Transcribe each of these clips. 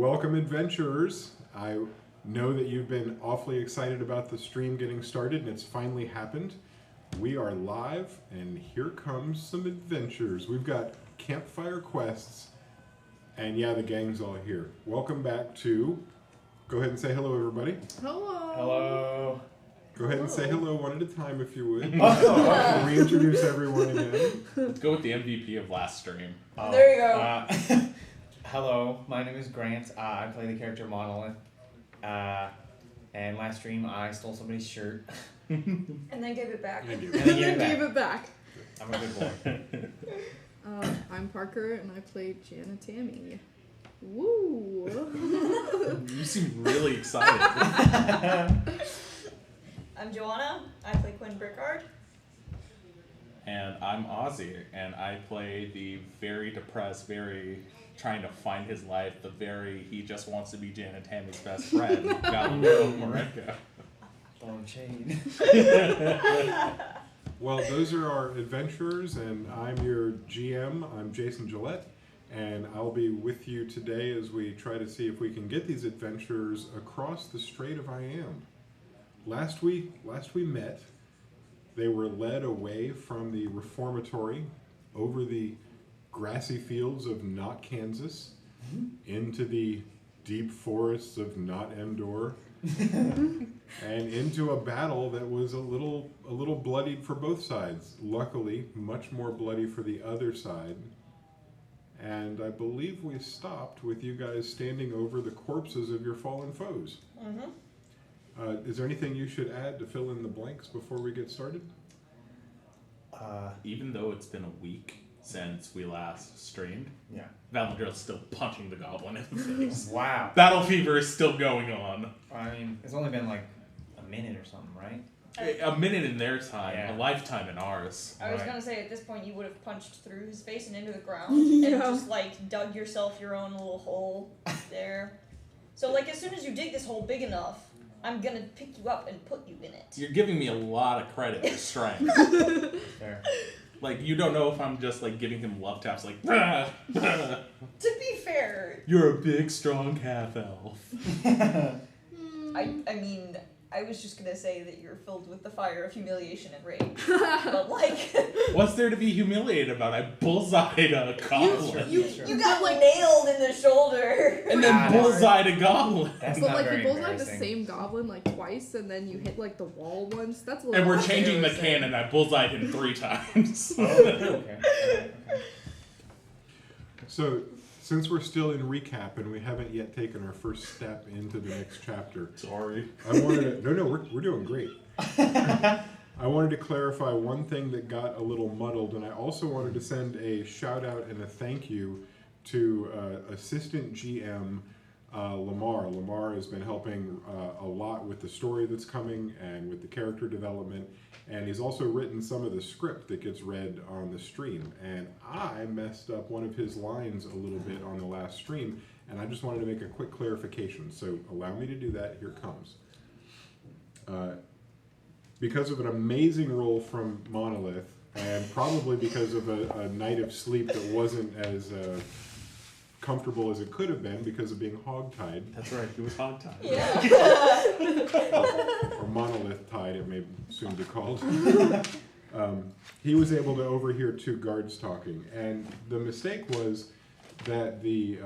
Welcome, adventurers. I know that you've been awfully excited about the stream getting started, and it's finally happened. We are live, and here comes some adventures. We've got Campfire Quests, and yeah, the gang's all here. Welcome back to... Go ahead and say hello, everybody. Hello. Hello. Go ahead and say hello one at a time, if you would. I'll reintroduce everyone again. Let's go with the MVP of last stream. There you go. Hello, my name is Grant. I play the character Monolith. And last stream I stole somebody's shirt. And then gave it back. And And then then gave it back. I'm a good boy. I'm Parker, and I play Jana Tammy. Woo! You seem really excited. I'm Joanna. I play Quinn Brickard. And I'm Ozzy, and I play the very depressed, very trying to find his life, he just wants to be Jan and Tammy's best friend, Galileo Morenko. Throwing shade. Well, those are our adventurers, and I'm your GM. I'm Jason Gillette, and I'll be with you today as we try to see if we can get these adventurers across the Strait of I Am. Last we met, they were led away from the reformatory over the grassy fields of Not Kansas into the deep forests of Not Endor and into a battle that was a little bloodied for both sides. Luckily, much more bloody for the other side. And I believe we stopped with you guys standing over the corpses of your fallen foes. Is there anything you should add to fill in the blanks before we get started? Even though it's been a week since we last streamed, Yeah. Valendra's still punching the goblin in the face. Wow. Battle fever is still going on. I mean, it's only been like a minute or something, right? A minute in their time, Yeah. a lifetime in ours. I was Right. gonna say, at this point, you would have punched through his face and into the ground Yeah. and just, like, dug yourself your own little hole there. So, like, as soon as you dig this hole big enough, I'm gonna pick you up and put you in it. You're giving me a lot of credit for strength. There. Like, you don't know if I'm just, like, giving him love taps, like, "Ah, ah." To be fair, You're a big, strong half-elf. I mean, I was just gonna say that you're filled with the fire of humiliation and rage. But, like, What's there to be humiliated about? I bullseyed a goblin. you got, like, nailed in the shoulder. And then Ah, bullseyed a goblin. That's But not like very you both have the embarrassing. same goblin like twice, and then you hit like the wall once. That's a little. And we're changing the embarrassing. canon. I bullseyed him 3 times. Oh, okay. So, since we're still in recap and we haven't yet taken our first step into the next chapter, Sorry. I wanted to... No, we're doing great. I wanted to clarify one thing that got a little muddled, and I also wanted to send a shout out and a thank you to Assistant GM Lamar. Lamar has been helping a lot with the story that's coming and with the character development, and he's also written some of the script that gets read on the stream. And I messed up one of his lines a little bit on the last stream, and I just wanted to make a quick clarification. So allow me to do that. Here it comes. Because of an amazing roll from Monolith, and probably because of a night of sleep that wasn't as comfortable as it could have been because of being hogtied, That's right. It was hogtied. Yeah. or monolith-tied, it may soon be called. He was able to overhear 2 guards talking, and the mistake was that the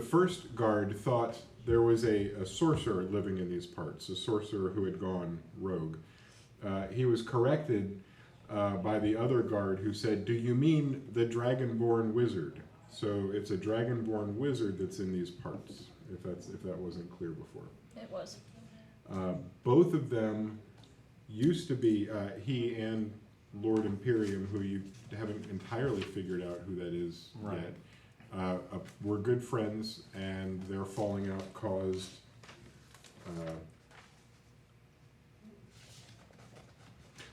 first guard thought there was a sorcerer living in these parts, a sorcerer who had gone rogue. He was corrected by the other guard who said, "Do you mean the dragonborn wizard?" So it's a dragonborn wizard that's in these parts, if that wasn't clear before. It was. Both of them used to be, he and Lord Imperium, who you haven't entirely figured out who that is yet, were good friends, and their falling out caused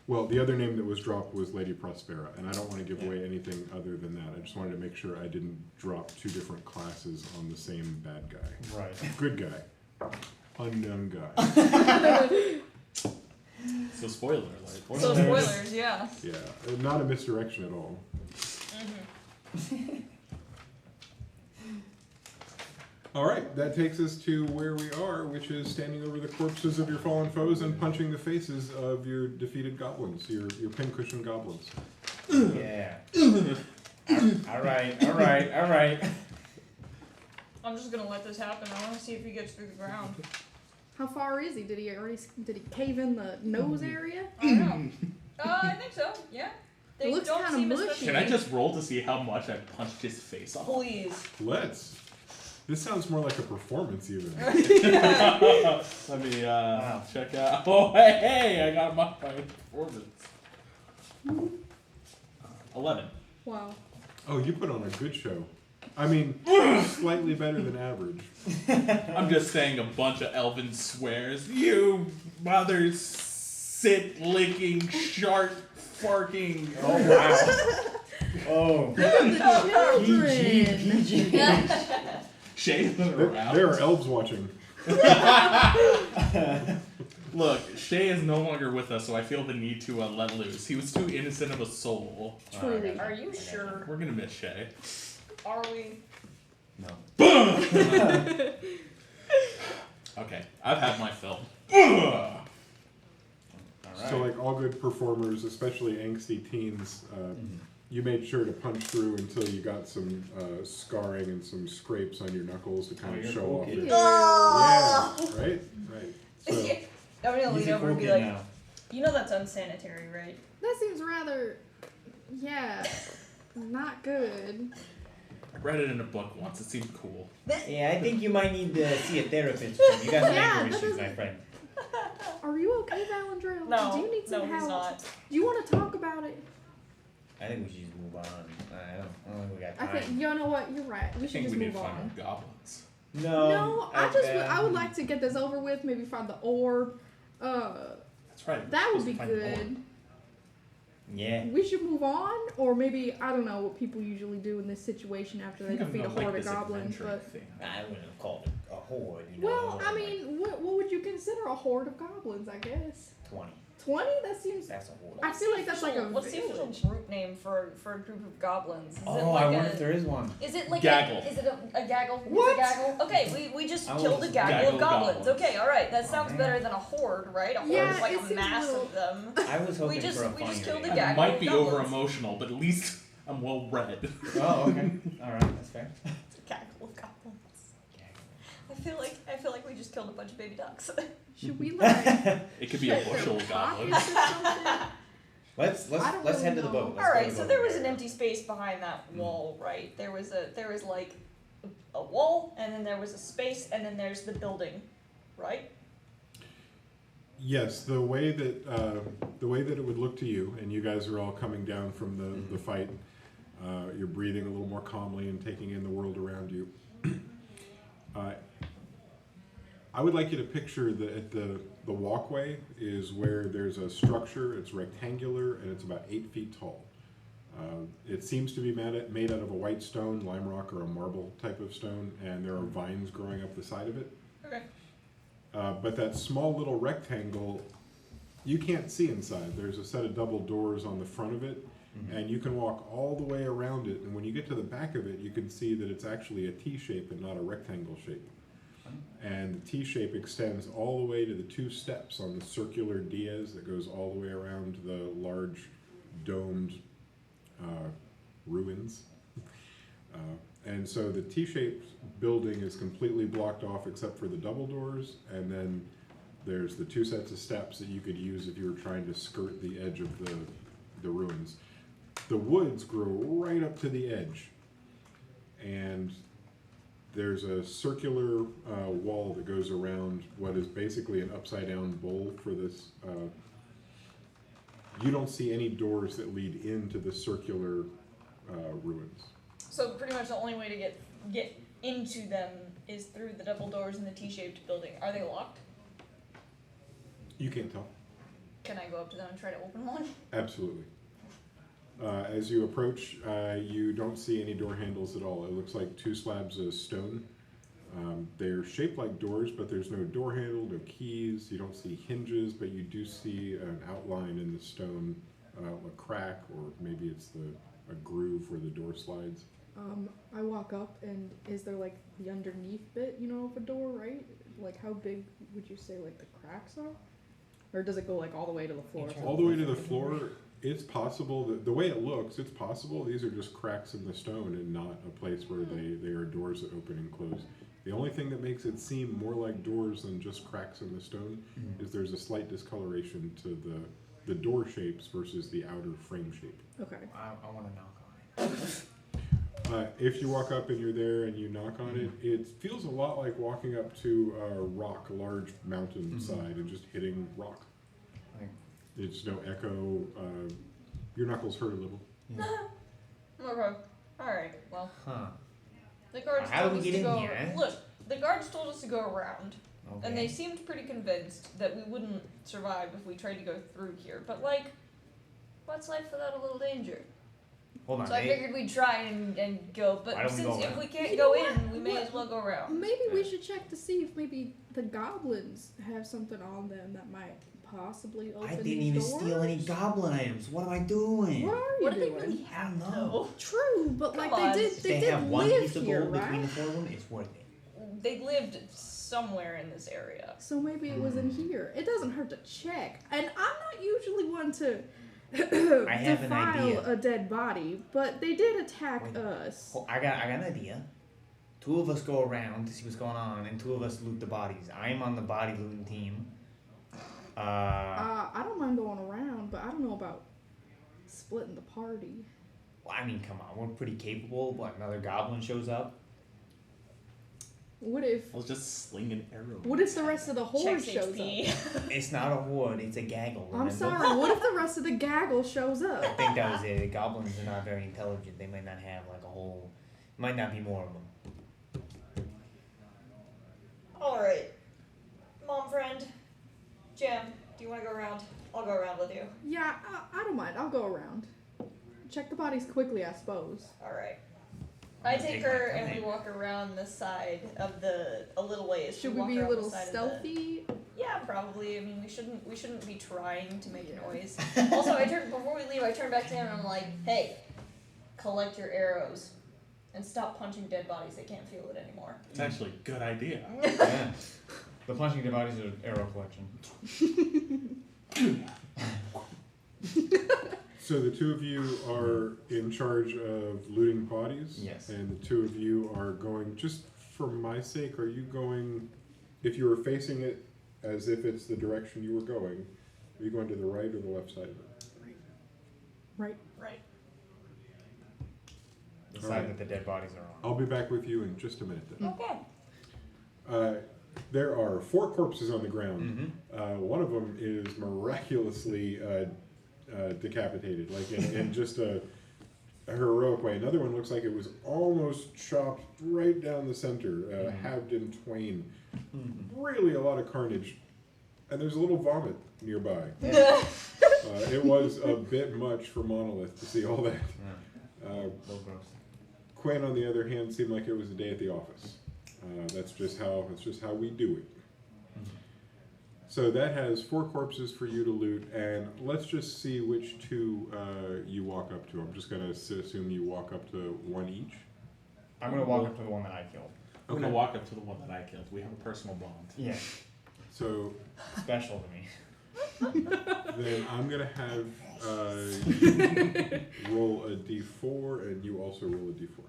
well, the other name that was dropped was Lady Prospera, and I don't want to give away anything other than that. I just wanted to make sure I didn't drop 2 different classes on the same bad guy. Right. Good guy. Unknown guy. So spoiler alert. So spoilers, yeah. Yeah, not a misdirection at all. All right, that takes us to where we are, which is standing over the corpses of your fallen foes and punching the faces of your defeated goblins, your pincushion goblins. Yeah. All right. I'm just gonna let this happen. I want to see if he gets through the ground. How far is he? Did he cave in the nose area? I don't know. I think so. Yeah. They It looks don't kinda seem mushy. especially. Can I just roll to see how much I punched his face off? Please. Let's. This sounds more like a performance even. Let me check out. Oh, hey, I got my performance. 11. Wow. Oh, you put on a good show. I mean, slightly better than average. I'm just saying a bunch of elven swears. You mother sit licking shark farking. Oh wow. Oh. The children. Shay isn't There around. are elves watching. Look, Shay is no longer with us, so I feel the need to let loose. He was too innocent of a soul. Truly. Are you sure? We're gonna miss Shay. Are we? No. Okay, I've had my fill. All right. So, like all good performers, especially angsty teens, you made sure to punch through until you got some scarring and some scrapes on your knuckles to kind Oh, of you're show cool, off. kid. Your... Oh! Yeah, right. So, I'm gonna lean Easy over and be kid like, now. you know that's unsanitary, right? That seems rather, yeah, not good. I read it in a book once. It seemed cool. Yeah, I think you might need to see a therapist. Or something. You got some Yeah, anger that issues, my doesn't- friend. Are you okay, Valandrell? No. Do you need some no, help? he's not. Do you want to talk about it? I think we should just move on. I don't think we got I time. think you know what. You're right. We I should think just we need move to find on. more goblins. No, I would like to get this over with. Maybe find the orb. That's right. That would Supposed be to find the orb. good. Yeah. We should move on, or maybe I don't know what people usually do in this situation after they I think defeat a I'm gonna horde like of this goblins. adventuring But thing. I wouldn't have called it a horde. You know, well, I like mean, what would you consider a horde of goblins? I guess 20. 20. That seems. That's a horde. I feel like that's like a What's the village. official group name for a group of goblins? Is it Oh, like I wonder a, if there is one. Is it like Gaggle. Is it a gaggle? What? It's a gaggle. Okay, we just I killed a was gaggle gaggle of goblins. goblins. Okay, all right. That Oh, sounds man. better than a horde, right? A horde Yeah, is like it a seems mass a little- of them. I was hoping just- for a we just funnier killed the name. guy. I might be Goblins. over emotional, but at least I'm well read. Oh, okay. All right, that's fair. It's a gaggle of goblins. I feel like we just killed a bunch of baby ducks. Should we like It could be a check their bushel of goblins. pockets or something? Let's I don't let's really head to the know. boat. Let's All go right, to the so boat there was an area. empty space behind that wall, right? There was like a wall, and then there was a space, and then there's the building, right? yes, the way that it would look to you, and you guys are all coming down from the fight. You're breathing a little more calmly and taking in the world around you. I would like you to picture the walkway is where there's a structure. It's rectangular and it's about 8 feet tall. It seems to be made out of a white stone, lime rock, or a marble type of stone, and there are vines growing up the side of it. Okay. But that small little rectangle, you can't see inside. There's a set of double doors on the front of it, and you can walk all the way around it. And when you get to the back of it, you can see that it's actually a T shape and not a rectangle shape. And the T shape extends all the way to the 2 steps on the circular Diaz that goes all the way around the large domed ruins. And so the T-shaped building is completely blocked off except for the double doors, and then there's the 2 sets of steps that you could use if you were trying to skirt the edge of the ruins. The woods grow right up to the edge, and there's a circular wall that goes around what is basically an upside-down bowl for this. You don't see any doors that lead into the circular ruins. So pretty much the only way to get into them is through the double doors in the T-shaped building. Are they locked? You can't tell. Can I go up to them and try to open one? Absolutely. As you approach, you don't see any door handles at all. It looks like 2 slabs of stone. They're shaped like doors, but there's no door handle, no keys. You don't see hinges, but you do see an outline in the stone, a crack, or maybe it's a groove where the door slides. I walk up, and is there like the underneath bit, of a door, right? Like, how big would you say like the cracks are, or does it go like all the way to the floor? All the way to the floor. It's possible that the way it looks, it's possible these are just cracks in the stone and not a place where they are doors that open and close. The only thing that makes it seem more like doors than just cracks in the stone is there's a slight discoloration to the door shapes versus the outer frame shape. Okay. I want to knock on it. If you walk up and you're there and you knock on it, it feels a lot like walking up to a rock, a large mountain side, and just hitting rock. It's no echo. Your knuckles hurt a little. Okay. Alright, well. Huh. The guards How told do we us get to in go. here? Look, the guards told us to go around. Okay. And they seemed pretty convinced that we wouldn't survive if we tried to go through here. But, like, what's life without a little danger? Hold on. So I figured we'd try and go. But Why don't we since go if around? we can't You go know in, we may what? as well go around. Maybe we should check to see if maybe the goblins have something on them that might possibly open I didn't these even doors. steal any goblin items. What am I doing? What are you What do they doing? really have, I don't know. though? True, but Come like on. they If they did have one live piece of here, gold between right? the four of them, it's worth it. They lived somewhere in this area. So maybe it was in here. It doesn't hurt to check. And I'm not usually one to I have an defile idea. a dead body, but they did attack Wait. us. Oh, I got an idea. Two of us go around to see what's going on, and two of us loot the bodies. I am on the body looting team. I don't mind going around, but I don't know about splitting the party. Well, I mean, come on, we're pretty capable. What, another goblin shows up? What if I was just slinging arrows. what if the rest of the horde Checks shows HP. up? It's not a horde, it's a gaggle. I'm remember? sorry. What if the rest of the gaggle shows I up? think that was it. The goblins are not very intelligent. They might not have like a whole. Might not be more of them. Alright. Mom friend. Jam, do you want to go around? I'll go around with you. Yeah, I don't mind. I'll go around. Check the bodies quickly, I suppose. Alright. I'm I gonna take my her and we time. walk around the side of a little ways. Should we walk be a around little the side of stealthy? Yeah, probably. I mean, we shouldn't be trying to make a noise. Also, before we leave, I turn back to him and I'm like, hey, collect your arrows and stop punching dead bodies. They can't feel it anymore. It's actually a good idea. Yeah. The punching device is an arrow collection. So the two of you are in charge of looting bodies? Yes. And the two of you are going, just for my sake, are you going, if you were facing it as if it's the direction you were going, are you going to the right or the left side of it? Right. Right. The All side right. that the dead bodies are on. I'll be back with you in just a minute then. Okay. There are 4 corpses on the ground. One of them is miraculously decapitated, like in just a heroic way. Another one looks like it was almost chopped right down the center, halved in twain. Really a lot of carnage. And there's a little vomit nearby. It was a bit much for Monolith to see all that. A little gross. Quinn, on the other hand, seemed like it was a day at the office. That's just how we do it. So that has 4 corpses for you to loot, and let's just see which 2 you walk up to. I'm just gonna assume you walk up to 1 each. I'm gonna walk up to the one that I killed. I'm gonna walk up to the one that I killed. We have a personal bond. Yeah. So Special to me. then I'm gonna have you roll a d4, and you also roll a d4.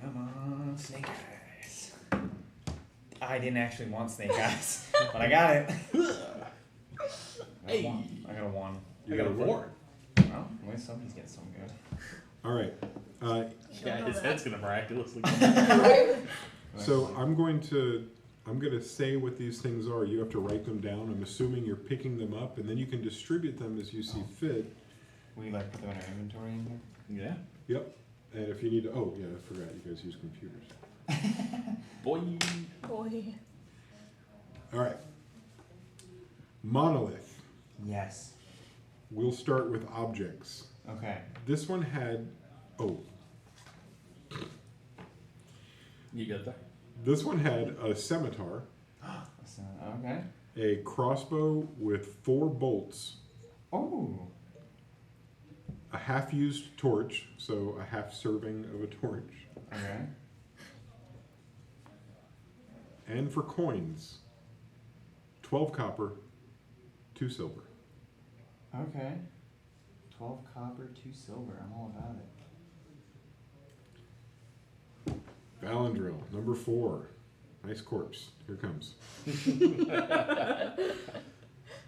Come on, snake eyes. I didn't actually want snake eyes, but I got it. I got a 1. You I got a what? 4. Well, at least somebody's getting something good. All right. Yeah, his head's gonna miraculously. So I'm gonna say what these things are. You have to write them down. I'm assuming you're picking them up, and then you can distribute them as you see fit. We like put them in our inventory in here. Yeah. Yep. And if you need to, oh yeah, I forgot you guys use computers. Boy. Boy. All right. Monolith. Yes. We'll start with objects. Okay. This one had, You get that? this one had a scimitar, So, okay. a crossbow with 4 bolts, Oh. a half-used torch, so a half serving of a torch. Okay. And for coins, 12 copper, 2 silver. Okay. 12 copper, 2 silver. I'm all about it. Valandril, number 4. Nice corpse. Here it comes.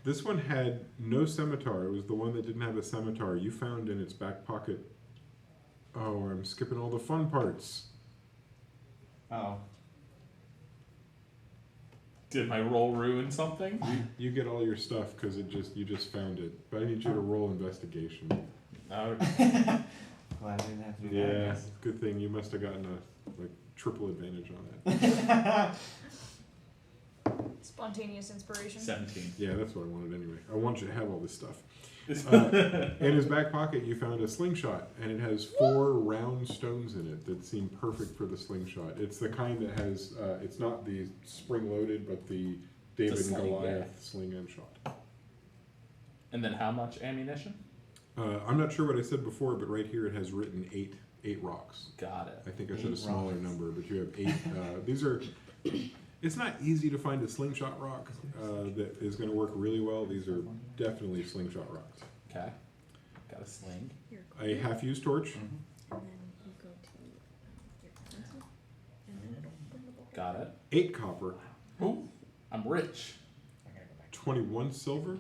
This one had no scimitar. It was the one that didn't have a scimitar. You found in its back pocket. Oh, I'm skipping all the fun parts. Oh. Did my roll ruin something? You get all your stuff because you just found it. But I need you to roll investigation. Glad I didn't have to do that. I Yeah, guess. good thing you must have gotten a triple advantage on that. Spontaneous inspiration. 17. Yeah, that's what I wanted anyway. I want you to have all this stuff. In his back pocket, you found a slingshot, and it has 4 round stones in it that seem perfect for the slingshot. It's the kind that has, it's not the spring-loaded, but the David and sling, Goliath yeah. sling and shot. And then how much ammunition? I'm not sure what I said before, but right here it has written 8 rocks. Got it. I think I said a 8 smaller rocks. number, but you have 8. These are. It's not easy to find a slingshot rock that is going to work really well. These are definitely slingshot rocks. Okay. Got a sling. A half-used torch. And then you go to your pencil, and then open the book. Got it. 8 copper, Ooh, I'm rich. I gotta go back. 21 silver,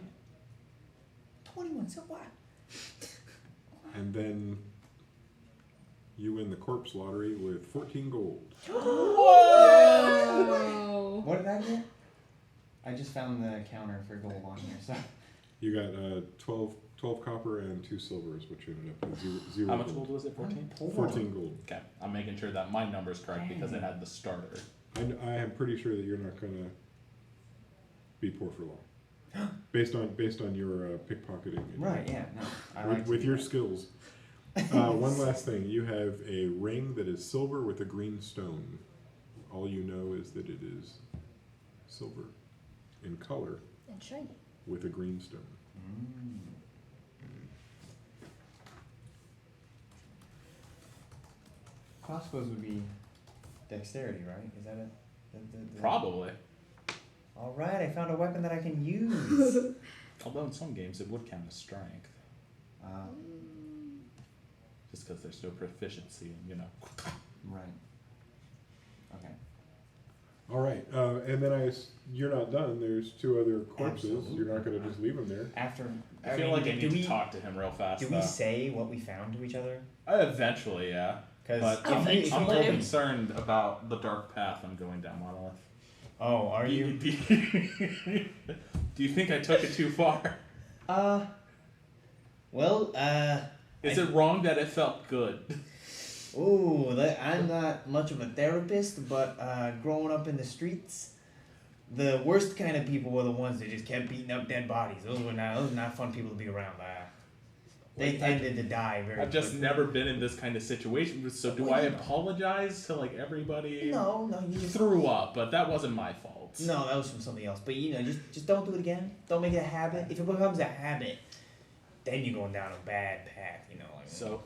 21, so what? and then you win the corpse lottery with 14 gold. Wow. What did I get? I just found the counter for gold on here, so. You got 12 copper and 2 silver is what you ended up with. Zero How much gold. gold was it? 14? 14 gold. Okay. I'm making sure that my number's correct because it had the starter. I am pretty sure that you're not going to be poor for long. Based on your pickpocketing. and- Right, yeah, no. I With, like to with do your that. skills. One last thing. You have a ring that is silver with a green stone. All you know is that it is silver in color And shiny. with a green stone. Mm. Crossbows would be dexterity, right? Is that it? Probably. All right, I found a weapon that I can use. Although in some games it would count as strength. Just because there's no proficiency in, you know. Right. Okay. All right. And then you're not done. There's 2 other corpses. Absolutely. You're not going to just leave them there. After, I feel like I need to talk to him real fast. Do we say what we found to each other? Eventually, yeah. Because But Oh, I'm thanks. a little Eventually. concerned about the dark path I'm going down, Monolith. oh, are Do you? do you think I took it too far? Well, Is it wrong that it felt good? ooh, I'm not much of a therapist, but growing up in the streets, the worst kind of people were the ones that just kept beating up dead bodies. Those were not fun people to be around. They tended to die very I've just quickly. never been in this kind of situation. So do Well, I you know. apologize to like everybody? No, you just Threw up, but that wasn't my fault. No, that was from something else. But just don't do it again. Don't make it a habit. If it becomes a habit, then you're going down a bad path. Like, So,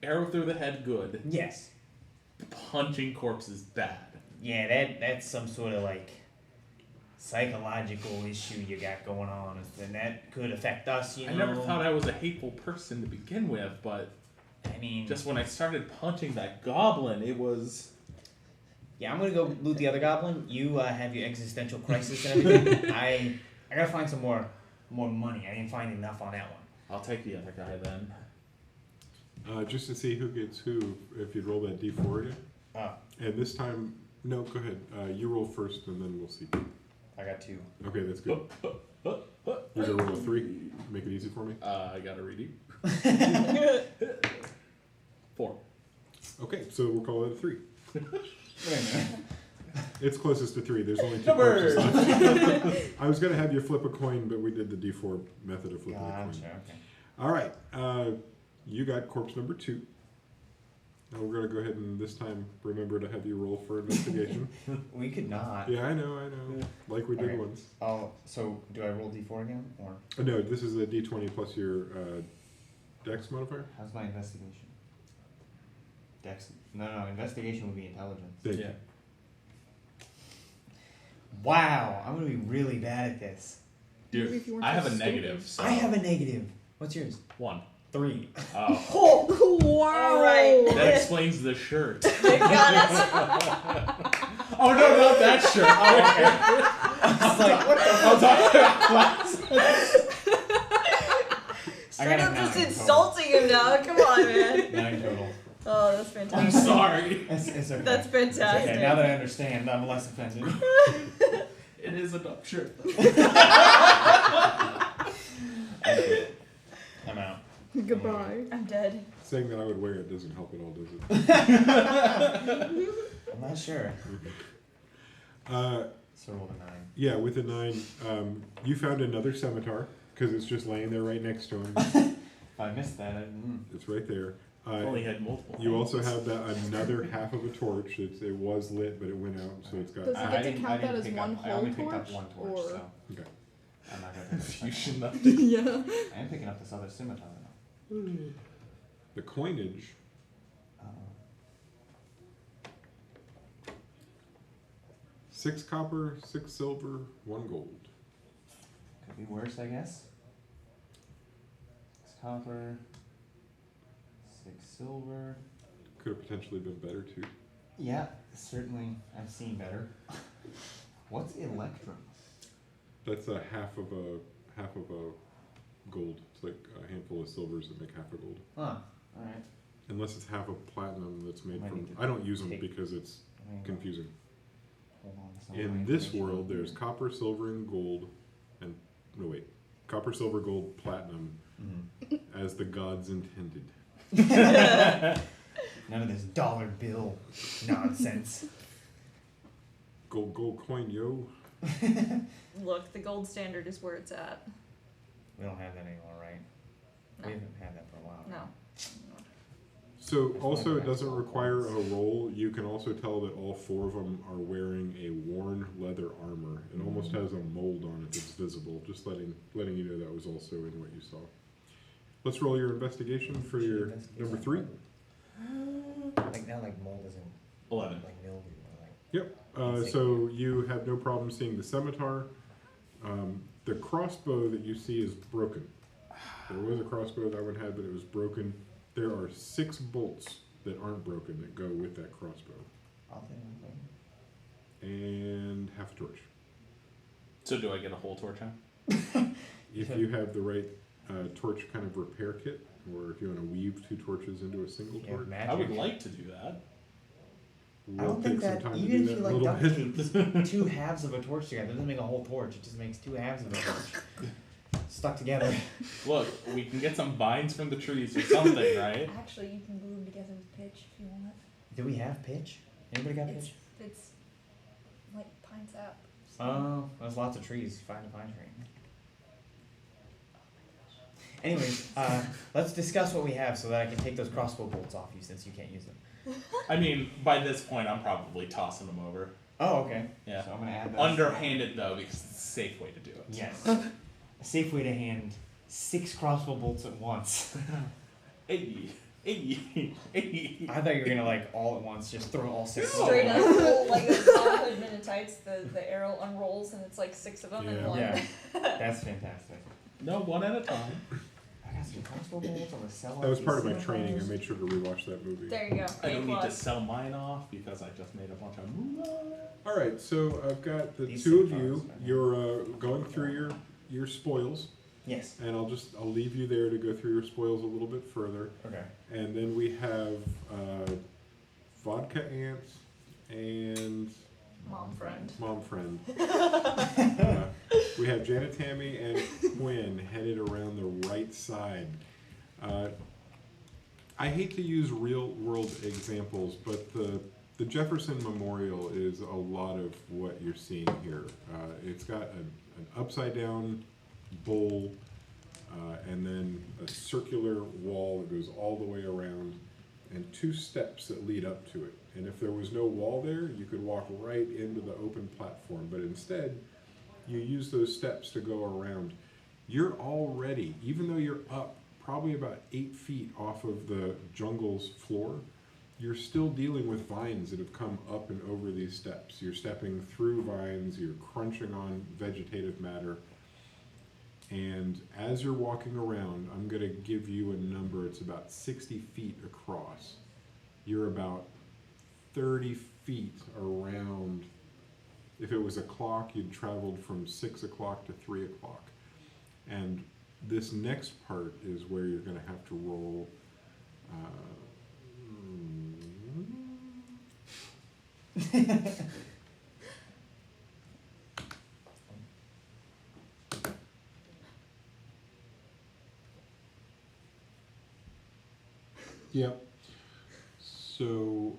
arrow through the head, good. yes, Punching corpses, bad. yeah, that's some sort of like psychological issue you got going on, and that could affect us. I never thought I was a hateful person to begin with, but I mean, just when I started punching that goblin, it was. yeah, I'm gonna go loot the other goblin. You have your existential crisis and everything. I gotta find some more money. I didn't find enough on that one. I'll take the other guy then. Just to see who gets who, if you'd roll that D4 again. Oh, And this time, no, go ahead. You roll first, and then we'll see. I got 2. Okay, that's good. You're going to roll a 3. Make it easy for me. I gotta read you. 4. Okay, so we'll call it a 3. Wait a minute. It's closest to 3. There's only 2 Numbers. corpses left. I was going to have you flip a coin, but we did the D4 method of flipping a coin. Gotcha. Okay. All right. You got corpse number 2. Now we're going to go ahead and this time remember to have you roll for investigation. We could not. Yeah, I know. Like we did Okay. once. So do I roll D4 again, or? No, this is a D20 plus your Dex modifier? How's my investigation? Dex. No. Investigation would be intelligence. Thank you. Yeah. Wow, I'm gonna be really bad at this. Maybe if Dude, you weren't I have so a negative. stupid. So I have a negative. What's yours? 1. 3. Oh, Oh, Wow. Alright. that explains the shirt. they got us. Oh no, not that shirt. Oh, okay. I was like, what the I'm talking about glasses. Straight up just 9 insulting him now. Come on, man. Total. 9 total. Oh, that's I'm fantastic. sorry. It's okay. That's fantastic. Okay, now that I understand, I'm less offended. It is a dumb shirt. I'm out. Goodbye. I'm dead. Saying that I would wear it doesn't help at all, does I'm not sure. it? Uh, So roll a 9. yeah, with a 9, you found another scimitar because it's just laying there right next to him. If I missed that, It's right there. Only had multiple. You also have that another half of a torch. It was lit, but it went out, so it's got. Does it I get to didn't- count I that didn't as pick one up- I whole only picked up torch? one torch, Or so Okay. I'm not gonna pick You up. shouldn't have. yeah. I am picking up this other scimitar now. The coinage. Uh-oh. 6 copper, 6 silver, 1 gold. Could be worse, I guess. 6 copper, 6 silver. Could have potentially been better too. Yeah, certainly. I've seen better. What's electrum? That's a half of a gold. It's like a handful of silvers that make half a gold. Huh. All right. Unless it's half a platinum that's made Might from. need to I don't use them take- because it's confusing. Hold on. some In this world, there's copper, silver, and gold, and no wait, copper, silver, gold, platinum, as the gods intended. None of this dollar bill nonsense. Gold coin, yo. Look, the gold standard is where it's at. We don't have that anymore, right? No. We haven't had that for a while. No. So also, it doesn't require a roll. You can also tell that all 4 of them are wearing a worn leather armor. It almost has a mold on it that's visible. Just letting you know that was also in what you saw. Let's roll your investigation for your number 3. Like now, like mold isn't 11. like mildew or like. Yep. So you have no problem seeing the scimitar. The crossbow that you see is broken. There was a crossbow that one had, but it was broken. There are 6 bolts that aren't broken that go with that crossbow. I'll take one. And half a torch. So do I get a whole torch now? If you have the right torch kind of repair kit, or if you want to weave 2 torches into a single Yeah, torch, magic. I would like to do that. I we'll don't think take some that time to even do if that you a like little duct bit. tape 2 halves of a torch together, it doesn't make a whole torch. It just makes 2 halves of a torch stuck together. Look, we can get some vines from the trees or something, right? Actually, you can glue them together with pitch if you want. Do we have pitch? Anybody got pitch? It's like pine sap. Oh, there's lots of trees. Find a pine tree. Anyways, let's discuss what we have so that I can take those crossbow bolts off you since you can't use them. I mean, by this point, I'm probably tossing them over. Oh, okay. Yeah. So I'm gonna add those. Underhanded though, because it's a safe way to do it. Yes. A safe way to hand 6 crossbow bolts at once. Hey, hey, hey. I thought you were gonna like all at once just throw all 6. Straight up, pull, like a Hood Men in Tights, the arrow unrolls and it's like 6 of them in Yeah. one. Yeah, that's fantastic. No, one at a time. I got some crossbow bolts. I'm gonna sell. That was off part of these my training. I scimitars. made sure to rewatch that movie. There you go. I don't need to A+. sell mine off because I just made a bunch of moolah. All right, so I've got the These 2 of scimitars, you. I know. You're going through your spoils, Yes. and I'll leave you there to go through your spoils a little bit further. Okay. And then we have vodka ants and Mom friend. mom friend. We have Janet, Tammy, and Quinn headed around the right side. I hate to use real world examples, but the Jefferson Memorial is a lot of what you're seeing here. It's got an upside down bowl, and then a circular wall that goes all the way around, and 2 steps that lead up to it. And if there was no wall there, you could walk right into the open platform, but instead, you use those steps to go around. You're already, even though you're up probably about 8 feet off of the jungle's floor, you're still dealing with vines that have come up and over these steps. You're stepping through vines, you're crunching on vegetative matter. And as you're walking around, I'm going to give you a number. It's about 60 feet across. You're about 30 feet around. If it was a clock, you'd traveled from 6 o'clock to 3 o'clock. And this next part is where you're going to have to roll. Yep. So,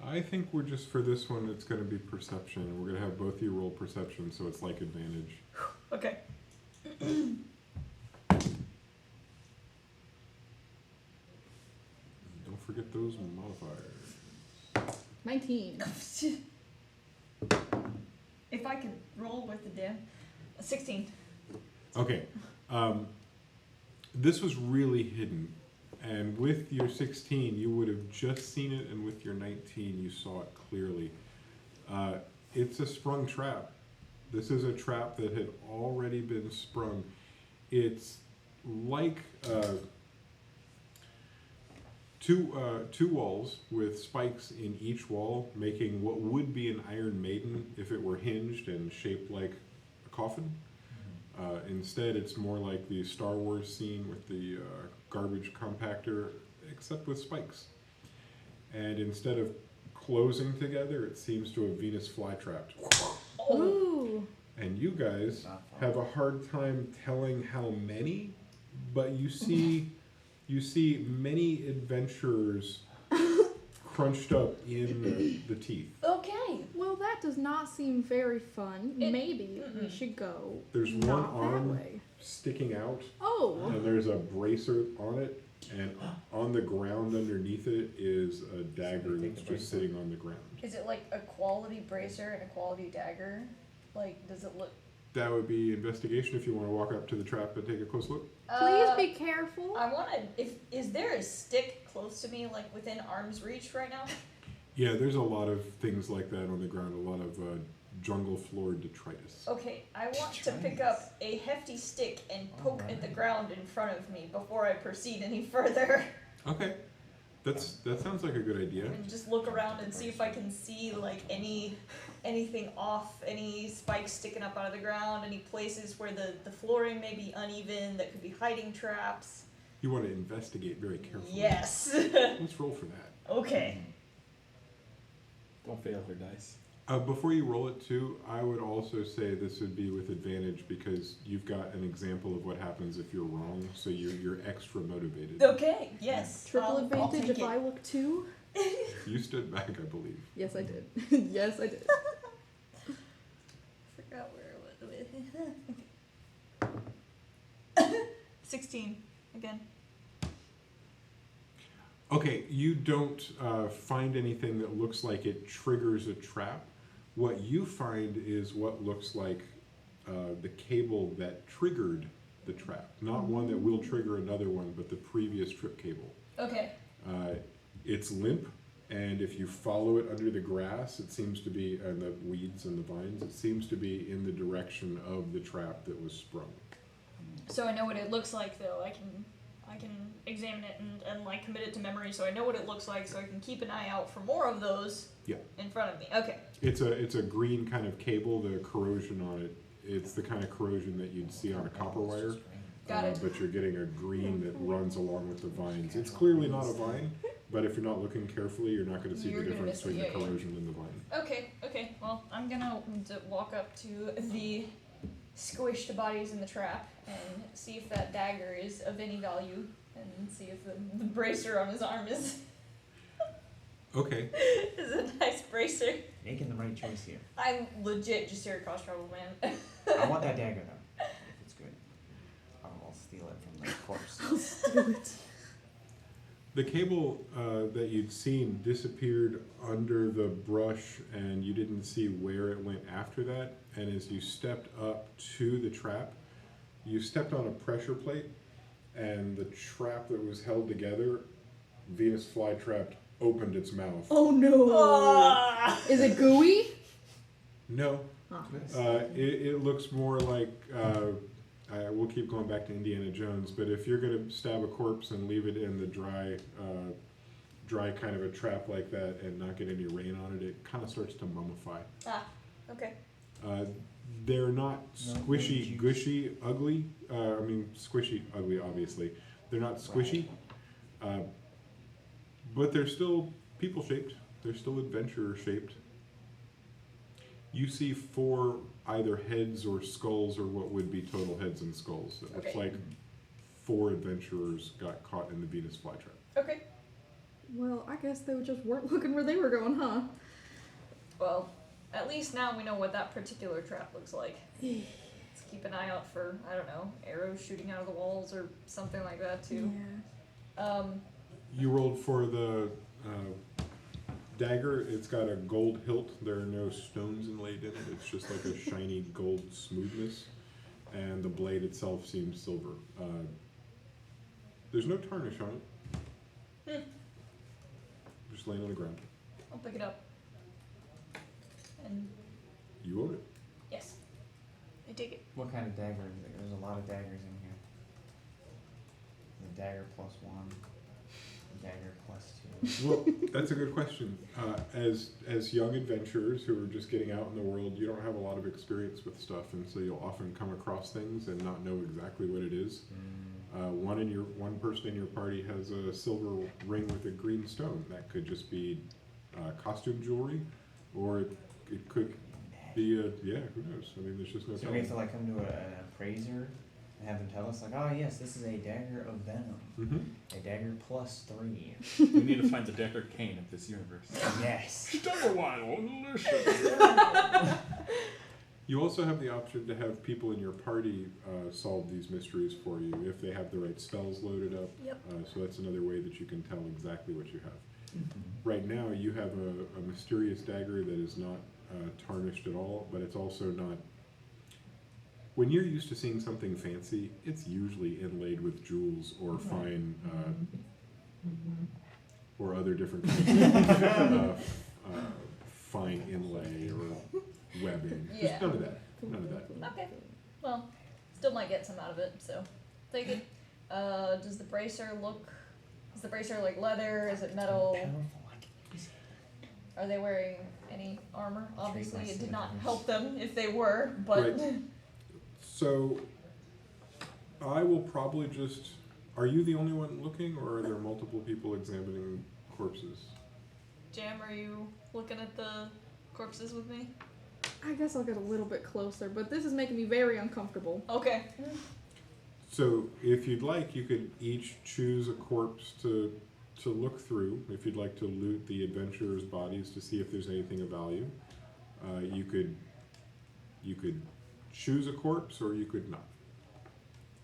I think we're just, for this one, it's going to be perception. We're going to have both of you roll perception, so it's like advantage. Okay. Don't forget those modifiers. 19. If I could roll with the damn 16. Okay. This was really hidden. And with your 16, you would have just seen it, and with your 19, you saw it clearly. It's a sprung trap. This is a trap that had already been sprung. It's like two walls with spikes in each wall, making what would be an Iron Maiden if it were hinged and shaped like a coffin. Instead, it's more like the Star Wars scene with the garbage compactor, except with spikes. And instead of closing together, it seems to have Venus flytrapped. Ooh. And you guys have a hard time telling how many, but you see many adventurers crunched up in the teeth. Okay. Well, that does not seem very fun. Maybe we should go. There's one not that arm way. sticking out, Oh. and there's a bracer on it, and on the ground underneath it is a dagger Take that's the just bracer. sitting on the ground. Is it like a quality bracer and a quality dagger? Like, does it look... That would be investigation if you want to walk up to the trap and take a close look. Please be careful. I want to... Is there a stick close to me, like within arm's reach right now? Yeah, there's a lot of things like that on the ground, a lot of jungle floor detritus. Okay, I want to pick up a hefty stick and poke at the ground in front of me before I proceed any further. Okay. That sounds like a good idea. And just look around and see if I can see like anything off, any spikes sticking up out of the ground, any places where the flooring may be uneven that could be hiding traps. You want to investigate very carefully. Yes. Let's roll for that. Okay. Don't fail her dice. Before you roll it too, I would also say this would be with advantage because you've got an example of what happens if you're wrong, so you're extra motivated. Okay, yes. Triple I'll advantage take if it. I look too. You stood back, I believe. Yes, I did. Yes, I did. Forgot where it was. 16 again. Okay, you don't find anything that looks like it triggers a trap. What you find is what looks like the cable that triggered the trap. Not one that will trigger another one, but the previous trip cable. Okay. It's limp, and if you follow it under the grass, it seems to be, and the weeds and the vines, it seems to be in the direction of the trap that was sprung. So I know what it looks like though. I can examine it and like commit it to memory so I know what it looks like so I can keep an eye out for more of those in front of me. Okay. It's a green kind of cable. The corrosion on it, it's the kind of corrosion that you'd see on a copper wire. Got it. But you're getting a green that runs along with the vines. It's clearly not a vine, but if you're not looking carefully, you're not going to see You're the gonna difference miss it, between the yeah. corrosion and the vine. Okay. Well, I'm gonna walk up to the squished bodies in the trap and see if that dagger is of any value and see if the bracer on his arm is Okay. is a nice bracer. Making the right choice here. I'm legit just here to cause trouble, man. I want that dagger though. If it's good, I'll steal it from the corpse. I'll steal it. The cable that you'd seen disappeared under the brush, and you didn't see where it went after that. And as you stepped up to the trap, You stepped on a pressure plate, and the trap that was held together, Venus flytrap, opened its mouth. Oh no! Ah! Is it gooey? No, Oh. it looks more like. We'll keep going back to Indiana Jones, but if you're going to stab a corpse and leave it in the dry kind of a trap like that and not get any rain on it, it kind of starts to mummify. Ah, okay. They're not No squishy, juice. gushy, ugly. Squishy, ugly, obviously. They're not squishy, but they're still people-shaped. They're still adventurer-shaped. You see 4 either heads or skulls or what would be total heads and skulls. It looks Okay. like 4 adventurers got caught in the Venus flytrap. Okay. Well, I guess they just weren't looking where they were going, huh? Well, at least now we know what that particular trap looks like. Let's keep an eye out for, I don't know, arrows shooting out of the walls or something like that too. Yeah. You rolled for the dagger. It's got a gold hilt. There are no stones inlaid in it. It's just like a shiny gold smoothness. And the blade itself seems silver. There's no tarnish on it. Just laying on the ground. I'll pick it up. And You own it. yes, I take it. What kind of dagger is it? There's a lot of daggers in here. The dagger +1, the dagger +2. Well, that's a good question. As young adventurers who are just getting out in the world, you don't have a lot of experience with stuff, and so you'll often come across things and not know exactly what it is. One person in your party has a silver ring with a green stone. That could just be costume jewelry, or it could be who knows? I mean, there's just no So we have telling. to like come to an appraiser and have them tell us like, oh yes, this is a dagger of venom, Mm-hmm. a dagger +3. We need to find the Deckard Cain of this universe. Yes. You also have the option to have people in your party solve these mysteries for you if they have the right spells loaded up. Yep. So that's another way that you can tell exactly what you have. Right now, you have a mysterious dagger that is not tarnished at all, but it's also not. When you're used to seeing something fancy, it's usually inlaid with jewels or fine, or other different kinds of fine inlay or webbing. Yeah. Just none of that. None of that. Okay. Well, still might get some out of it, so take it. Does the bracer look? Is the bracer like leather? Is it metal? Are they wearing any armor? Obviously, it did not help them if they were, but. Right. So, I will probably just. Are you the only one looking, or are there multiple people examining corpses? Jam, are you looking at the corpses with me? I guess I'll get a little bit closer, but this is making me very uncomfortable. Okay. So, if you'd like, you could each choose a corpse to look through. If you'd like to loot the adventurers' bodies to see if there's anything of value, you could choose a corpse, or you could not.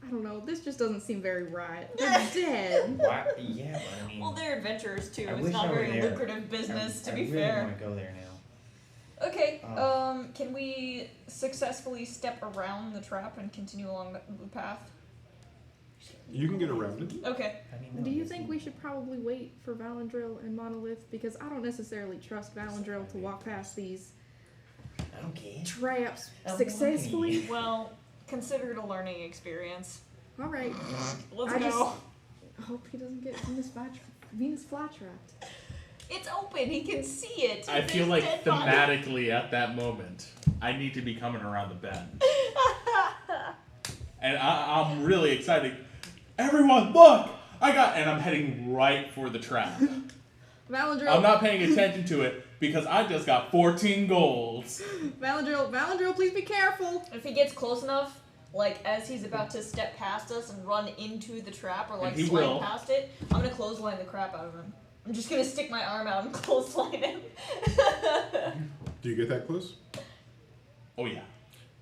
I don't know. This just doesn't seem very right. They're dead. Why? Yeah, but I mean, Well, they're adventurers too. I It's wish not I were very there. lucrative business, to I be really fair. want to go there now. Okay. Oh. Can we successfully step around the trap and continue along the path? You can get around it. Okay. I mean, no, Do you it's- think we should probably wait for Valandril and Monolith? Because I don't necessarily trust Valandril to walk past these I don't care. traps I'm successfully. Well, consider it a learning experience. Alright. Let's I go. just- I hope he doesn't get Venus flytrapped. It's open. He can see it. I feel There's like dead body. thematically at that moment, I need to be coming around the bend. And I'm really excited. Everyone, look! And I'm heading right for the trap. Valandril, I'm not paying attention to it because I just got 14 golds. Valandril, please be careful. If he gets close enough, like as he's about to step past us and run into the trap or like And he slide will. past it, I'm gonna clothesline the crap out of him. I'm just gonna stick my arm out and clothesline him. Do you get that close? Oh yeah.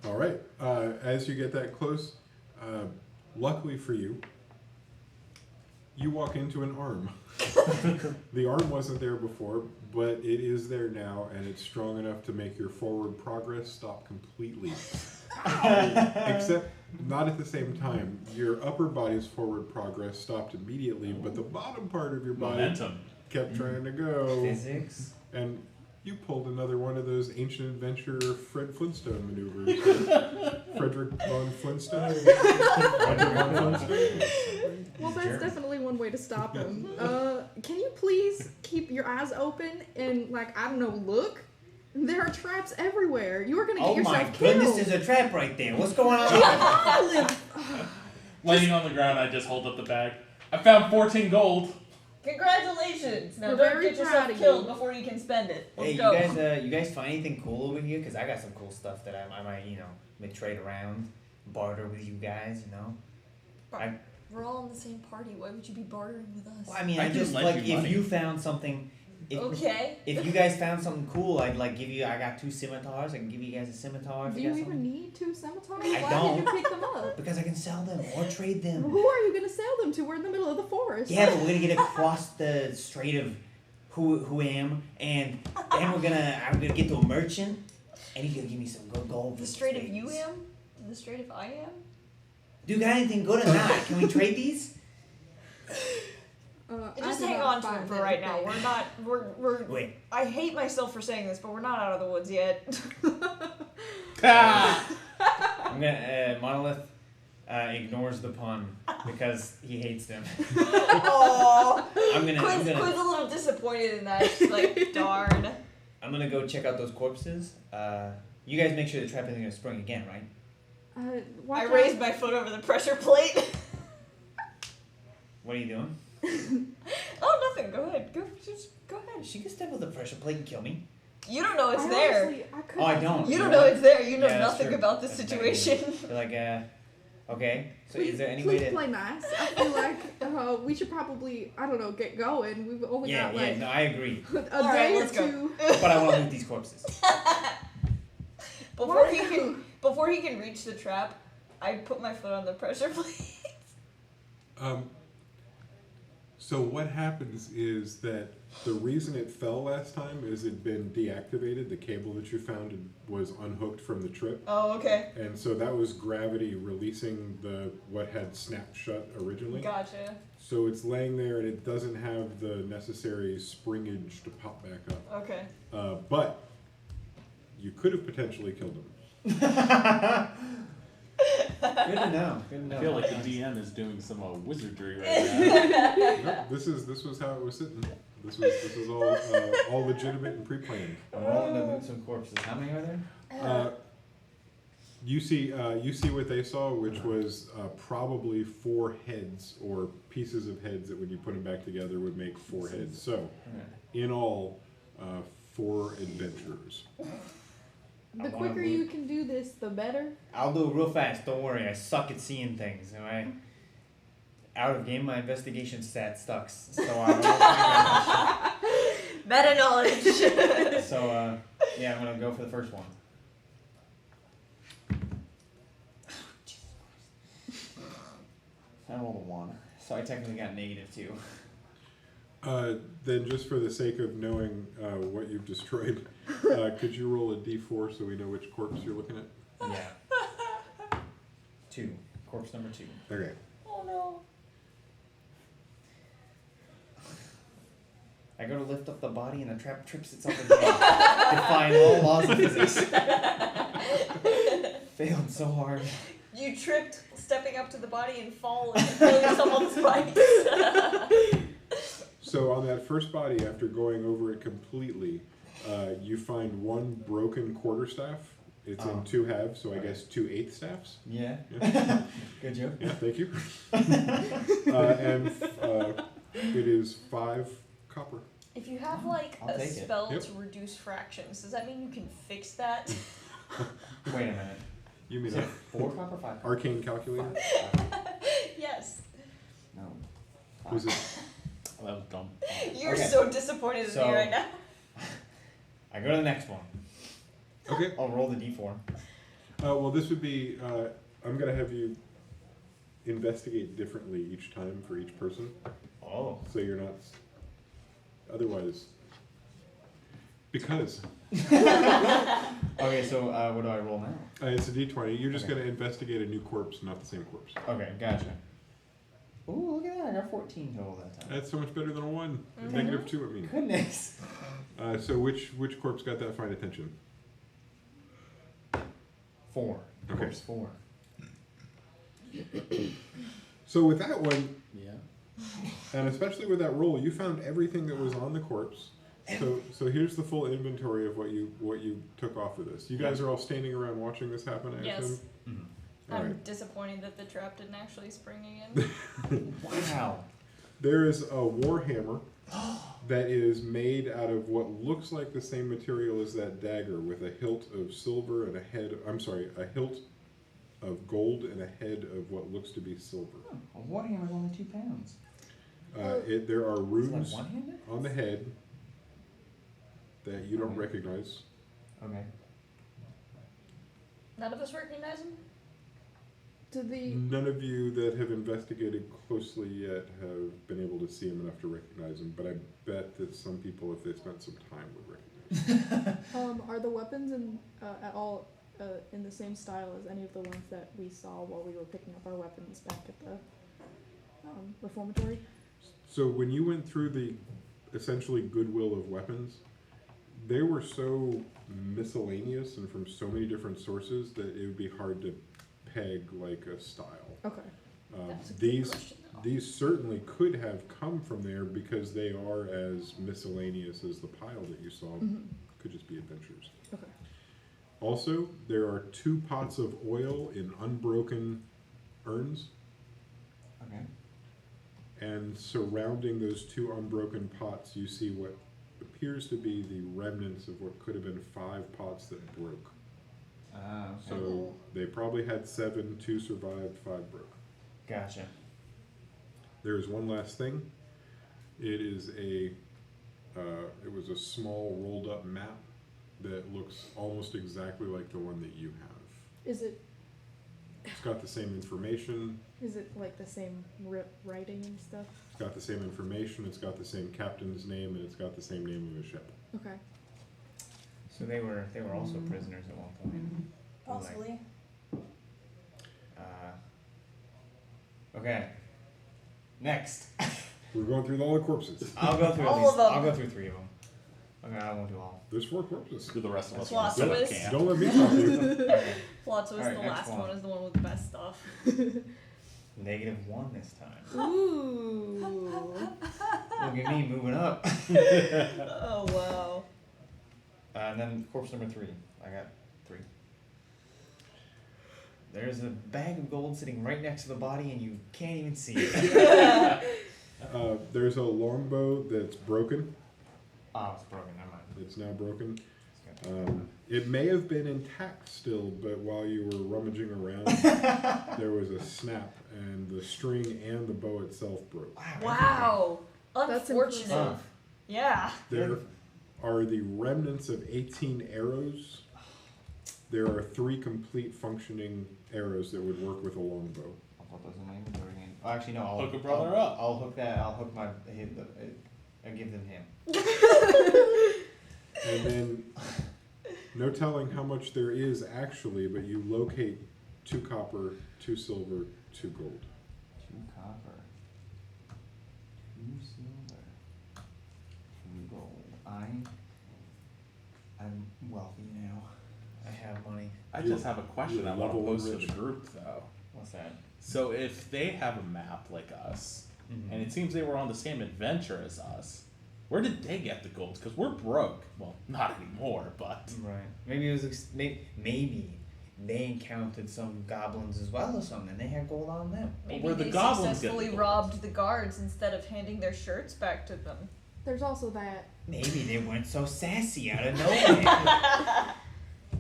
All right. As you get that close, luckily for you, you walk into an arm. The arm wasn't there before, but it is there now, and it's strong enough to make your forward progress stop completely. Except not at the same time. Your upper body's forward progress stopped immediately, but the bottom part of your body Momentum. kept trying to go. Physics. And you pulled another one of those ancient adventure Fred Flintstone maneuvers. Frederick von Flintstone. Frederick von Flintstone. Well, that's definitely one way to stop him. Can you please keep your eyes open and, like, I don't know, look? There are traps everywhere. You are gonna get Oh my yourself killed. goodness, there's a trap right there. What's going on? Laying on the ground, I just hold up the bag. I found 14 gold. Congratulations! Now We're don't very get proud yourself of killed you. before you can spend it. Let's Hey, go. you guys find anything cool over here? Cause I got some cool stuff that I might, like trade around, barter with you guys. We're all in the same party. Why would you be bartering with us? Well, I mean, I I can just lend like you if money. you found something. Okay. If you guys found something cool, I'd like give you. I got 2 scimitars. I can give you guys a scimitar. If Do you you got even something. need 2 scimitars? I Why don't. did you pick them up? Because I can sell them or trade them. Who are you gonna sell them to? We're in the middle of the forest. Yeah, but we're gonna get across the Strait of Huam, and then I'm gonna get to a merchant, and he's gonna give me some good gold. The Strait of UM? The Strait of I am? Do you got anything good or not? Can we trade these? Just I do hang not on to find them for right now. anything. We're Wait. I hate myself for saying this, but we're not out of the woods yet. I'm gonna Monolith ignores the pun because he hates them. Aww. I'm Quinn's gonna a little disappointed in that. She's like, darn. I'm gonna go check out those corpses. You guys make sure the trap isn't gonna spring again, right? Watch I out. raised my foot over the pressure plate. What are you doing? Oh, nothing. Go ahead. Just go ahead. She could step with the pressure plate and kill me. You don't know it's I there. honestly- I couldn't- Oh, I don't. You don't know know what? it's there. You know Yeah, that's nothing true. about this That's very situation. You're like, okay. So Please, is there any please way to? play nice. I feel like we should probably, I don't know, get going. We've only Yeah, got like no, I agree. a All day right, or let's go. two. But I want to loot these corpses. Before he can reach the trap, I put my foot on the pressure plate. So what happens is that the reason it fell last time is it'd been deactivated. The cable that you found was unhooked from the trip. Oh, okay. And so that was gravity releasing what had snapped shut originally. Gotcha. So it's laying there and it doesn't have the necessary springage to pop back up. Okay. But you could have potentially killed him. Good to know. Good to know. I feel like the DM is doing some wizardry right now. Nope, this was how it was sitting. This was all legitimate and pre-planned. I'm rolling to loot some corpses. How many are there? You see what they saw, which was probably 4 heads or pieces of heads that when you put them back together would make 4 heads. So, in all, 4 adventurers. The quicker you can do this, the better. I'll do it real fast. Don't worry. I suck at seeing things. All right. Out of game, my investigation stat sucks. So I Meta knowledge. won't. So yeah, I'm gonna go for the first one. I rolled a 1, so I technically got -2. Then, just for the sake of knowing what you've destroyed, could you roll a d4 so we know which corpse you're looking at? Yeah. 2. Corpse number 2. Okay. Oh no. I go to lift up the body and the trap trips itself again, defying all laws of physics. Failed so hard. You tripped stepping up to the body and fall and kill yourself on the spikes. So on that first body, after going over it completely, you find 1 broken quarterstaff. It's in 2 halves, so I guess 2/8 staffs. Yeah. Yeah, Good joke. yeah, thank you. And it is 5 copper. If you have like I'll a take it. spell Yep. to reduce fractions, does that mean you can fix that? Wait a minute. You mean Is it 4 copper, 5 copper? arcane calculator? Yes. No. Was it? Oh, that was dumb. You're Okay. so disappointed in So- me right now. I go to the next one. Okay. I'll roll the d4. Well, this would be. I'm gonna have you investigate differently each time for each person, Oh. so you're not. Otherwise, Because Okay, so what do I roll now? it's a d20. You're just Okay. going to investigate a new corpse, not the same corpse. Okay, gotcha. Ooh, look at that! I got 14 total that time. That's so much better than a 1. Mhm. -2, I mean. Goodness. So which corpse got that fine attention? 4. Okay. Corpse 4. So with that one, Yeah. and especially with that roll, you found everything that was on the corpse. So here's the full inventory of what you took off of this. You guys are all standing around watching this happen, I Yes. assume? Mhm. All I'm right. disappointed that the trap didn't actually spring again. Wow. There is a warhammer that is made out of what looks like the same material as that dagger, with a hilt of silver and a head. I'm sorry, a hilt of gold and a head of what looks to be silver. A warhammer's only 2 pounds. There are It's runes like one-handed? on the head that you don't Okay. recognize. Okay. None of us recognize him? Do the None of you that have investigated closely yet have been able to see him enough to recognize him, but I bet that some people, if they spent some time, would recognize him. are the weapons at all in the same style as any of the ones that we saw while we were picking up our weapons back at the reformatory? So when you went through the essentially goodwill of weapons, they were so miscellaneous and from so many different sources that it would be hard to peg like a style. Okay. That's a good These question, though. these certainly could have come from there because they are as miscellaneous as the pile that you saw. Mhm. Could just be adventures. Okay. Also, there are 2 pots of oil in unbroken urns, Okay. and surrounding those 2 unbroken pots, you see what appears to be the remnants of what could have been 5 pots that broke. Ah, okay. So they probably had 7, 2 survived, 5 broke. Gotcha. There is one last thing. It is it was a small rolled up map that looks almost exactly like the one that you have. Is it It's got the same information. like the same writing and stuff? It's got the same information. It's got the same captain's name, and it's got the same name of a ship. Okay. So they were also prisoners at one point. Possibly. Okay. Next. We're going through all the corpses. I'll go through All at least. of them. I'll go through 3 of them. Okay, I won't do all. There's 4 corpses. Do the rest of us Plot want to sit at twist. camp? Don't let me stop you. Okay. Plot twist, Alright, the next last one. one is the one with the best stuff. -1 this time. Ooh. Look at me moving up. Oh, wow. And then corpse number 3. I got 3. There's a bag of gold sitting right next to the body, and you can't even see it. There's a longbow that's broken. Oh, it's broken. Never mind. It's now broken. It's good. It may have been intact still, but while you were rummaging around, there was a snap, and the string and the bow itself broke. Wow. That's Unfortunate. impressive. Yeah. There are the remnants of 18 arrows. There are 3 complete functioning arrows that would work with a longbow. I'll put those in my inventory again. Oh, actually, no. I'll Hook a brother I'll, up. I'll hook that. I'll hook my. I'll give them him. And then, no telling how much there is actually, but you locate 2 copper, 2 silver, 2 gold. 2 copper. 2 silver. 2 gold. I'm wealthy now. I have money. I You- just have a question you I want to level pose to rich. the group, though. What's that? So if they have a map like us, Mm-hmm. and it seems they were on the same adventure as us, where did they get the gold? Because we're broke. Well, not anymore, but Right. Maybe it was. Maybe they encountered some goblins as well or something. And they had gold on them. Maybe where the they goblins get the successfully gold? robbed the guards instead of handing their shirts back to them. There's also that. Maybe they weren't so sassy out of nowhere.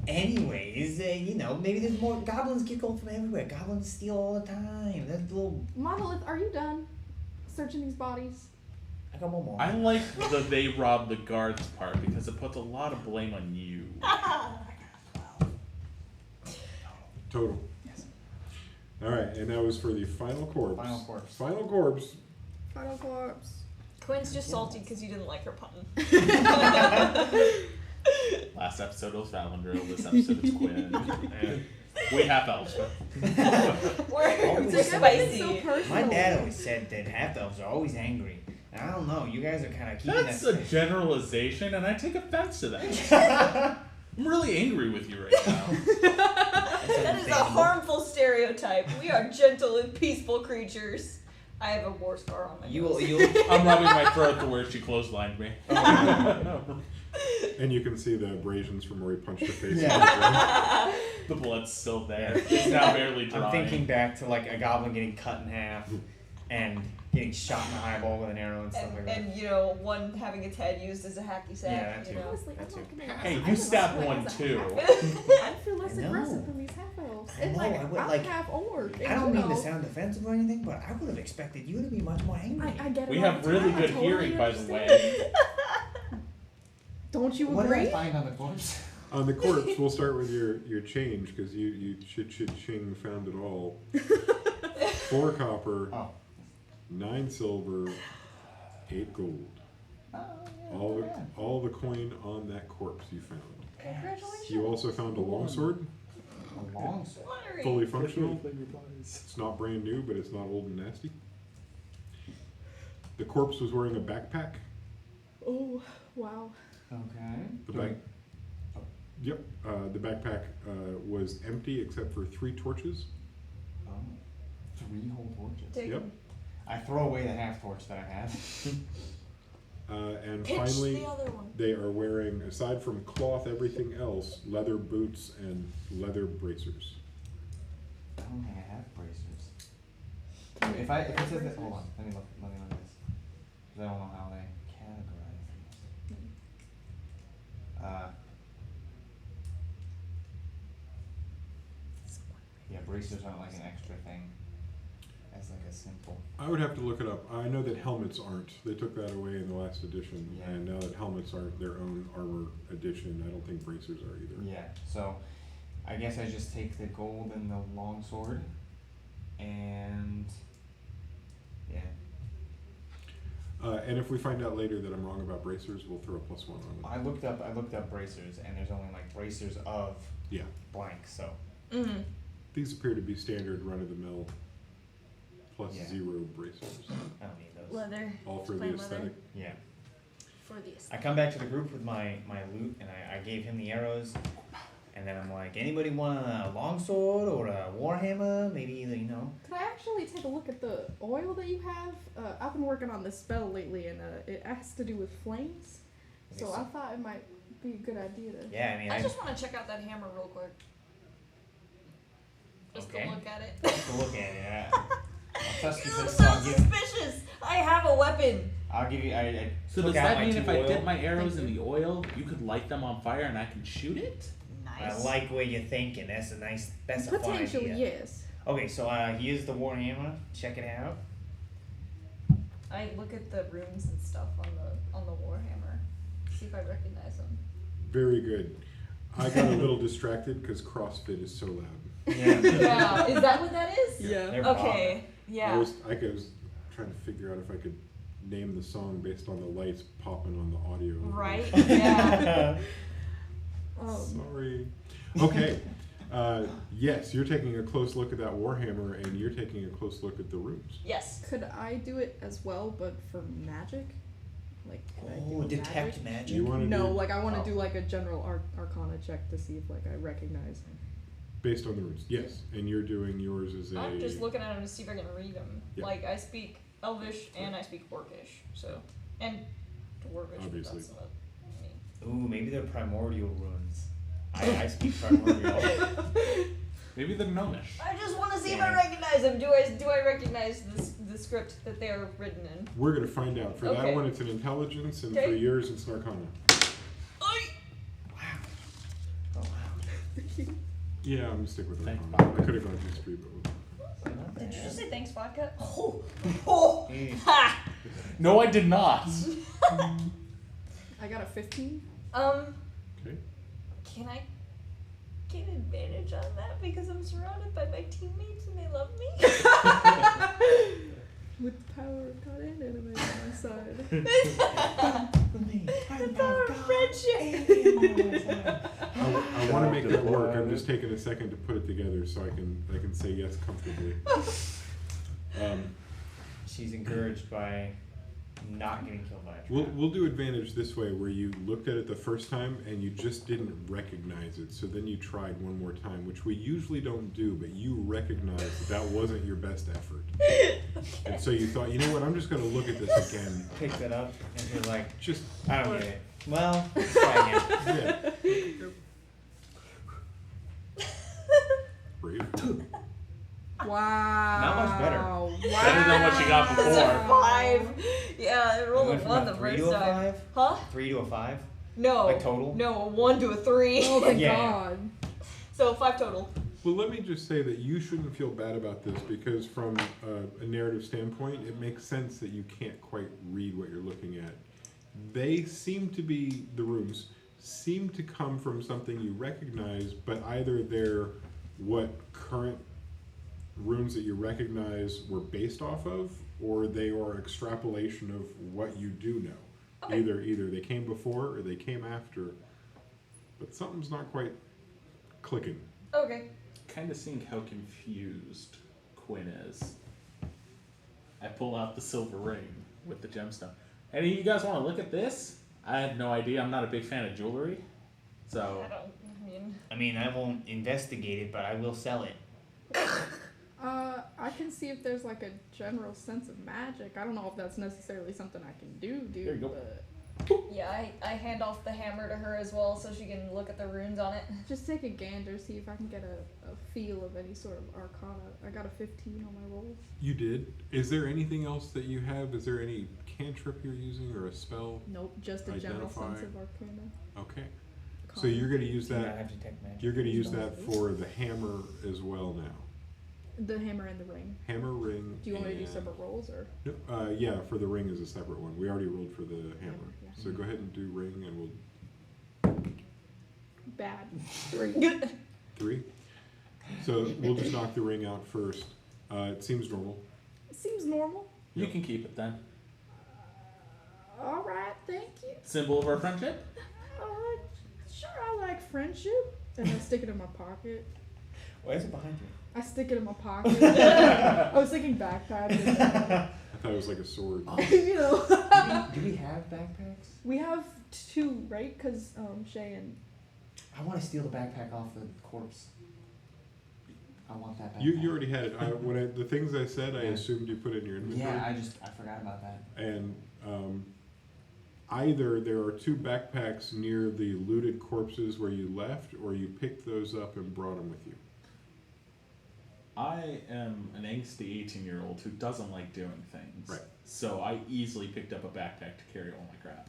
Anyways, maybe there's more goblins get gold from everywhere. Goblins steal all the time. That little. Monolith, are you done searching these bodies? I got one more. I like the they robbed the guards part because it puts a lot of blame on you. Total. Yes. All right, and that was for the final corpse. Final corpse. Final corpse. Final corpse. Quinn's just salty because you didn't like her pun. last episode it was Valandril, this episode it's Quinn. We half elves. We're It's like, spicy. everything's so personal. My dad always said that half elves are always angry. And I don't know, you guys are kind of keeping That's us. a generalization, and I take offense to that. I'm really angry with you right now. That is a harmful stereotype. We are gentle and peaceful creatures. I have a war scar on my nose. I'm rubbing my throat to where she clotheslined me. And you can see the abrasions from where he punched her face. Yeah. The blood's still there. It's now barely dry. I'm thinking back to like a goblin getting cut in half and getting shot in the eyeball with an arrow and stuff like that. And you know, one having its head used as a hacky sack. Yeah, that you too. know. Honestly, That's I'm not gonna lie. Hey, I you feel stabbed like one as a too. I feel less I know. aggressive than these half elves. I And know, like, I would, I'm like- half orc. I and, don't you mean to know, sound defensive or anything, but I would have expected you to be much more angry. I get it. We all have the really time, I good totally hearing, by the understand. way. Don't you What did I agree? find on the corpse? On the corpse, we'll start with your change because you ching found it all. 4 copper, Oh. 9 silver, 8 gold. All the coin on that corpse you found. Congratulations. You also found a longsword, A long sword. Flattery. fully functional. It's not brand new, but it's not old and nasty. The corpse was wearing a backpack. Oh, wow. Okay. The back. Yep. The backpack was empty except for 3 torches. Oh. 3 whole torches. Take Yep. I throw away the half torch that I had. And Pitch finally, the other one. they are wearing, aside from cloth, everything else, leather boots and leather bracers. I don't think I have bracers. If it says that, hold on, let me look at this. 'Cause I don't know how they categorize these. Yeah, bracers aren't like an extra thing. As like a simple. I would have to look it up. I know that helmets aren't. They took that away in the last edition, Yeah. and now that helmets aren't their own armor edition, I don't think bracers are either. Yeah, so I guess I just take the gold and the longsword, and yeah. And if we find out later that I'm wrong about bracers, we'll throw a +1 on it. I looked up bracers, and there's only like bracers of Yeah. blank. So Mm-hmm. These appear to be standard run-of-the-mill Yeah. +0 bracers. I don't need those. Leather. All for the Plain leather. aesthetic. Yeah. For the I aesthetic. come back to the group with my loot, and I gave him the arrows, and then I'm like, anybody want a longsword or a warhammer? Maybe you know. Could I actually take a look at the oil that you have? I've been working on this spell lately, and it has to do with flames. Okay, So so- I thought it might be a good idea to. Yeah, I mean, I just want to check out that hammer real quick. Just Okay. to look at it. Just to look at it. I'll trust You you look for so I'll give, suspicious. I have a weapon. I'll give you. I So took does out that my mean 2 if I oil. dip my arrows in the oil, you could light them on fire and I can shoot it? Nice. I like where you're thinking. That's a fun Potentially, idea. yes. Okay, so here's the warhammer. Check it out. I look at the runes and stuff on the warhammer. See if I recognize them. Very good. I got a little distracted because CrossFit is so loud. Yeah. Yeah. Is that what that is? Yeah. They're Okay. I Yeah. was trying to figure out if I could name the song based on the lights popping on the audio. Right. Yeah. Sorry. Okay. Yes, you're taking a close look at that warhammer, and you're taking a close look at the runes. Yes. Could I do it as well, but for magic? Like, could I do Oh, detect magic? magic. You want to No, do like I want to Oh. do like a general arcana check to see if like I recognize. based on the runes? Yes, and you're doing yours as a. I'm just looking at them to see if I can read them. Yeah. Like I speak Elvish and I speak Orcish, so and Dwarvish. but Obviously. That's not me. Ooh, maybe they're primordial runes. I speak primordial. Maybe they're gnomish. I just want to see if Yeah. I recognize them. Do I recognize the script that they are written in? We're gonna find out. For that Okay. one, it's an intelligence, and for Okay. yours, it's an arcana. Oi! Oh wow. Yeah, I'm gonna stick with Thank arcana. God. I could have gone history, but Not Did you bad. just say thanks, vodka? Oh, oh, Mm. ha! No, I did not. I got a 15. okay. Can I get advantage on that because I'm surrounded by my teammates and they love me? With the power of God and enemy on my side. The power of friendship. just taking a second to put it together so I can say yes comfortably. She's encouraged by not getting killed by a trap. We'll do advantage this way, where you looked at it the first time and you just didn't recognize it, so then you tried one more time, which we usually don't do, but you recognized that wasn't your best effort. And so you thought, you know what, I'm just going to look at this again. Picked it up and you're like, Just, I don't get it. Well, let's try again. yeah. Brave. Wow. Not much better. Wow. Better than what you got before. It's a 5. Yeah, I You rolled a went from 1 the 3 first to a time. 5? Huh? 3 to a 5? No. Like total? No, a 1 to a 3. Oh, thank Yeah. God. So 5 total. Well, let me just say that you shouldn't feel bad about this, because from a narrative standpoint, it makes sense that you can't quite read what you're looking at. They seem to be, the rooms seem to come from something you recognize, but either they're what current rooms that you recognize were based off of, or they are extrapolation of what you do know. Okay. Either they came before or they came after, but something's not quite clicking. Okay. Kind of seeing how confused Quinn is. I pull out the silver ring with the gemstone. Any of you guys want to look at this? I have no idea. I'm not a big fan of jewelry. So, I mean, I won't investigate it, but I will sell it. I can see if there's like a general sense of magic. I don't know if that's necessarily something I can do, dude. There you go. But yeah, I hand off the hammer to her as well so she can look at the runes on it. just take a gander, see if I can get a feel of any sort of arcana. I got a 15 on my rolls. You did. Is there anything else that you have? Is there any cantrip you're using or a spell? Nope, just a general Identify. sense of arcana. Okay. So Arcana. you're going to use Do not that. have detect magic. You're going to use that for the hammer as well now. The hammer and the ring. Hammer, ring. Do you want me to do and- separate rolls or? No, yeah, for the ring is a separate one. We already rolled for the hammer. Yeah. So go ahead and do ring, and we'll Bad. 3. 3. So we'll just knock the ring out first. It seems normal. Seems normal. you can keep it then. Alright, thank you. Symbol of our friendship? Sure, I like friendship. And I stick it in my pocket. Why is it behind you? I stick it in my pocket. I was thinking backpack. I thought it was like a sword. You know. Do we have backpacks? We have 2, right? Because Shay and I want to steal the backpack off the corpse. I want that backpack. You already had it. The things I said, I Yeah. assumed you put in your inventory. Yeah, I forgot about that. And either there are 2 backpacks near the looted corpses where you left, or you picked those up and brought them with you. I am an angsty 18-year-old who doesn't like doing things. Right. So I easily picked up a backpack to carry all my crap.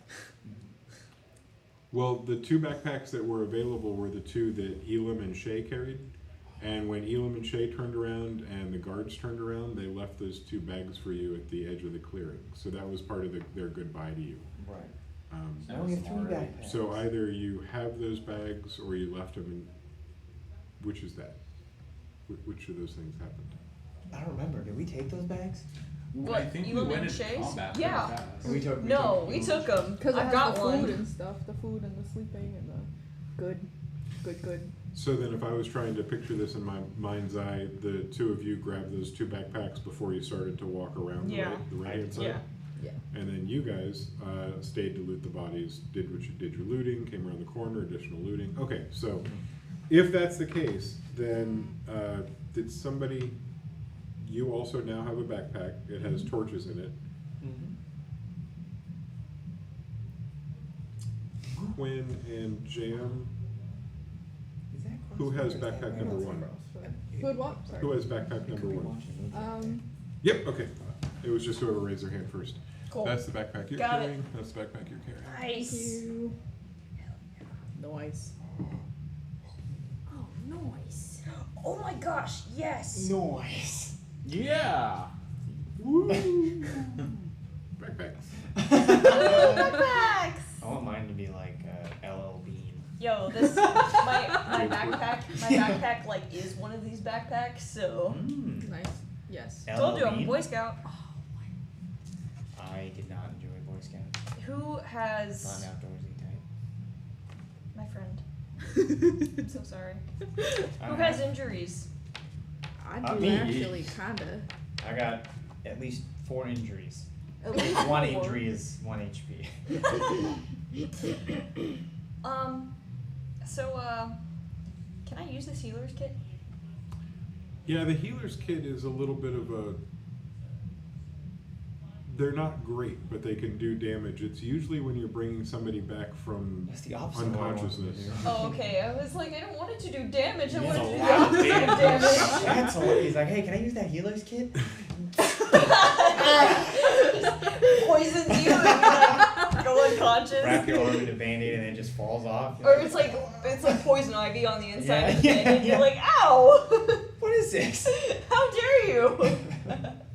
Well, the 2 backpacks that were available were the 2 that Elam and Shay carried. And when Elam and Shay turned around and the guards turned around, they left those 2 bags for you at the edge of the clearing. So that was part of their goodbye to you. Right. I only have 3 backpacks. So either you have those bags or you left them in. Which is that? Which of those things happened? I don't remember. Did we take those bags? What, I think we Elam went and into Shays? combat Yeah. pretty fast. We took them. because I've I got got the one. food and stuff, the food and the sleeping and the good. So then if I was trying to picture this in my mind's eye, the 2 of you grabbed those 2 backpacks before you started to walk around Yeah. the right-hand side? Yeah. Yeah. And then you guys stayed to loot the bodies, did what you did your looting, came around the corner, additional looting. Okay, so if that's the case, then did somebody, you also now have a backpack, it has torches in it. Quinn and Jam, Is that who crossbow has or is that backpack number 1? Food what? Sorry. Who has backpack number 1? Yep, okay. It was just whoever raised their hand first. Cool. That's the backpack you're Got it. carrying. That's the backpack you're carrying. Thank Nice. you. Nice. Oh, nice. Oh my gosh, yes. Nice. Yeah! Backpacks. Backpacks. I want mine to be like LL Bean. Yo, this my backpack like is one of these backpacks, so Nice. Yes. told you I'm a Bean? Boy Scout. I did not enjoy Boy Scouts. Who Not has an outdoorsy type. my friend? I'm so sorry. Who has injuries? I do Me. actually, kinda. I got at least 4 injuries. At least One 4. injury is 1 HP. Can I use this healer's kit? Yeah, the healer's kit is a little bit of a. They're not great, but they can do damage. It's usually when you're bringing somebody back from That's the opposite of what I wanted to unconsciousness. do. Oh, okay. I was like, I don't want it to do damage. I Yeah, want it it's to a do lot of the opposite of damage. That's hilarious. He's like, hey, can I use that healer's kit? Poisons you and you like go unconscious. Wrap your arm in a band-aid and then it just falls off. Or it's like poison ivy on the inside Yeah, of the yeah, thing, and yeah. you're like, ow! What is this? How dare you?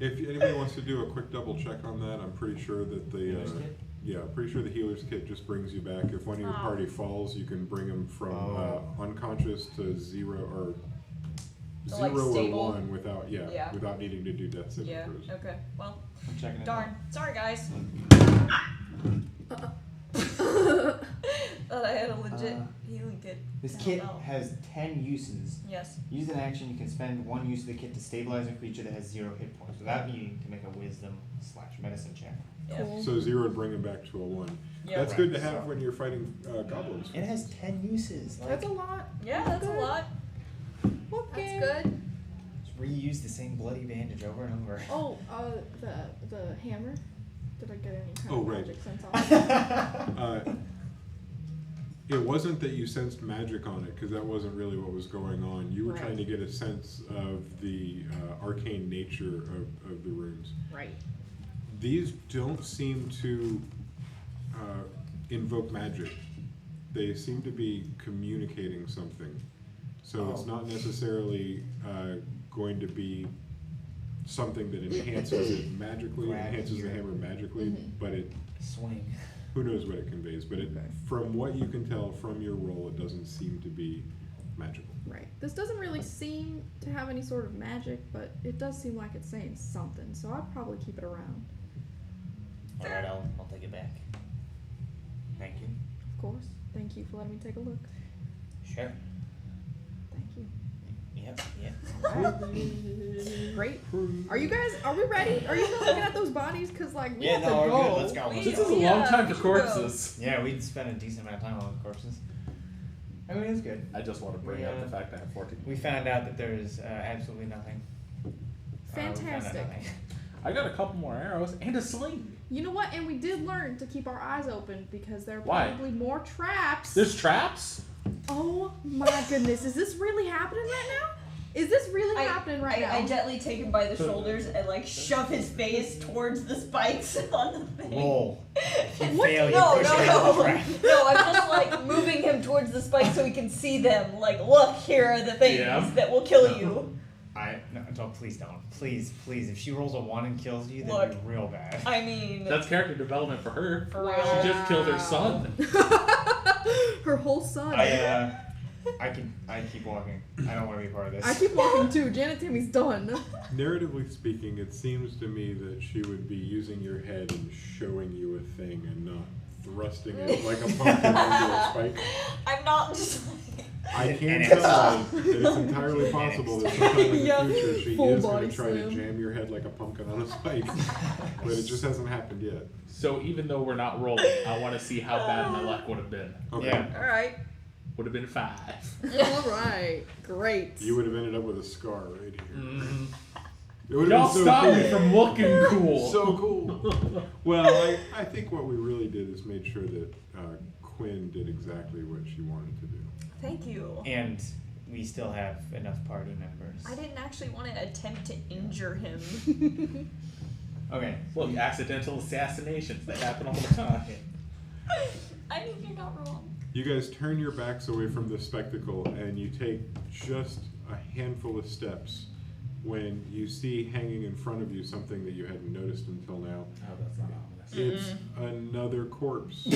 If anybody wants to do a quick double check on that, I'm pretty sure that the Healer's kit? yeah, pretty sure the healer's kit just brings you back. If one of your Oh. party falls, you can bring them from unconscious to 0 or So, like, 0 stable? or 1 without Yeah. without needing to do death saving Yeah. throws. Okay. Well, I'm checking it darn. Sorry, guys. Thought I had a legit healing kit. This Oh, kit no. has 10 uses. Yes. Use an action, you can spend 1 use of the kit to stabilize a creature that has 0 hit points without needing to make a wisdom/medicine check. Yeah. Cool. So 0 would bring them back to a 1. Yeah. That's Right, good to so- have when you're fighting goblins. It has 10 uses. Like, That's a lot. Yeah, that's a lot. Okay. That's good. just reuse the same bloody bandage over and over. Oh, the hammer. Did I get any kind Oh, of right. magic sense on it? It wasn't that you sensed magic on it, because that wasn't really what was going on. You were Right. trying to get a sense of the arcane nature of the runes. Right. These don't seem to invoke magic. They seem to be communicating something. So it's Oh. not necessarily going to be something that enhances it magically, Grab enhances the your- hammer magically, Mhm. but it Swing. who knows what it conveys. But it, Okay. from what you can tell from your roll, it doesn't seem to be magical. Right. This doesn't really seem to have any sort of magic, but it does seem like it's saying something, so I'd probably keep it around. Alright, I'll take it back. Thank you. Of course. Thank you for letting me take a look. Sure. Thank you. Yep, yep. Great. Are we ready? Are you still looking at those bodies? Cause like we Yeah, have to no, we're go. good. Let's go. We- Let's This go. is a Yeah, long time we for should go. corpses. Yeah, we spent a decent amount of time on the corpses. I mean, it's good. I just want to bring up the fact I have 14. We found out that there's absolutely nothing. We found out Fantastic. nothing. I got a couple more arrows and a sling. You know what? And we did learn to keep our eyes open because there are Why? probably more traps. There's traps? Oh my goodness! Is this really happening right now? Is this really happening right now? I gently take him by the shoulders and like shove his face towards the spikes on the thing. Roll. If you What? fail, you No, push no, it into the no. trap. No, I'm just like moving him towards the spikes so he can see them. Like, look, here are the things Yeah. that will kill you. No, please don't. Please. If she rolls a 1 and kills you, Look. that'd be real bad. I mean, That's character development for her. for Wow. real. She just killed her son. Her whole son. I keep walking. I don't want to be part of this. I keep walking too. Janet Tammy's done. Narratively speaking, it seems to me that she would be using your head and showing you a thing and not thrusting it like a pumpkin into a spike. I'm not just like. I can And tell it's- that it's entirely possible that sometime in the Yeah. future she Full is going body to try to slam. jam your head like a pumpkin on a spike. But it just hasn't happened yet. So even though we're not rolling, I want to see how bad my luck would have been. Okay. Yeah. Alright. Would have been 5. All right. Great. You would have ended up with a scar right here. Mm-hmm. It would Y'all have been so stop cool. me from looking cool. So cool. Well, I think what we really did is made sure that Quinn did exactly what she wanted to do. Thank you. And we still have enough party members. I didn't actually want to attempt to injure him. Okay. Look, accidental assassinations, they happen all the time. I mean, you're not wrong. You guys turn your backs away from the spectacle and you take just a handful of steps when you see hanging in front of you something that you hadn't noticed until now. Oh, that's not ominous. It's another corpse.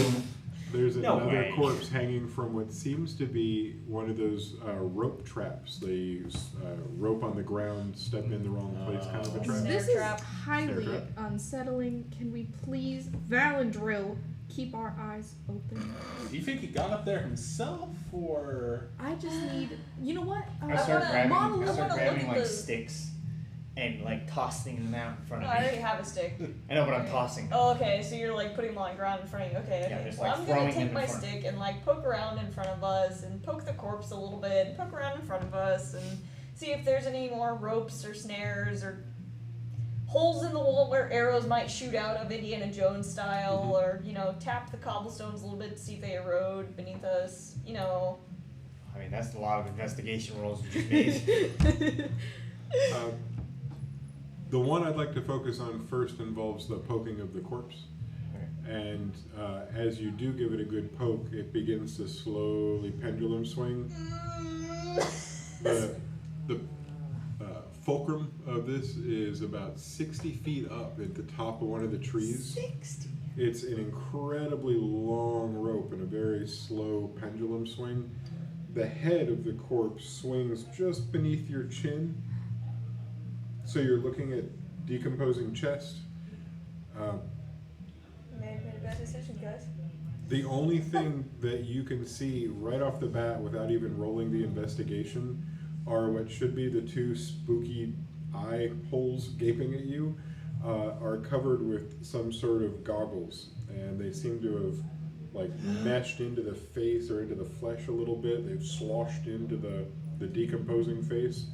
There's No another way. corpse hanging from what seems to be one of those rope traps. They use rope on the ground, step in the wrong place kind of a trap. Snare This is trap. highly Snare trap. unsettling. Can we please, Valandrill, keep our eyes open? Do you think he got up there himself, or? I just need. You know what? I start wanna- grabbing, model- I I start wanna grabbing look like at the- sticks and like tossing them out in front No, of I me. already have a stick. I know, but I'm tossing them. Oh, okay, so you're like putting them on the ground in front of you. Okay, Yeah, okay. just, Well, like, I'm throwing gonna them take in my front. stick and like poke around in front of us and poke the corpse a little bit and poke around in front of us and see if there's any more ropes or snares or holes in the wall where arrows might shoot out of Indiana Jones style, or tap the cobblestones a little bit to see if they erode beneath us. I mean, that's a lot of investigation rolls you just made. The one I'd like to focus on first involves the poking of the corpse. And as you do give it a good poke, it begins to slowly pendulum swing. The fulcrum of this is about 60 feet up at the top of one of the trees. 60. It's an incredibly long rope and a very slow pendulum swing. The head of the corpse swings just beneath your chin. So you're looking at decomposing chest. Made a bad decision, guys. The only thing that you can see right off the bat without even rolling the investigation are what should be the two spooky eye holes gaping at you, are covered with some sort of goggles, and they seem to have like meshed into the face or into the flesh a little bit. They've sloshed into the decomposing face,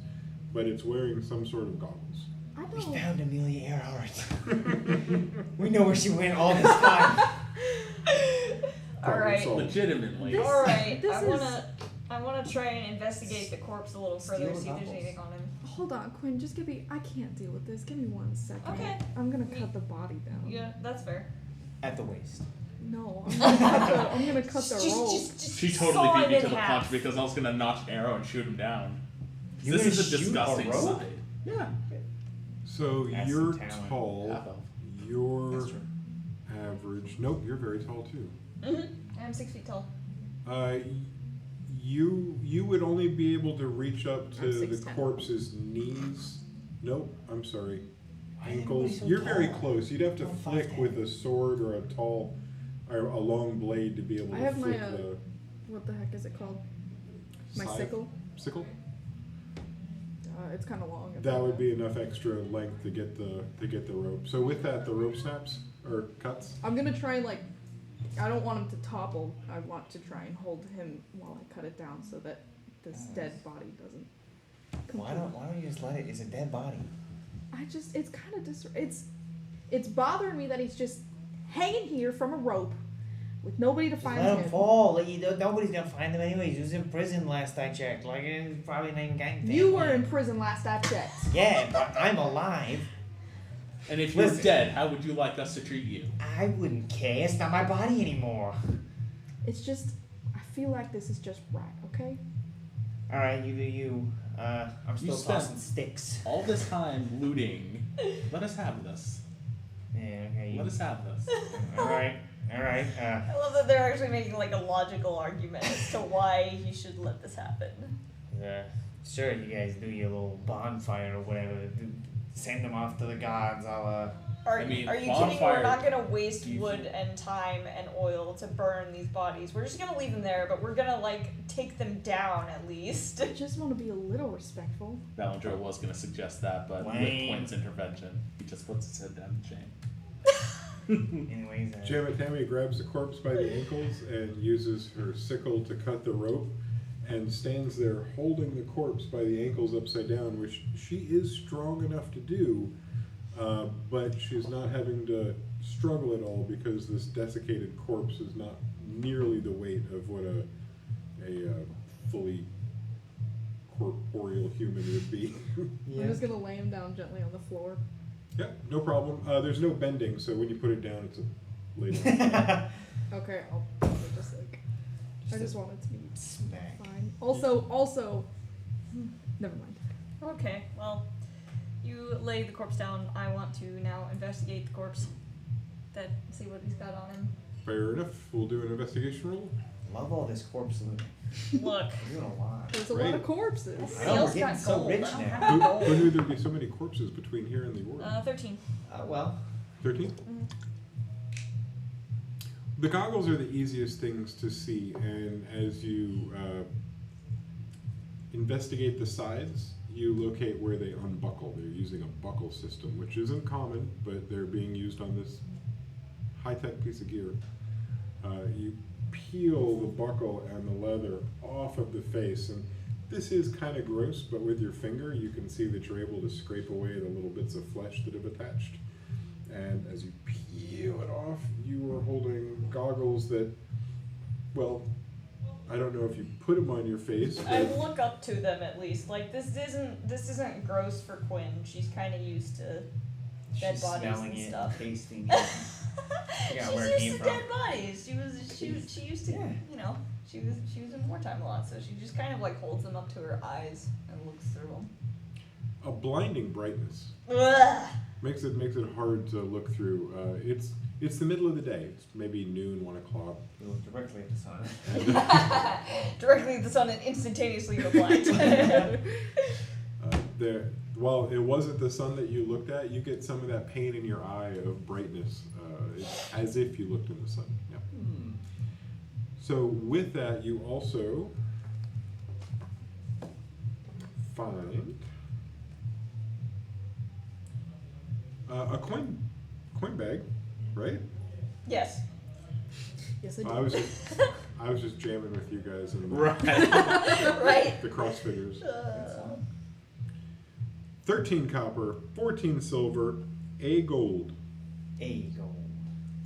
but it's wearing some sort of goggles. I We don't. found Amelia Earhart. We know where she went all this time. Problem Alright. solved. Legitimately. This- Alright, this I wanna try and investigate the corpse a little further, Steal see if there's goggles. anything on him. Hold on, Quinn. Just give me. I can't deal with this. Give me 1 second. Okay. I'm gonna cut the body down. Yeah, that's fair. At the waist. No, I'm gonna cut the rope. She saw totally beat it me in to the half. punch because I was gonna notch an arrow and shoot him down. You're This is a gonna shoot a disgusting rope? sight. Yeah. So That's you're some talent. tall. Half elf. You're That's true. average. Nope, you're very tall too. I'm 6 feet tall. You would only be able to reach up to I'm the 6'10". corpse's knees. Nope, I'm sorry. Why is Ankles. everybody so You're very tall? close. You'd have to I'm flick 5'10". with a sword or a long blade to be able I to have my, flick the What the heck is it called? My scythe. sickle. Sickle. It's kind of long. That would be enough extra length to get the rope. So with that, the rope snaps or cuts. I'm gonna try and like. I don't want him to topple. I want to try and hold him while I cut it down so that this dead body doesn't. Why don't you just let it? It's a dead body. It's kind of it's bothering me that he's just hanging here from a rope with nobody to Just find let him. him fall. Like, nobody's gonna find him anyways. He was in prison last I checked. Like, it's probably not even gang. You were in prison last I checked. Yeah, but I'm alive. And if you were Listen. dead, how would you like us to treat you? I wouldn't care. It's not my body anymore. It's just I feel like this is just right. Okay. All right, you do you. I'm still spent- tossing sticks. All this time looting. Let us have this. Yeah. Okay. Let us have this. All right. All right. I love that they're actually making like a logical argument as to why he should let this happen. Sure, you guys do your little bonfire or whatever. Send them off to the gods. I'll Are I mean, you kidding me? bonfire- We're not gonna waste Do you- wood and time and oil to burn these bodies. We're just gonna leave them there, but we're gonna like take them down at least. I just want to be a little respectful. Ballinger was going to suggest that, but with Lame. Quinn's intervention, he just puts his head down in shame. Anyways. Tammy grabs the corpse by the ankles and uses her sickle to cut the rope, and stands there holding the corpse by the ankles upside down, which she is strong enough to do, but she's not having to struggle at all because this desiccated corpse is not nearly the weight of what a fully corporeal human would be. Yeah. I'm just gonna lay him down gently on the floor. Yeah, no problem. There's no bending, so when you put it down, it's a lay down. Okay, I'll probably just like. I just want it to be Smack. fine. Also, never mind. Okay, well, you lay the corpse down. I want to now investigate the corpse. See what he's got on him. Fair enough. We'll do an investigation roll. Love all this corpse looting. Look. You're doing a lot. There's a Great. lot of corpses. I know, Seal's we're getting got so gold. rich I don't now. have Who knew there'd be so many corpses between here and the order? 13. Well. 13? The goggles are the easiest things to see, and as you investigate the sides, you locate where they unbuckle. They're using a buckle system, which isn't common, but they're being used on this high-tech piece of gear. You peel the buckle and the leather off of the face, and this is kind of gross, but with your finger you can see that you're able to scrape away the little bits of flesh that have attached. And as you peel it off, you are holding goggles that, well, I don't know if you put them on your face. I But look up to them at least. Like this isn't gross for Quinn. She's kind of used to dead She's bodies smelling and it, stuff. tasting it. Forgot where it She's came used to from. dead bodies. She used to, Yeah. you know, she was in wartime a lot, so she just kind of like holds them up to her eyes and looks through them. a blinding brightness Ugh. makes it hard to look through. It's the middle of the day. It's maybe noon, 1 o'clock. You look directly at the sun. Directly at the sun and instantaneously go blind. While it wasn't the sun that you looked at, you get some of that pain in your eye of brightness. It's as if you looked in the sun. Yeah. So with that, you also find a coin bag, right? Yes. Yes, I do. I was just jamming with you guys in the Right. the CrossFitters. 13 copper, 14 silver, a gold. A gold.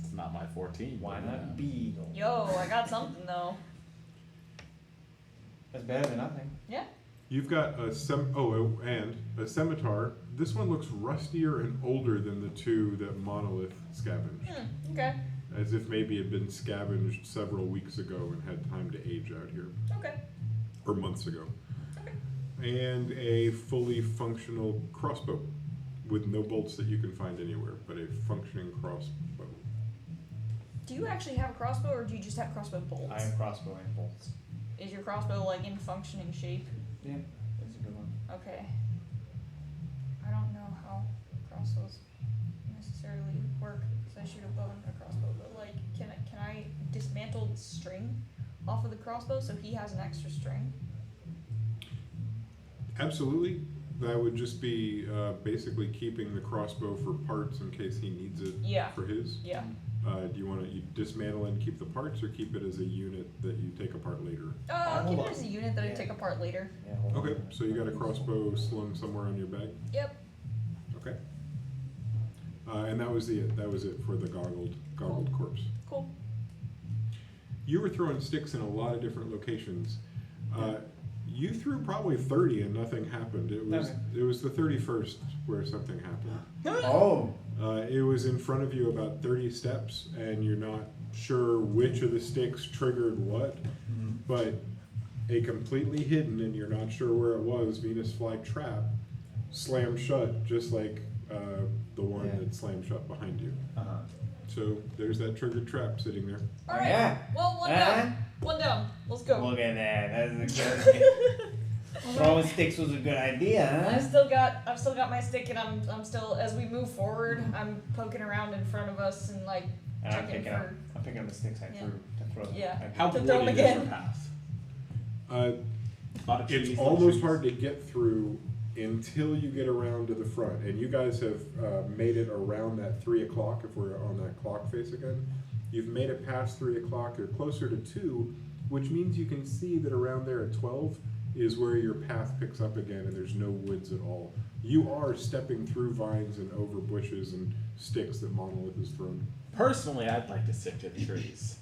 It's not my 14. Why but, not B gold? Yo, I got something though. That's better than nothing. Yeah. You've got a scimitar. This one looks rustier and older than the two that Monolith scavenged. Okay. As if maybe it had been scavenged several weeks ago and had time to age out here. Okay. Or months ago. Okay. And a fully functional crossbow with no bolts that you can find anywhere, but a functioning crossbow. Do you actually have a crossbow, or do you just have crossbow bolts? I have crossbow and bolts. Is your crossbow like in functioning shape? Yeah, that's a good one. Okay. I don't know how crossbows necessarily work because I shoot a bow and a crossbow, but like, can I dismantle the string off of the crossbow so he has an extra string? Absolutely. That would just be basically keeping the crossbow for parts in case he needs it Yeah. for his. Yeah. Do you want to dismantle and keep the parts, or keep it as a unit that you take apart later? Keep hold it on. as a unit that I Yeah. take apart later. Yeah, hold Okay, on. so you got a crossbow slung somewhere on your bag. Yep. Okay. And that was it. That was it for the goggled corpse. Cool. You were throwing sticks in a lot of different locations. You threw probably 30 and nothing happened. It was the 31st where something happened. Oh. It was in front of you about 30 steps, and you're not sure which of the sticks triggered what, but a completely hidden, and you're not sure where it was, Venus fly trap slammed shut, just like the one Yeah. that slammed shut behind you. Uh-huh. So there's that triggered trap sitting there. All right. Yeah. Well, one down. One down. Let's go. Look at that. That's a good. Throwing sticks was a good idea, I've huh? still got my stick, and I'm still, as we move forward, I'm poking around in front of us and like And I'm checking picking up. for. I'm picking up the sticks I Yeah. threw to throw them. Yeah. How To throw 'em wooded is again. your path? Uh, A lot of trees, It's lot of almost trees. hard to get through until you get around to the front, and you guys have made it around that 3 o'clock. If we're on that clock face again, you've made it past 3 o'clock. You're closer to 2, which means you can see that around there at 12 is where your path picks up again, and there's no woods at all. You are stepping through vines and over bushes and sticks that Monolith has thrown. Personally, I'd like to stick to the trees.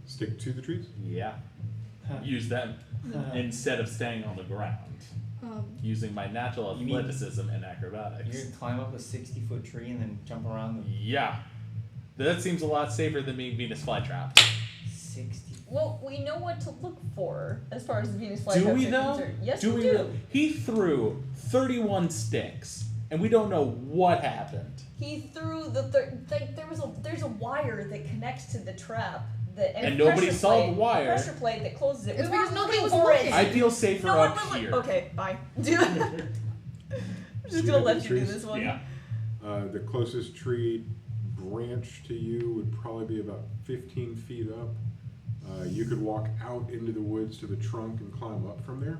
Stick to the trees. Yeah. Huh. Use them instead of staying on the ground. Using my natural You mean- athleticism and You're acrobatics. gonna climb up a 60-foot tree and then jump around the Yeah. That seems a lot safer than being Venus flytrap. 60. Well, we know what to look for as far as the Venus flytraps Do we are though? concerned. Yes, do we we? do. He threw 31 sticks, and we don't know what happened. He threw the there's a wire that connects to the trap that And nobody pressure saw the plate- wire. Pressure plate that closes it. It's We weren't because nobody looking was for looking. it. I feel safer No one up was look- here. Okay, bye. I'm just See gonna the let you do trees? this one. Yeah. The closest tree branch to you would probably be about 15 feet up. You could walk out into the woods to the trunk and climb up from there.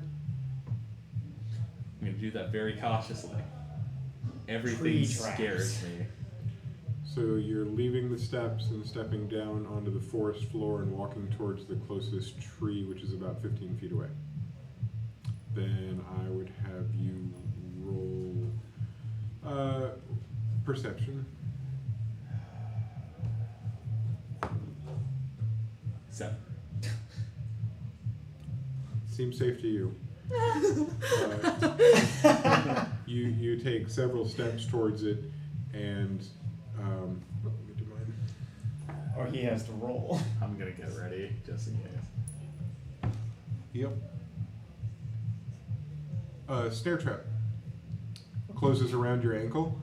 I'm gonna do that very cautiously. Everything Tree traps. scares me. So you're leaving the steps and stepping down onto the forest floor and walking towards the closest tree, which is about 15 feet away. Then I would have you roll perception. 7. Seems safe to you. You take several steps towards it, and let me do mine. Or he has to roll. I'm gonna get ready just in case. Yep. Snare trap closes around your ankle,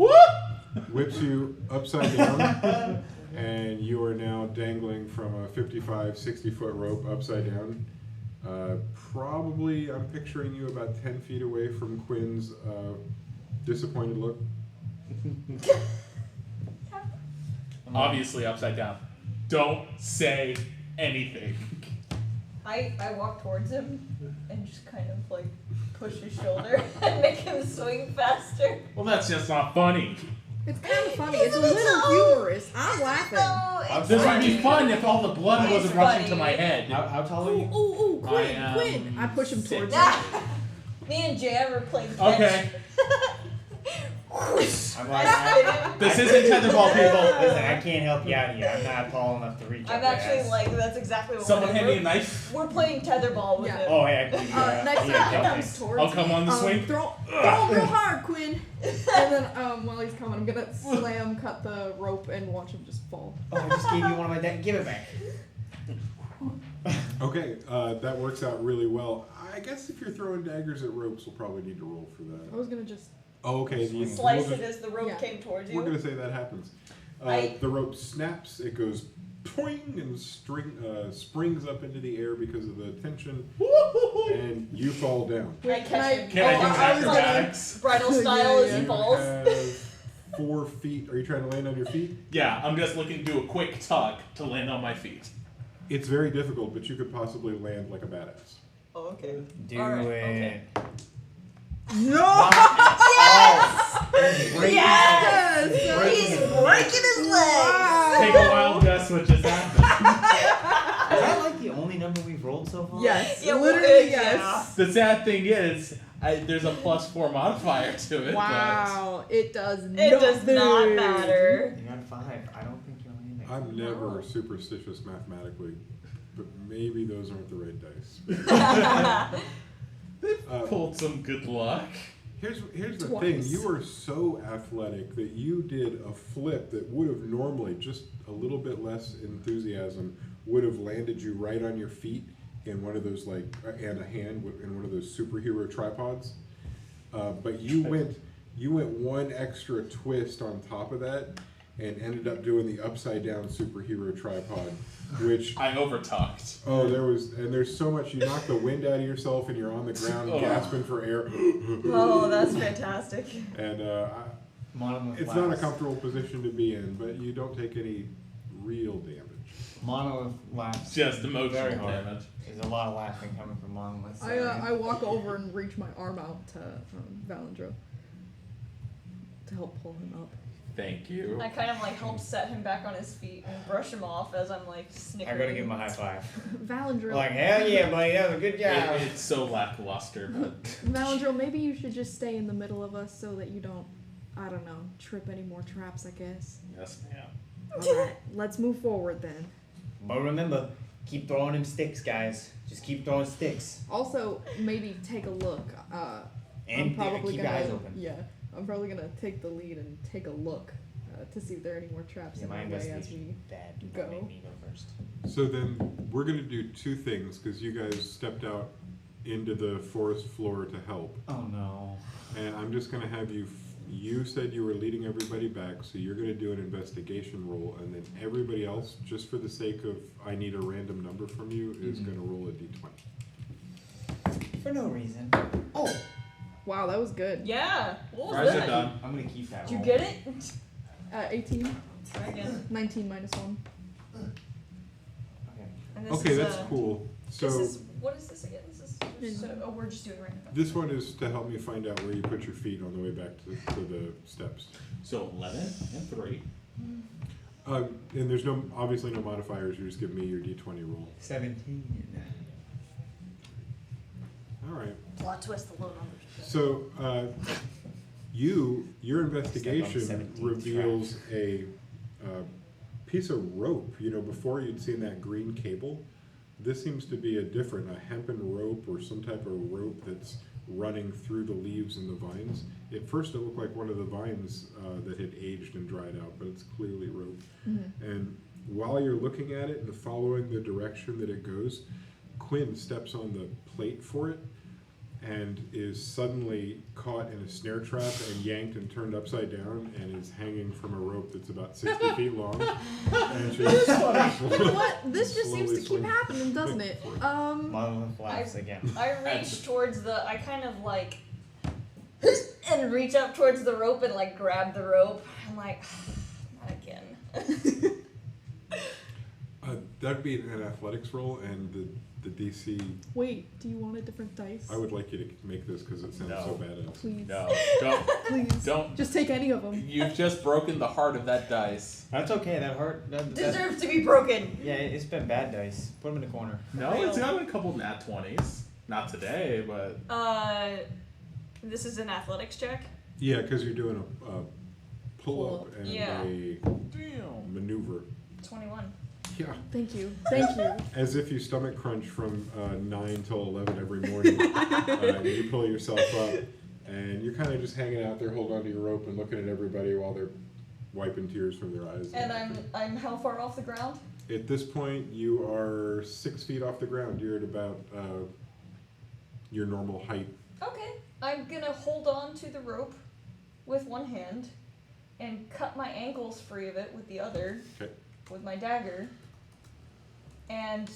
whips you upside down, and you are now dangling from a 55, 60-foot rope upside down. Probably, I'm picturing you about 10 feet away from Quinn's disappointed look. Obviously upside down. Don't say anything. I walk towards him and just kind of like push his shoulder and make him swing faster. Well, that's just not funny. It's kind of funny. It's a little humorous. I'm laughing. No, it's This would be funny. fun if all the blood It's wasn't rushing to funny. my head. How tall are Ooh, you? ooh, ooh, Quinn, I am Quinn. I push him 6. towards Ah, me and Jam are playing catch. Okay. I'm like, This isn't tetherball, people. listen, I can't help you out here. I'm not tall enough to reach I'm up your actually ass. like, that's exactly what Someone we're hand me a doing. knife. We're playing tetherball with Yeah. him. Oh, hey, Next yeah, time he yeah, comes towards I'll come me, on the swing. Throw him real hard, Quinn. And then while he's coming, I'm gonna slam, cut the rope, and watch him just fall. Oh, I just gave you one of my deck. Give it back. Okay, that works out really well. I guess if you're throwing daggers at ropes, we'll probably need to roll for that. I was gonna just. Oh, okay. Slice we'll it as the rope Yeah. came towards you. We're going to say that happens. The rope snaps, it goes poing and springs up into the air because of the tension, and you fall down. I catch him. Can I do I was like, acrobatics? bridal style as he You falls. have 4 feet. Are you trying to land on your feet? Yeah, I'm just looking to do a quick tuck to land on my feet. It's very difficult, but you could possibly land like a badass. Oh, okay. Do Alright, it. okay. No! Yes! He's breaking his legs! Take a wild guess what just happened. Is that like the only number we've rolled so far? Yes, Yeah, literally yeah. yes. The sad thing is, there's a +4 modifier to it. Wow, it does It does not nothing. matter. You got 5. I don't think you're landing. I'm never superstitious mathematically, but maybe those aren't the right dice. But pulled some good luck. Here's the Twice. thing. You are so athletic that you did a flip that would have normally, just a little bit less enthusiasm, would have landed you right on your feet in one of those, like, and a hand in one of those superhero tripods. But you went one extra twist on top of that and ended up doing the upside down superhero tripod, which I overtucked. there's so much, you knock the wind out of yourself and you're on the ground Oh. gasping for air. Oh, that's fantastic. And Monolith it's not a laughs. comfortable position to be in, but you don't take any real damage. Monolith laughs. Just very emotional hard. damage. There's a lot of laughing coming from Monolith. I walk over and reach my arm out to Valandro to help pull him up. Thank you. I kind of like help set him back on his feet and brush him off as I'm like I snickering. gotta give him a high five. Valandro, Like, hell yeah, buddy, that was a good job. It's so lackluster, but Valandro, maybe you should just stay in the middle of us so that you don't, I don't know, trip any more traps, I guess. yes, ma'am. Alright, let's move forward then. But remember, keep throwing them sticks, guys. Just keep throwing sticks. Also, maybe take a look. And keep your eyes open. Yeah, I'm probably gonna take the lead and take a look to see if there are any more traps Yeah, in my our way as investigation we. bad. Do go. not make me go first. So then we're going to do 2 things because you guys stepped out into the forest floor to help. Oh no. And I'm just going to have you, you said you were leading everybody back, so you're going to do an investigation roll, and then everybody else, just for the sake of I need a random number from you, is Mhm. going to roll a d20. For no reason. Oh, Wow, that was good. Yeah. What was Fries are that? done. I'm gonna keep that. Did you roll. get it? 18. Try again. 19 minus 1. Okay. And this Okay, is, that's cool. So what is this again? This is we're just doing random. this one is to help me find out where you put your feet on the way back to the steps. So 11 and 3. And there's obviously no modifiers. You just give me your d20 roll. 17. All right. Plot twist, the low numbers. So your investigation 17 reveals a piece of rope. You know, before you'd seen that green cable. This seems to be a hempen rope or some type of rope that's running through the leaves and the vines. At first it looked like one of the vines that had aged and dried out, but it's clearly rope. Mm-hmm. And while you're looking at it and following the direction that it goes, Quinn steps on the plate for it and is suddenly caught in a snare trap and yanked and turned upside down and is hanging from a rope that's about 60 feet long. And You know what? This just seems to keep happening, doesn't it? Monolith laughs again. I reach towards I kind of like, and reach up towards the rope and like grab the rope. I'm like, not again. That'd be an athletics roll, and the DC. Wait, do you want a different dice? I would like you to make this because it sounds so badass. Please. No, don't. Please. Don't. Just take any of them. You've just broken the heart of that dice. That's okay. That hurt. That, Deserves to be broken. yeah, it's been bad dice. Put them in the corner. No, it's gotten a couple nat 20s. Not today, but This is an athletics check. Yeah, because you're doing a pull-up and Yeah. a damn. maneuver. 21. Yeah, Thank you. Thank you. as if you stomach crunch from 9 till 11 every morning. You pull yourself up, and you're kind of just hanging out there, holding onto your rope and looking at everybody while they're wiping tears from their eyes. And I'm how far off the ground? At this point, you are 6 feet off the ground. You're at about your normal height. Okay. I'm gonna hold on to the rope with one hand and cut my ankles free of it with the other. Okay. With my dagger. And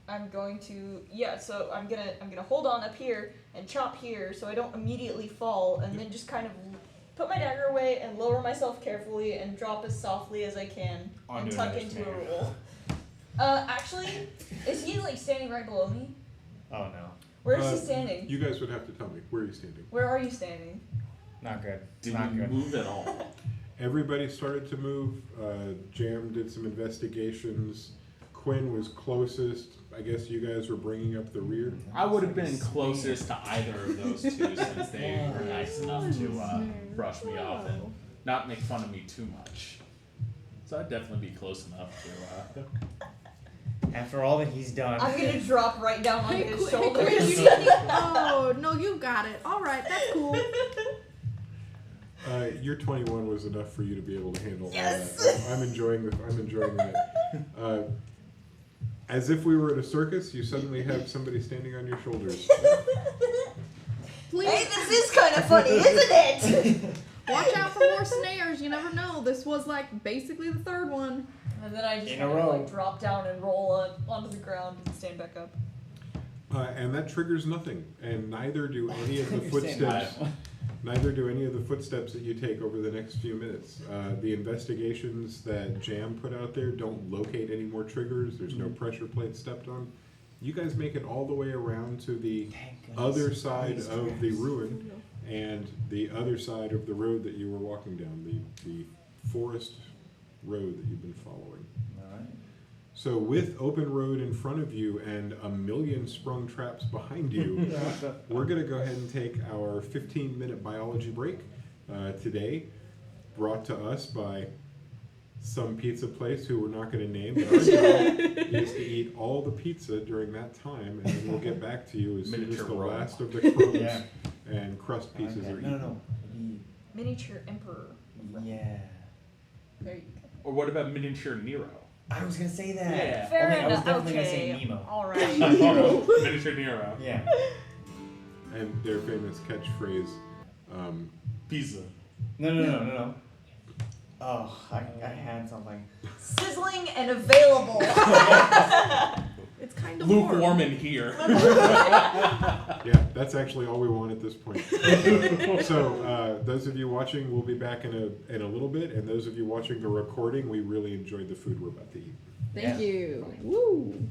I'm going to so I'm gonna hold on up here and chop here so I don't immediately fall, and then just kind of put my dagger away and lower myself carefully and drop as softly as I can and Onto tuck another into a snare. roll. Actually, is he like standing right below me? Oh no, Where is he standing? You guys would have to tell me. Where are you standing? Where are you standing? not good. Did not we good. move at all? Everybody started to move. Jam did some investigations. Quinn was closest. I guess you guys were bringing up the rear. I would have been closest to either of those two since they were nice enough to brush me off and not make fun of me too much. So I'd definitely be close enough to. After all that he's done. I'm gonna drop right down on Hey, his Quinn, shoulders. Quinn, you need- oh, no, you got it. All right, that's cool. Your 21 was enough for you to be able to handle Yes! all that. I'm enjoying that. As if we were at a circus, you suddenly have somebody standing on your shoulders. Please. Hey, this is kind of funny, isn't it? Watch out for more snares. You never know. This was like basically the third one. And then I just In kind a of row. like drop down and roll onto the ground and stand back up. And that triggers nothing. And neither do any of the You're saying footsteps. Neither do any of the footsteps that you take over the next few minutes. The investigations that Jam put out there don't locate any more triggers. There's no pressure plate stepped on. You guys make it all the way around to the Thank goodness. other side These of the triggers. ruin and the other side of the road that you were walking down, the forest road that you've been following. Alright. So with open road in front of you and a million sprung traps behind you, we're going to go ahead and take our 15-minute biology break today, brought to us by some pizza place who we're not going to name, but our job is to eat all the pizza during that time, and then we'll get back to you as soon as Miniature the roll. last of the crumbs Yeah. and crust pieces Okay. are No, eaten. no. Maybe- Miniature emperor. Yeah. There you go. Or what about miniature Nero? I was gonna say that. Yeah. Fair Only I was enough. definitely gonna Okay. say Nemo. All right. Miniature Nero. Yeah. And their famous catchphrase, Pizza. No. Oh, I had something. Sizzling and available. It's kind of lukewarm in here. Yeah, that's actually all we want at this point. So those of you watching, we'll be back in a little bit, and those of you watching the recording, we really enjoyed the food we're about to eat. Thank Yeah. you. Woo.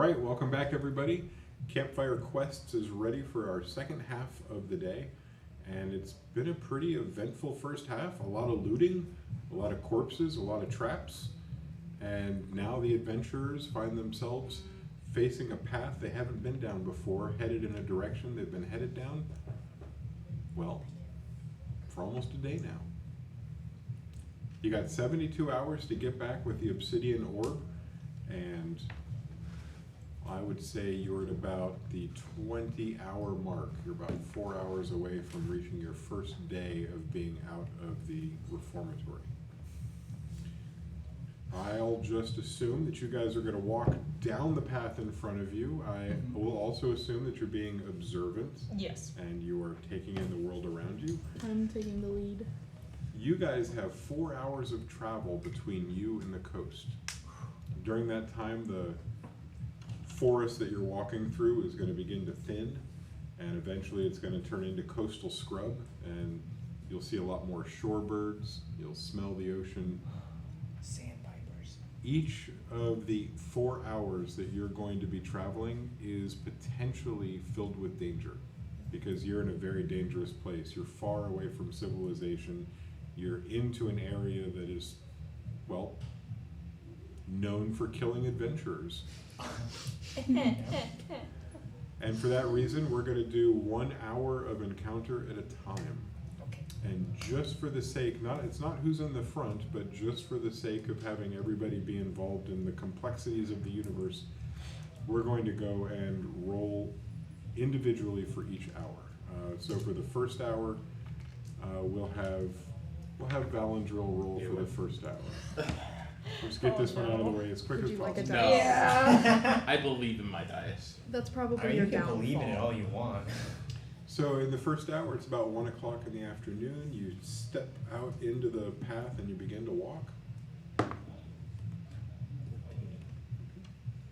right, welcome back everybody. Campfire Quest is ready for our second half of the day, and it's been a pretty eventful first half. A lot of looting, a lot of corpses, a lot of traps, and now the adventurers find themselves facing a path they haven't been down before, headed in a direction they've been headed down, well, for almost a day now. You got 72 hours to get back with the obsidian orb, and I would say you're at about the 20-hour mark. You're about 4 hours away from reaching your first day of being out of the reformatory. I'll just assume that you guys are going to walk down the path in front of you. I will also assume that you're being observant. Yes. And you are taking in the world around you. I'm taking the lead. You guys have 4 hours of travel between you and the coast. During that time, the forest that you're walking through is going to begin to thin, and eventually it's going to turn into coastal scrub, and you'll see a lot more shorebirds. You'll smell the ocean. Sandpipers. Each of the 4 hours that you're going to be traveling is potentially filled with danger, because you're in a very dangerous place. You're far away from civilization. You're into an area that is, well, known for killing adventurers. And for that reason, we're going to do 1 hour of encounter at a time. Okay. And just for the sake, it's not who's in the front, but just for the sake of having everybody be involved in the complexities of the universe, we're going to go and roll individually for each hour. So for the first hour, we'll have Valandril roll for the first hour. Let's get this one out of the way as quick Would as you like a possible. dice? Yeah. I believe in my dice. That's I probably mean, your you can downfall. believe in it all you want. So in the first hour, it's about 1 o'clock in the afternoon. You step out into the path and you begin to walk.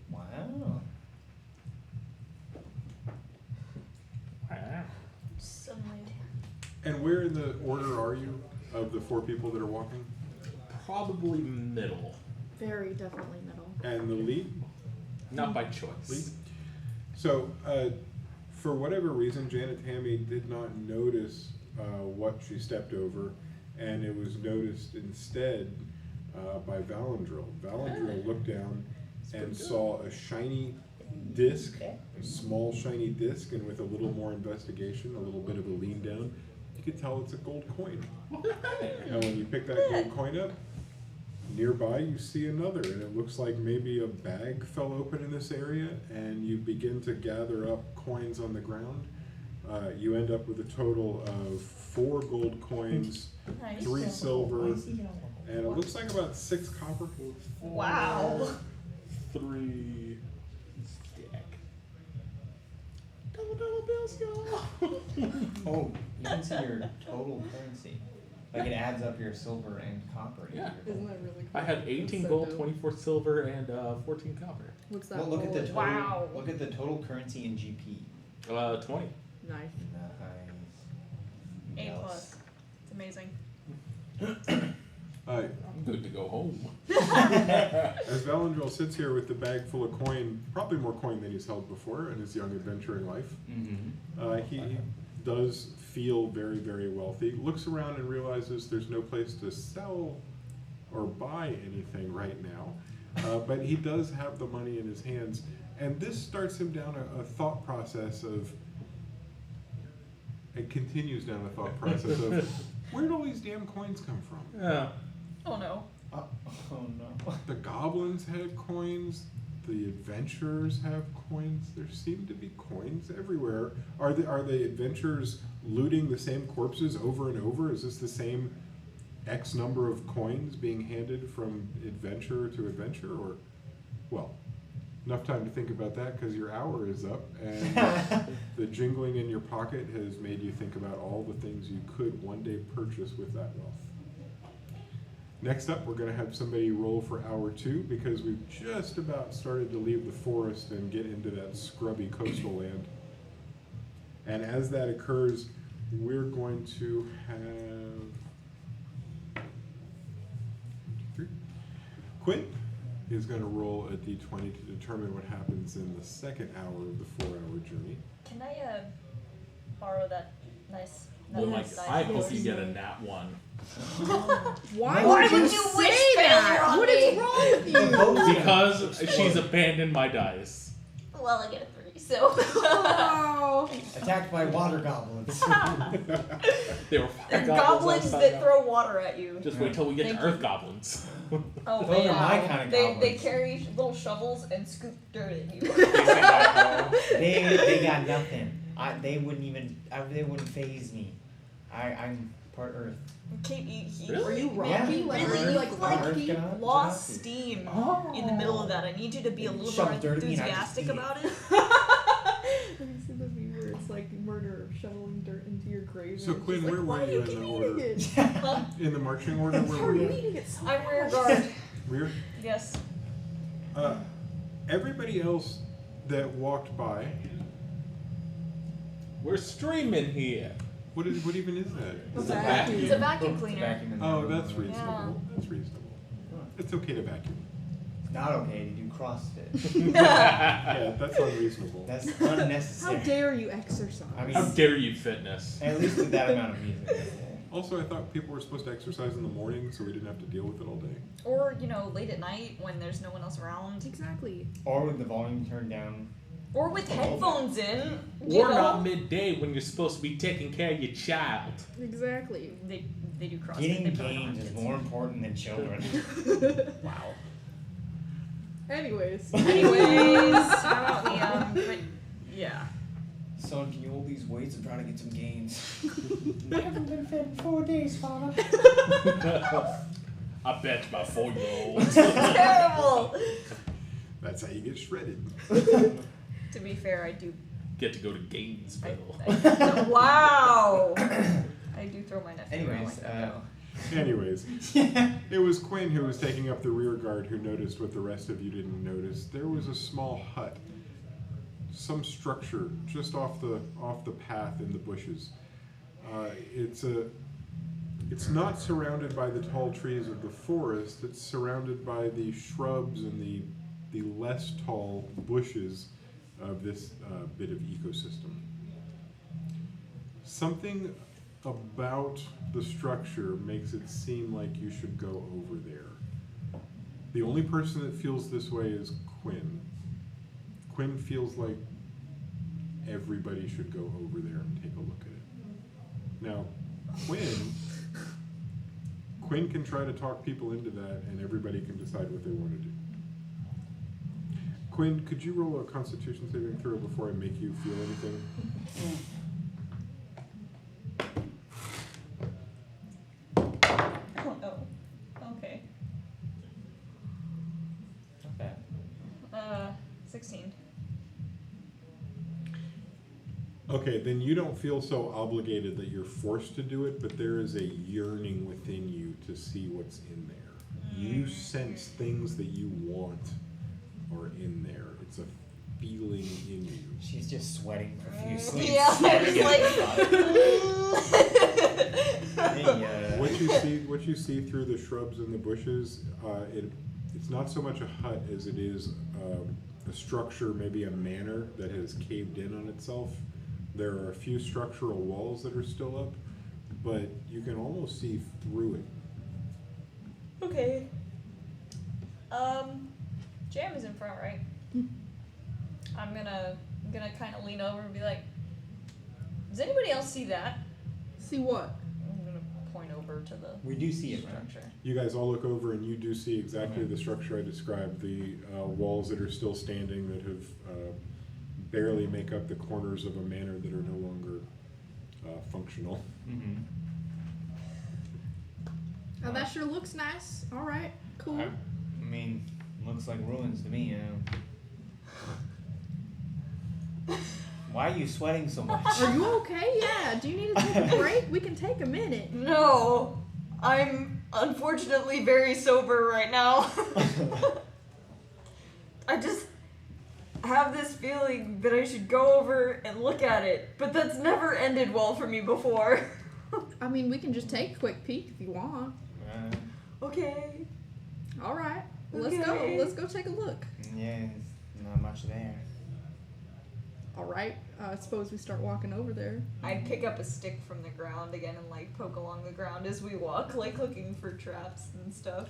Wow. Wow. Sunlight. And where in the order are you of the 4 people that are walking? Probably middle. Very definitely middle. And the lead? Not by Lead? choice. So, for whatever reason, Janet Tammy did not notice what she stepped over, and it was noticed instead by Valandril. Valandril looked down and saw a shiny disc, a small shiny disc, and with a little more investigation, a little bit of a lean down, you could tell it's a gold coin. And when you pick that gold coin up, nearby you see another, and it looks like maybe a bag fell open in this area, and you begin to gather up coins on the ground. You end up with a total of 4 gold coins, Nice. 3 silver, and it looks like about 6 copper. Wow. 3 stack. Double bills, y'all. Oh, you can see your total currency. Like it adds up your silver and copper. Yeah. Isn't that really cool? I had 18 That's so gold, dope. 24 silver, and 14 copper. What's that? Well, look at the total. Wow. Look at the total currency in GP. 20. Nice. A+. It's amazing. I'm good to go home. As Valandril sits here with the bag full of coin, probably more coin than he's held before in his young adventuring life, he does feel very, very wealthy. Looks around and realizes there's no place to sell or buy anything right now, but he does have the money in his hands, and this starts him down a thought process of, it continues down a thought process of, where did all these damn coins come from? Yeah. Oh no. Oh no. The goblins had coins. The adventurers have coins. There seem to be coins everywhere. Are the adventurers looting the same corpses over and over? Is this the same X number of coins being handed from adventurer to adventure? Or, well, enough time to think about that because your hour is up, and the jingling in your pocket has made you think about all the things you could one day purchase with that wealth. Next up, we're going to have somebody roll for hour 2 because we've just about started to leave the forest and get into that scrubby coastal land. And as that occurs, we're going to have Quinn, is going to roll a d20 to determine what happens in the second hour of the 4-hour journey. Can I borrow that nice? That Oh my, nice I dice? hope you get a nat 1. Why Why would would you you say wish that? failure on What is me? wrong with you? Because she's abandoned my dice. Well, I get a 3, so. Oh. Attacked by water goblins. They were They're fire goblins last time that out. throw water at you. Just wait till we get Thank to you. Earth Goblins. Oh, Those man. are my kind of They goblins. carry little shovels and scoop dirt at you. They got nothing. They wouldn't phase me. I'm part Earth. Kate, Really? Are you man, rocky? Yeah. Like, really, are you you like like rocky? lost steam in the middle Oh. of that. I need you to be a little Shove more dirt at me and I just enthusiastic eat it. about it. Have you seen the meme where it's like murder shoveling dirt into your grave? So, and it's Quinn, just where like, were why do you keep in the eating order? it? In the marching order, How where are were you you? eating it so I'm rear fast? guard. Rear? Yes. Everybody else that walked by, We're streaming here. what even is that? What's It's a that? vacuum. It's a vacuum It's a cleaner. vacuum in the Oh, room. that's reasonable. That's reasonable. It's okay to vacuum. Not okay to do CrossFit. Yeah, that's unreasonable. That's How unnecessary. dare you exercise? I mean, How dare you, fitness? at least with that amount of music. Also, I thought people were supposed to exercise in the morning so we didn't have to deal with it all day. Or, late at night when there's no one else around. Exactly. Or with the volume turned down. Or with headphones in. You Or know? not midday when you're supposed to be taking care of your child. Exactly. They do CrossFit. Getting they put it on games is kids. more important than children. Wow. Anyways. How about we, yeah. Son, can you hold these weights and try to get some gains? I haven't been fed in 4 days, Father. I bet my 4-year-old. Terrible. That's how you get shredded. To be fair, I do. Get to go to Gainesville. Wow. I do throw my nephew around Anyways, like that, though. Anyways, it was Quinn who was taking up the rear guard who noticed what the rest of you didn't notice. There was a small hut, some structure just off the path in the bushes. It's not surrounded by the tall trees of the forest. It's surrounded by the shrubs and the less tall bushes of this bit of ecosystem. Something about the structure makes it seem like you should go over there. The only person that feels this way is Quinn. Quinn feels like everybody should go over there and take a look at it. Now, Quinn can try to talk people into that, and everybody can decide what they want to do. Quinn, could you roll a Constitution saving throw before I make you feel anything? Oh, okay. Not bad. 16. Okay, then you don't feel so obligated that you're forced to do it, but there is a yearning within you to see what's in there. You sense things that you want are in there. It's a feeling in you. She's just sweating profusely. Yeah, I was like. Hey, What you see through the shrubs and the bushes, it's not so much a hut as it is a structure, maybe a manor that has caved in on itself. There are a few structural walls that are still up, but you can almost see through it. Okay. Jam is in front, right? I'm gonna kind of lean over and be like, does anybody else see that? See what? I'm gonna point over to the we do see it, right? structure. You guys all look over and you do see exactly the structure I described, the walls that are still standing that have barely make up the corners of a manor that are no longer functional. Mm-hmm. Oh, that sure looks nice. All right, cool. I mean, looks like ruins to me, Why are you sweating so much? Are you okay? Yeah. Do you need to take a break? We can take a minute. No, I'm unfortunately very sober right now. I just have this feeling that I should go over and look at it, but that's never ended well for me before. I mean, we can just take a quick peek if you want. Okay. All right. Let's go. Okay. Let's go take a look. Yeah, it's not much there. All right. I suppose we start walking over there. I'd pick up a stick from the ground again and like poke along the ground as we walk, like looking for traps and stuff.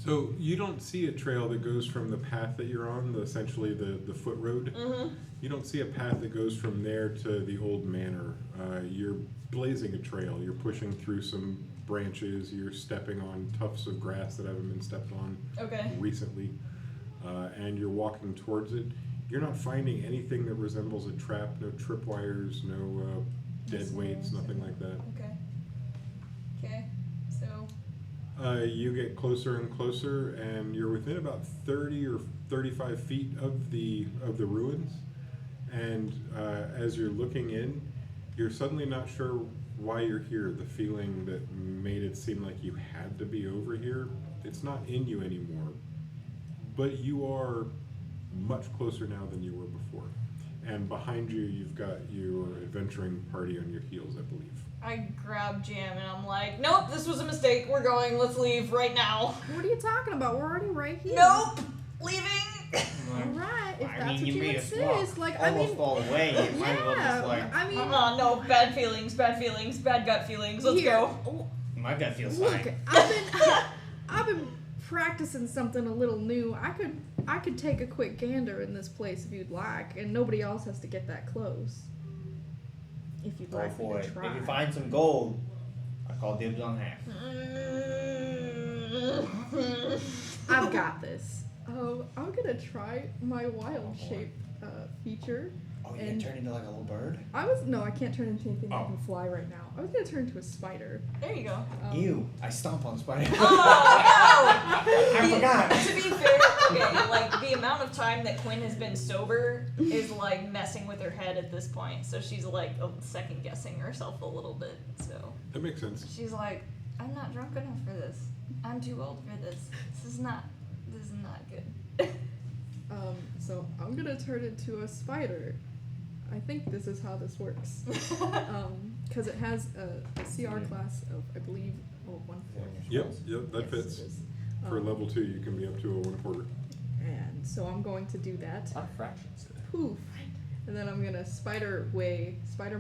So you don't see a trail that goes from the path that you're on, essentially the foot road. Mm-hmm. You don't see a path that goes from there to the old manor. You're blazing a trail. You're pushing through some branches. You're stepping on tufts of grass that haven't been stepped on Okay. recently. And you're walking towards it. You're not finding anything that resembles a trap. No tripwires, no dead weights, nothing like that. Okay. Okay. So. You get closer and closer, and you're within about 30 or 35 feet of the ruins. And as you're looking in, you're suddenly not sure why you're here. The feeling that made it seem like you had to be over here, it's not in you anymore. But you are much closer now than you were before. And behind you, you've got your adventuring party on your heels, I believe. I grab Jam and I'm like, nope, this was a mistake. We're going. Let's leave right now. What are you talking about? We're already right here. Nope. Leaving. All right. If I that's mean, what you made us walk insist, like I almost mean, all the way. You might as well just like. I mean, No, bad feelings, bad feelings, bad gut feelings. Let's here, go. My gut feels Look, fine. I've been practicing something a little new. I could take a quick gander in this place if you'd like, and nobody else has to get that close. If you'd Go like me for to it. try. If you find some gold, I call dibs on half. I've got this. I'm gonna try my wild shape feature. Oh, you And- can turn into like a little bird? I can't turn into anything that can fly right now. I was gonna turn into a spider. There you go. Ew, I stomp on spider. Oh I forgot. To be fair, okay, like the amount of time that Quinn has been sober is like messing with her head at this point. So she's like second guessing herself a little bit. So That makes sense. she's like, I'm not drunk enough for this. I'm too old for this. This is not good. So I'm gonna turn into a spider. I think this is how this works. Because it has a CR class of, I believe, 1/4. Yep, that Yes, fits. it is. For level 2, you can be up to a 1/4. And so I'm going to do that. Not fractions. Poof. And then I'm gonna spider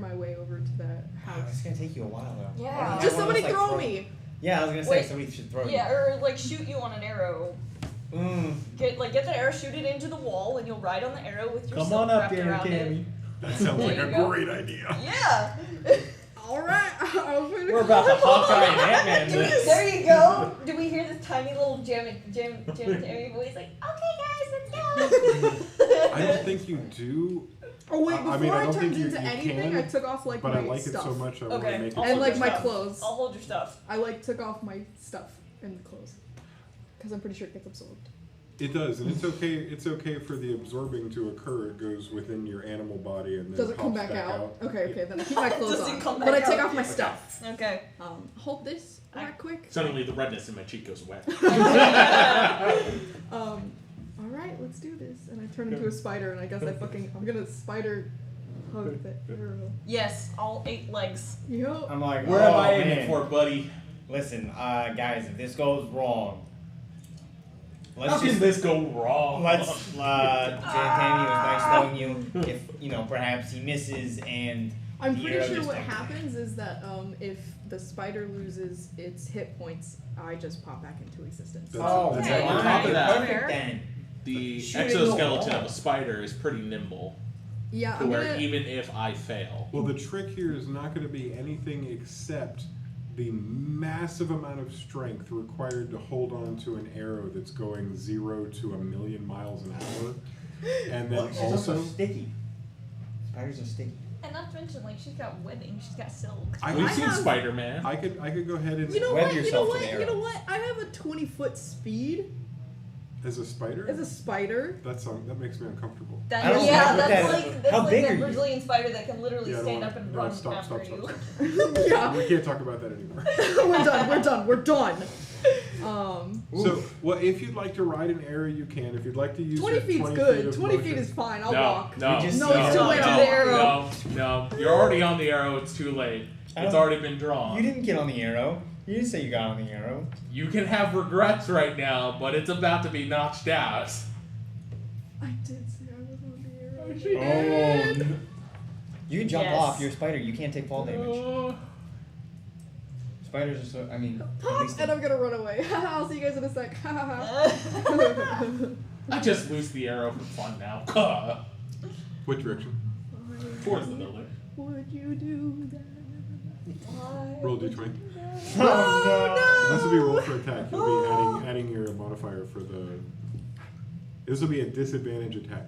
my way over to that Wow, it's house. gonna take you a while though. Yeah. Why don't you Just have one somebody of those, throw like, me! Yeah, I was gonna say Wait. somebody should throw Yeah, or like shoot you on an arrow. you. Mm. Get the arrow, shoot it into the wall, and you'll ride on the arrow with your Come silk on up wrapped here, around Cammy. That sounds There like you a go. great idea. Yeah. Alright, I'm gonna We're about to Hawkeye and Ant-Man this. There you go. Do we hear this tiny little Jim voice like, okay guys, let's go. I don't think you do, Oh wait, I before mean, I I, don't turned think you into anything, can, I took off like but my I like stuff. it so much I want to Okay. make it. I'll And hold like your my stuff. clothes. I'll hold your stuff. I like took off my stuff and clothes. Because I'm pretty sure it gets absorbed. It does, and it's okay. It's okay for the absorbing to occur. It goes within your animal body and then Does it come pops back out? Okay, Yeah. okay, then I keep my clothes Does it on. come But I back take out? off my stuff. Okay. Hold this right quick. Suddenly the redness in my cheek goes away. Alright, let's do this. And I turn into a spider and I guess I'm gonna spider hug the arrow. Yes, all 8 legs. Yo. I'm like, Where am oh, I aiming man. for, buddy? Listen, guys, if this goes wrong, let's How can just this go wrong? let's. Tammy, it was nice knowing you. If perhaps he misses and I'm the pretty arrow sure just what doesn't- happens is that if the spider loses its hit points, I just pop back into existence. That's- Oh, that's okay. it. On top of that, perfect then. the Shooting exoskeleton the of a spider is pretty nimble. Yeah, To I'm where gonna. even if I fail, Well, the trick here is not going to be anything except the massive amount of strength required to hold on to an arrow that's going 0 to 1,000,000 miles an hour, and then Well, she's also also. sticky. Spiders are sticky. And not to mention, like, she's got webbing, she's got silk. we've I seen have- Spider-Man. I could go ahead and You know Web what? You know yourself to what? the You know arrow. what? I have a 20-foot speed as a spider. as a spider. That makes me uncomfortable. I don't know Yeah, what that's that- like that's how like big that are you? Brazilian spider that can literally Yeah, I don't stand wanna- up and no, run stop, after stop, you. stop, stop. Yeah. We can't talk about that anymore. We're done. So, well, if you'd like to ride an arrow, you can. If you'd like to use 20 your feet's 20 good. feet of 20 motion- feet is fine. I'll no, walk. no, You just No, see it's it. too late on no, the arrow. No, you're already on the arrow. It's too late. I It's don't- already been drawn. You didn't get on the arrow. You didn't say you got on the arrow. You can have regrets right now, but it's about to be notched out. I did say I was on the arrow. She did. no. You can jump Yes. off. You're a spider. You can't take fall damage. Spiders are so. I mean, at Pop! least And I'm gonna run away. I'll see you guys in a sec. I just loosed the arrow for fun now. What direction? Towards the building. Would you do that? Roll d20. Oh This will be roll for attack. You'll be adding your modifier for the. This will be a disadvantage attack.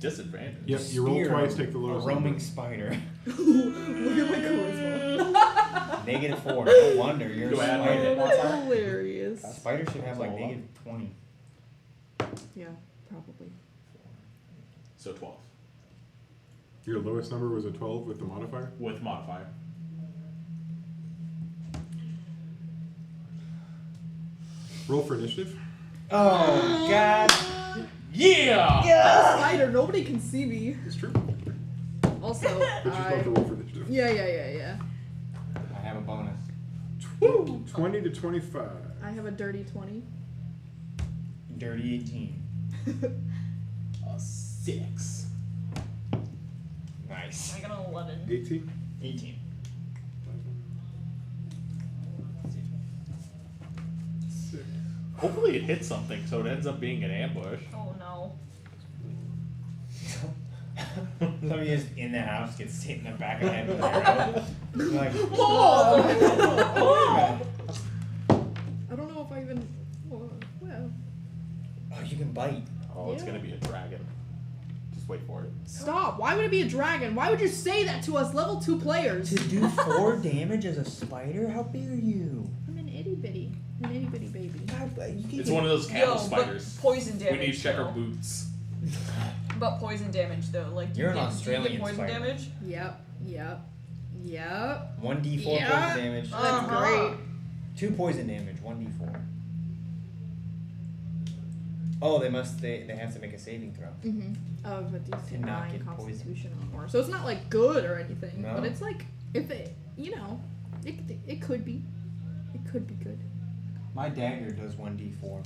Disadvantage. Yep, you roll Spear twice, take the A lowest roaming number. spider. Look at my charisma. -4. No wonder you're Do a I add my spider. hit That's modifier? hilarious. Spider should have like That's all -20. Yeah, probably. So 12. Your lowest number was a 12 with the modifier? With modifier. Roll for initiative. Oh God! Yeah! Spider, nobody can see me. It's true. Also, But you still have to roll for initiative. yeah. I have a bonus. Woo! 20 to 25. I have a dirty 20. Dirty 18. A 6. Nice. I got an 11. 18. 18. 6. Hopefully it hits something so it ends up being an ambush. Oh no. Somebody just in the house gets hit in the back of the head with an arrow. You're like, I don't know if I even. Well, oh, you can bite. Oh, it's Yeah. gonna be a dragon. Just wait for it. stop. Why would it be a dragon? Why would you say that to us level 2 players? To do 4 damage as a spider? How big are you? I'm an itty bitty baby. God, you can It's one of those candle Yo, spiders. but poison damage. We need to check our though. boots. But poison damage though, like do You're you an get, do you Australian get poison spider. damage? Yep. 1d4 Yeah. poison damage. That's Uh-huh. great. 2 poison damage, 1d4. Oh, they have to make a saving throw. Of a To DC not 9 get Constitution or more. So it's not like good or anything, No. but it's like if it, it could be. It could be good. My dagger does 1d4.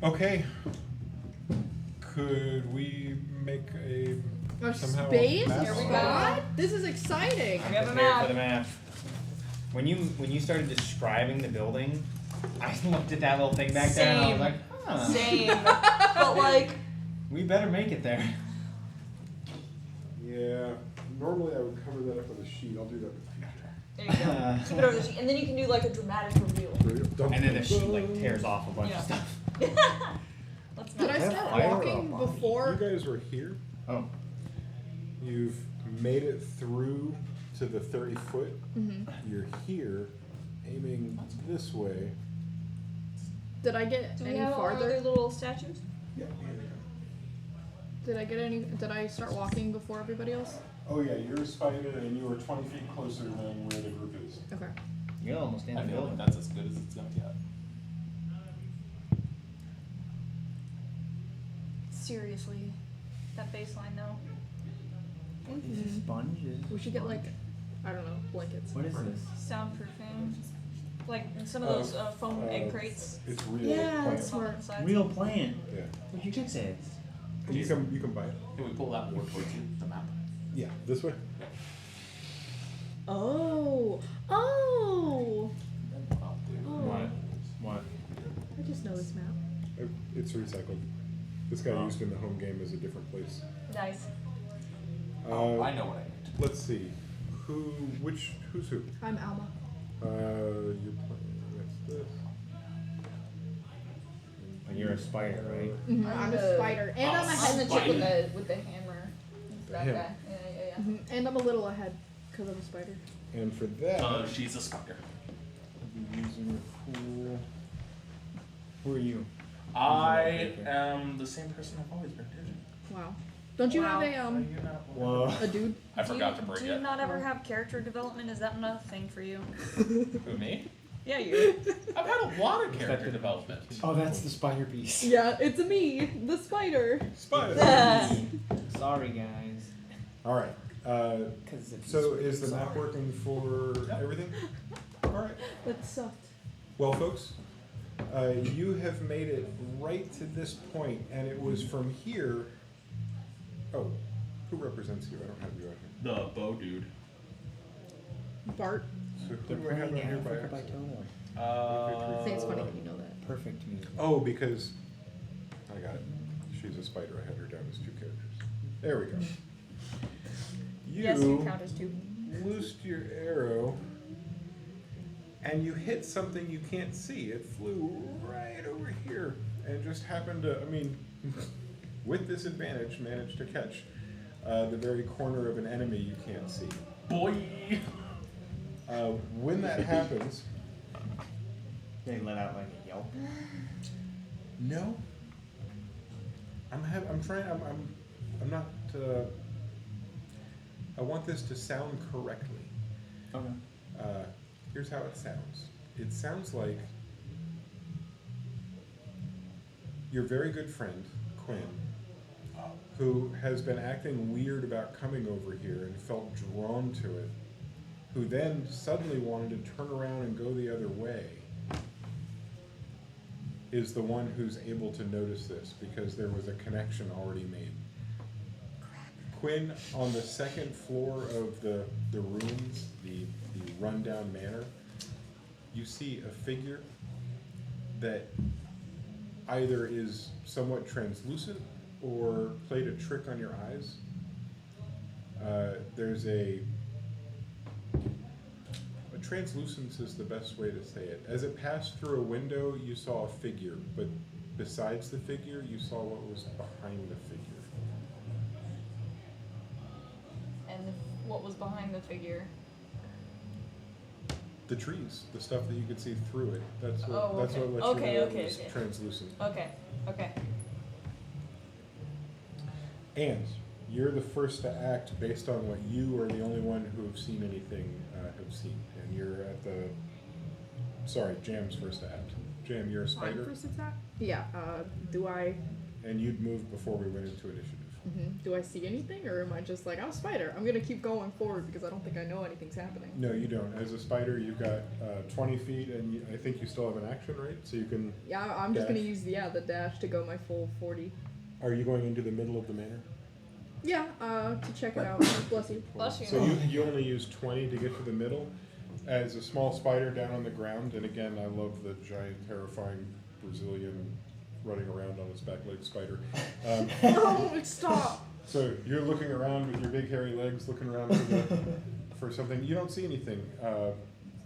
Okay. Could we make a A somehow space? map Here we on go. it? What? This is exciting. We have a Prepared map. for the map. When you started describing the building, I looked at that little thing back there and I was Same. like, huh. Same. But like We better make it there. Yeah. Normally I would cover that up with a sheet. I'll do that with the future. there you go. Keep it over the sheet. And then you can do like a dramatic reveal. And then the sheet like tears off a bunch Yeah. of stuff. Let's Did I not start fire walking up on me. before? You guys were here. Oh. You've made it through to the 30-foot. You're here, aiming this way. Did I get Do we any have our farther? other little statues? Yeah. Did I start walking before everybody else? Oh yeah, you're a spider, and you are 20 feet closer than where the group is. Okay. You're almost in I the feel building. like that's as good as it's gonna get. Seriously. That baseline though. These sponges. We should get like, I don't know, blankets. What is this? Soundproofing. Like some of those foam egg crates. It's real. Yeah, plant. that's Foam on smart. the sides. Real plant. Yeah. What you just said. You can buy it. Can we pull that more towards you, the map? Yeah, this way. Oh. What? What? I just know this map. It's recycled. This guy used in the home game as a different place. Nice. I know what I need. Let's see. Who's who? I'm Alma. You're playing. That's this. And you're a spider, right? I'm a spider, and I'm I'm ahead. the chick with the hammer. That Him. guy. Yeah. And I'm a little ahead because I'm a spider. And for that, She's a spider. I'll be using a cool. Who are you? I am the same person I've always been, dude. Wow. Don't you Wow. have Are you not? Whoa. a dude? I forgot to bring Do you it. not ever have character development? Is that not a thing for you? Who, me? Yeah, you. I've had a lot of character development. Oh, that's the spider piece. Yeah, it's me, the spider. Spider! Sorry, guys. Alright. Because So is the map working for everything? All right. That sucked. Well, folks, you have made it right to this point, and it was from here. Oh, who represents you? I don't have you out here. The bow dude. Bart. So They're who do I have playing out here by Africa by accident? Toto. I think it's funny that you know that. Perfect music. Oh, because I got it. She's a spider. I had her down as 2 characters. There we go. Yes, you count as 2. Loosed your arrow, and you hit something you can't see. It flew right over here, and just happened to, I mean, with disadvantage, managed to catch the very corner of an enemy you can't see. Boy! When that happens, They let out like a yelp. no. I'm not, I want this to sound correctly. Okay. Here's how it sounds. It sounds like your very good friend, Quinn, who has been acting weird about coming over here and felt drawn to it, who then suddenly wanted to turn around and go the other way, is the one who's able to notice this because there was a connection already made. Quinn, on the 2nd floor of the rooms, the rundown manor, you see a figure that either is somewhat translucent or played a trick on your eyes. There's a translucence is the best way to say it. As it passed through a window, you saw a figure, but besides the figure, you saw what was behind the figure. And what was behind the figure? The trees, the stuff that you could see through it. That's what. Oh, That's okay. what lets Okay, you know okay, it was okay. translucent. Okay, okay. And you're the first to act based on what you are the only one who have seen anything have seen. And you're at the. Sorry, Jam's first to act. Jam, you're a I'm spider, first attack? Yeah, do I and you'd moved before we went into initiative. do I see anything, or am I just like, I'm a spider, I'm gonna keep going forward because I don't think I know anything's happening? No, you don't. As a spider, you've got 20 feet, and I think you still have an action, right? So you can. Yeah, I'm just gonna Dash. use the dash to go my full 40. Are you going into the middle of the manor? Yeah, to check it out. Bless you. Bless you. So you only use 20 to get to the middle. As a small spider down on the ground, and again, I love the giant, terrifying Brazilian running around on its back leg spider. No, stop! So you're looking around with your big hairy legs, looking around for something. You don't see anything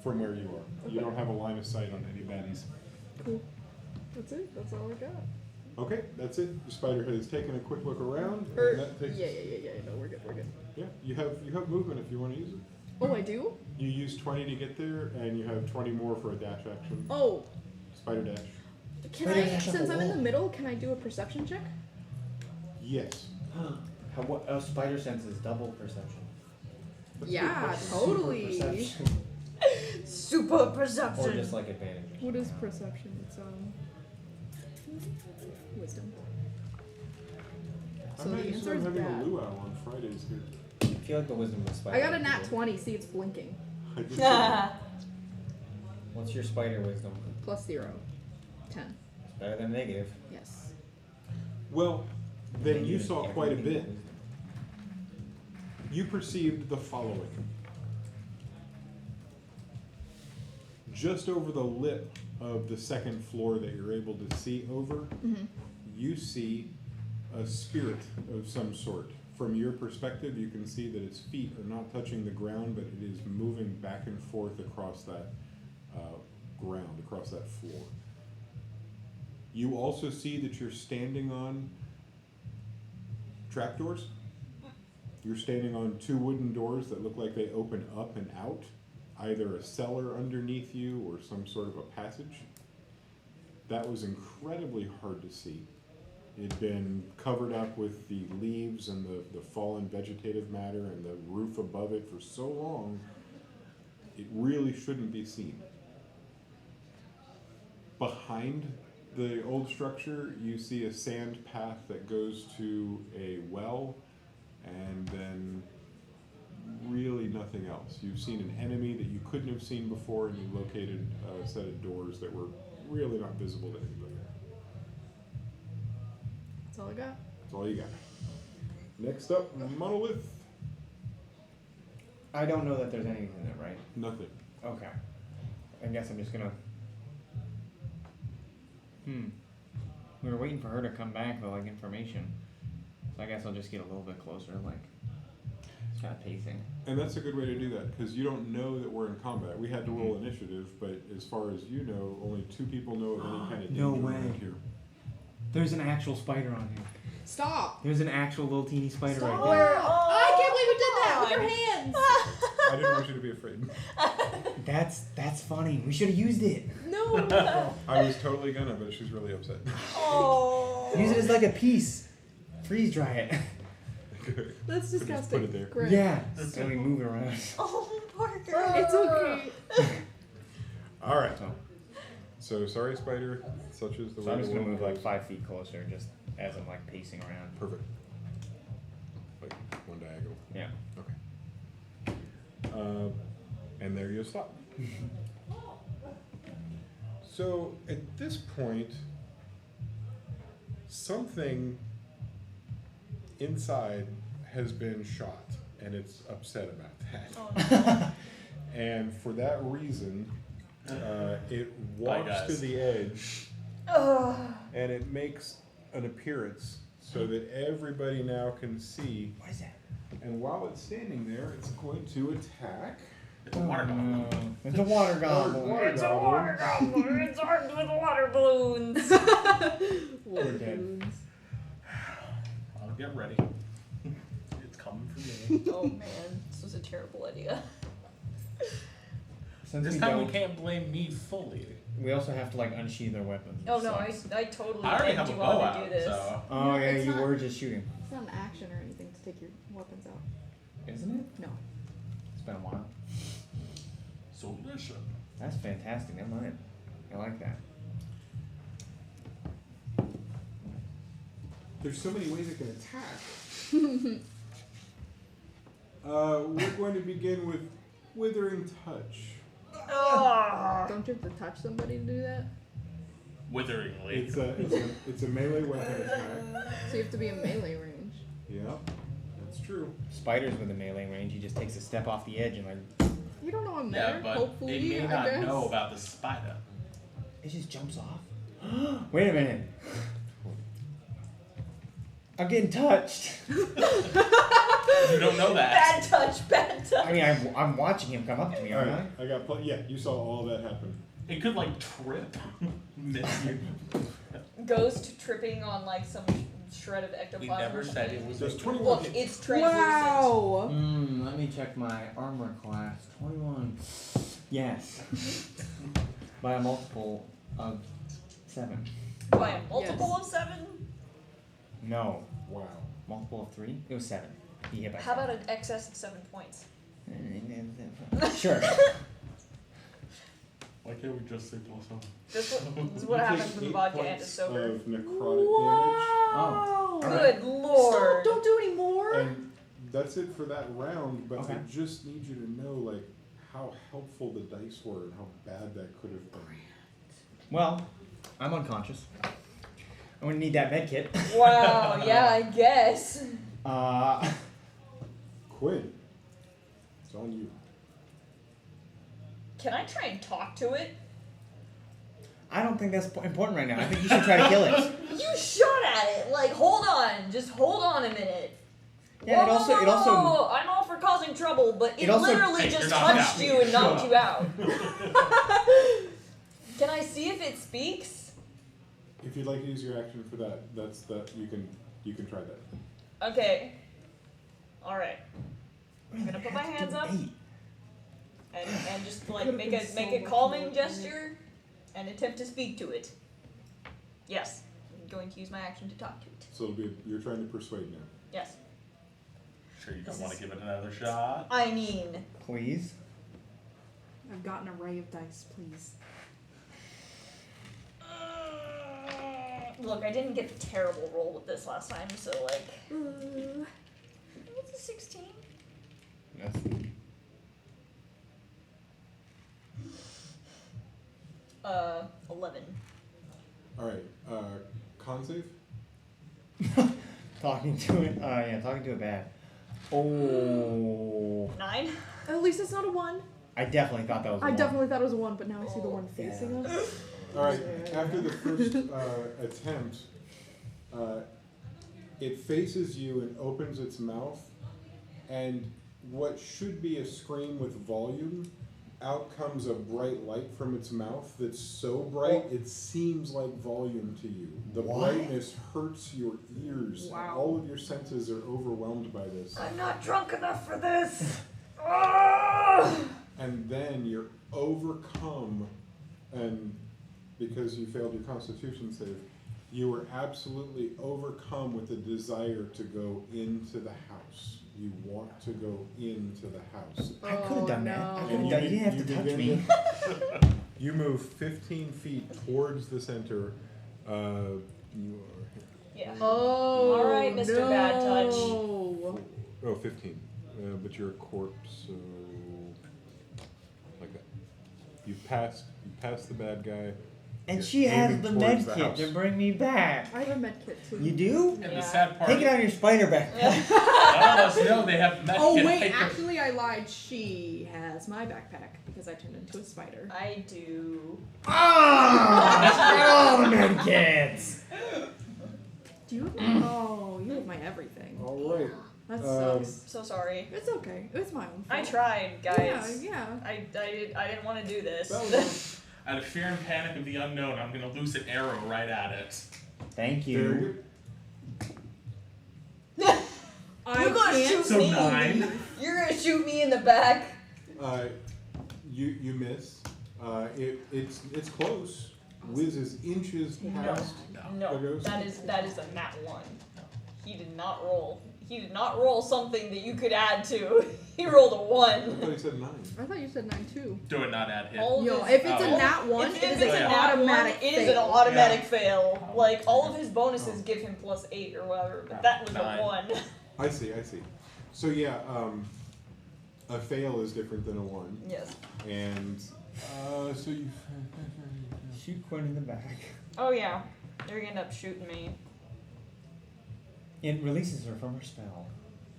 from where you are. You don't have a line of sight on any baddies. Cool. That's it. That's all I got. Okay, that's it. The spider has taken a quick look around, Er, and that takes. yeah. No, we're good. We're good. Yeah, you have movement if you want to use it. Oh, I do? You use 20 to get there, and you have 20 more for a dash action. Oh, Spider dash. can Wait, I? dash on Since the I'm in the wall. middle, can I do a perception check? Yes. What? Spider sense is double perception. Yeah, Super totally. perception. Super Or perception. just like advantage. What is perception? It's wisdom. So I'm the not used to answer is having bad. a luau on Fridays here. I feel like the wisdom of the spider. I got a is nat good. 20. See, it's blinking. I did say that. What's your spider wisdom? Plus 0. 10. It's better than negative. Yes. Well, then you Negative saw can't quite a be bit. wisdom. You perceived the following. Just over the lip of the 2nd floor that you're able to see over, Mm-hmm. you see a spirit of some sort. From your perspective, you can see that its feet are not touching the ground, but it is moving back and forth across that ground, across that floor. You also see that you're standing on trapdoors. You're standing on 2 wooden doors that look like they open up and out, either a cellar underneath you or some sort of a passage. That was incredibly hard to see. It'd been covered up with the leaves and the fallen vegetative matter and the roof above it for so long, it really shouldn't be seen. Behind the old structure, you see a sand path that goes to a well, and then really nothing else. You've seen an enemy that you couldn't have seen before, and you located a set of doors that were really not visible to anybody. That's all I got. That's all you got. Next up, Monolith. I don't know that there's anything there, right? Nothing. Okay. I guess I'm just gonna. We were waiting for her to come back with like information, so I guess I'll just get a little bit closer, like just kind of pacing. And that's a good way to do that, because you don't know that we're in combat. We had to roll initiative, but as far as you know, only 2 people know of any kind of danger No way. around here. There's an actual spider on here. Stop! There's an actual little teeny spider right Stop. there. I can't believe you did that with your hands! I didn't want you to be afraid. That's funny. We should have used it. No! I was totally gonna, but she's really upset. Oh. Use it as like a piece. Freeze dry it. That's Just disgusting. put it there. Great. Yeah. And we move it around. Oh, Parker. It's okay. All right. So sorry, spider. Such is the way. So I'm just the gonna world move like goes. 5 feet closer, just as I'm like pacing around. Perfect. Like one diagonal. Yeah. Okay. And there you stop. So at this point, something inside has been shot, and it's upset about that. Oh, no. And for that reason, it Bye, walks guys. to the edge, Ugh. and it makes an appearance so that everybody now can see. What is that? And while it's standing there, it's going to attack. It's a water goblin. It's a water goblin. Water It's a water goblin. It's armed with water balloons. Water dead. balloons. I'll get ready. It's coming for me. Oh man, this was a terrible idea. Since This we time we don't, can't blame me fully. we also have to like unsheathe our weapons. Oh which no, sucks. I totally I already begged have a you bow all to out, do this. so. Oh No, yeah, it's you not. were just shooting, It's not an action or anything to take your weapons out. isn't it? No. It's been a while. Solution. That's fantastic. Never mind. I like that. There's so many ways it can attack. We're going to begin with Withering Touch. Ugh. Don't you have to touch somebody to do that? Witheringly. It's a melee weapon attack. So you have to be in melee range. Yeah, that's true. Spiders with a melee range, he just takes a step off the edge and like You don't know I'm Yeah, there. but Hopefully, it may I not guess. know about the spider. it just jumps off. Wait a minute. I'm getting touched. You don't know that. Bad touch, bad touch. I mean, I'm watching him come up to me, aren't I? I got yeah. You saw all that happen. It could like trip. Miss you. Ghost tripping on like some shred of ectoplasm. We never or said something. it was. There's 21 Look, hits. it's translucent. Wow! Let me check my armor class. 21. Yes. By a multiple of 7. By a multiple Yes. of 7? No. Wow. Multiple of 3? It was 7. He hit by How about an excess of 7 points? 7. Sure. Why can't we just say plus one? This is what You happens take when the 8 vodka and points is sober. of necrotic damage. Oh. Good lord. Stop! Don't do any more! And that's it for that round, but I Okay. just need you to know, like, how helpful the dice were and how bad that could have been. Well, I'm unconscious. I'm gonna need that med kit. Wow, yeah, I guess. Quinn, it's on you. Can I try and talk to it? I don't think that's important right now. I think you should try to kill it. You shot at it! Like, hold on. Just hold on a minute. Yeah, it Whoa, also- whoa, it whoa, also- whoa. I'm all for causing trouble, but it also- literally Hey, just you're knocked touched out. you and Shut knocked up. you out. Can I see if it speaks? If you'd like to use your action for that, you can try that. Okay. Alright. I'm gonna put my hands up. 8. And just like Could've make been a so make a much calming more. gesture and attempt to speak to it. Yes. I'm going to use my action to talk to it. So you're trying to persuade now. Yes. Sure, you This don't want is- to give it another shot. I mean, Please. I've got an array of dice, please. look, I didn't get a terrible roll with this last time, so like, it's a 16. That's 11. All right. Con save. talking to it. Yeah, talking to it bad. Oh, 9. At least it's not a 1. I definitely thought that was. I definitely thought it was a 1, but now I see the one yeah. facing us. All right. After the first attempt, it faces you and opens its mouth, and what should be a scream with volume, out comes a bright light from its mouth that's so bright it seems like volume to you. The What? brightness hurts your ears. Wow. All of your senses are overwhelmed by this. I'm not drunk enough for this. And then you're overcome, and because you failed your constitution save, you were absolutely overcome with the desire to go into the house. You want to go into the house. I could have done that. no. I could And have done. You didn't have to you touch begin me. You move 15 feet towards the center. You are Yeah. Oh, All right, Mr. Bad Touch. no. Oh, 15. But you're a corpse, so like that. You passed the bad guy. And You're she has aiming the towards med the kit house. to bring me back. I have a med kit too. You do? And Yeah. the sad part, Take it on your spider backpack. none of us know they have med Oh kit. wait, Take your- actually I lied. She has my backpack because I turned into a spider. I do. Ah! Oh, med kits. Do you have my? Oh, you have my everything. All right. That Um, sucks. So sorry. It's okay. It's my own fault. I tried, guys. Yeah, yeah. I didn't want to do this. That was Out of fear and panic of the unknown, I'm gonna loose an arrow right at it. Thank very you. good. You're gonna shoot So me. 9. You're gonna shoot me in the back. You miss. It's close. Wiz is inches past. No, What that is a nat 1. He did not roll. He did not roll something that you could add to. He rolled a I 1. thought he said 9. I thought you said 9 too. Do it not add hit. All of Yo, his- if it's a Oh. nat 1, If it is it's an a nat automatic 1, it is an fail. automatic fail. Like, all of his bonuses give him plus 8 or whatever, but that was 9. a 1. I see. So yeah, a fail is different than a 1. Yes. And so you. Shoot Quinn in the back. Oh yeah, they're gonna end up shooting me. It releases her from her spell.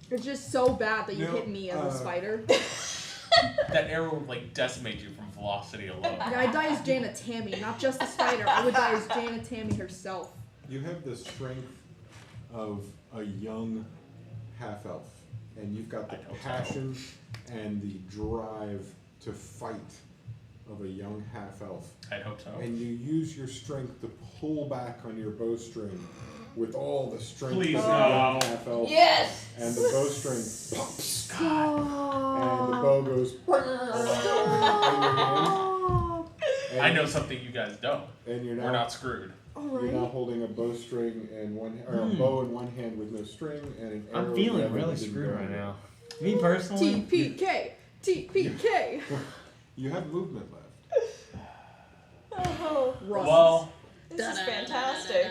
It's just so bad that you No, hit me as a spider. That arrow would like decimate you from velocity alone. I'd die as Jana Tammy, not just the spider. I would die as Jana Tammy herself. You have the strength of a young half elf, and you've got the I don't passion and the drive to fight of a young half elf. I'd hope so. And you use your strength to pull back on your bowstring with all the strength Please, of a no. young half elf. Yes. And the bowstring pops, Stop. and the bow goes in your hand. And, I know something you guys don't. And you're We're now not screwed. you're now Alright. holding a bowstring in one, or a bow in one hand with no string, and an arrow. I'm in the feeling other really that didn't screwed go right in. now. Me personally. TPK. TPK. You have movement left. Oh, Run. Well, this is fantastic.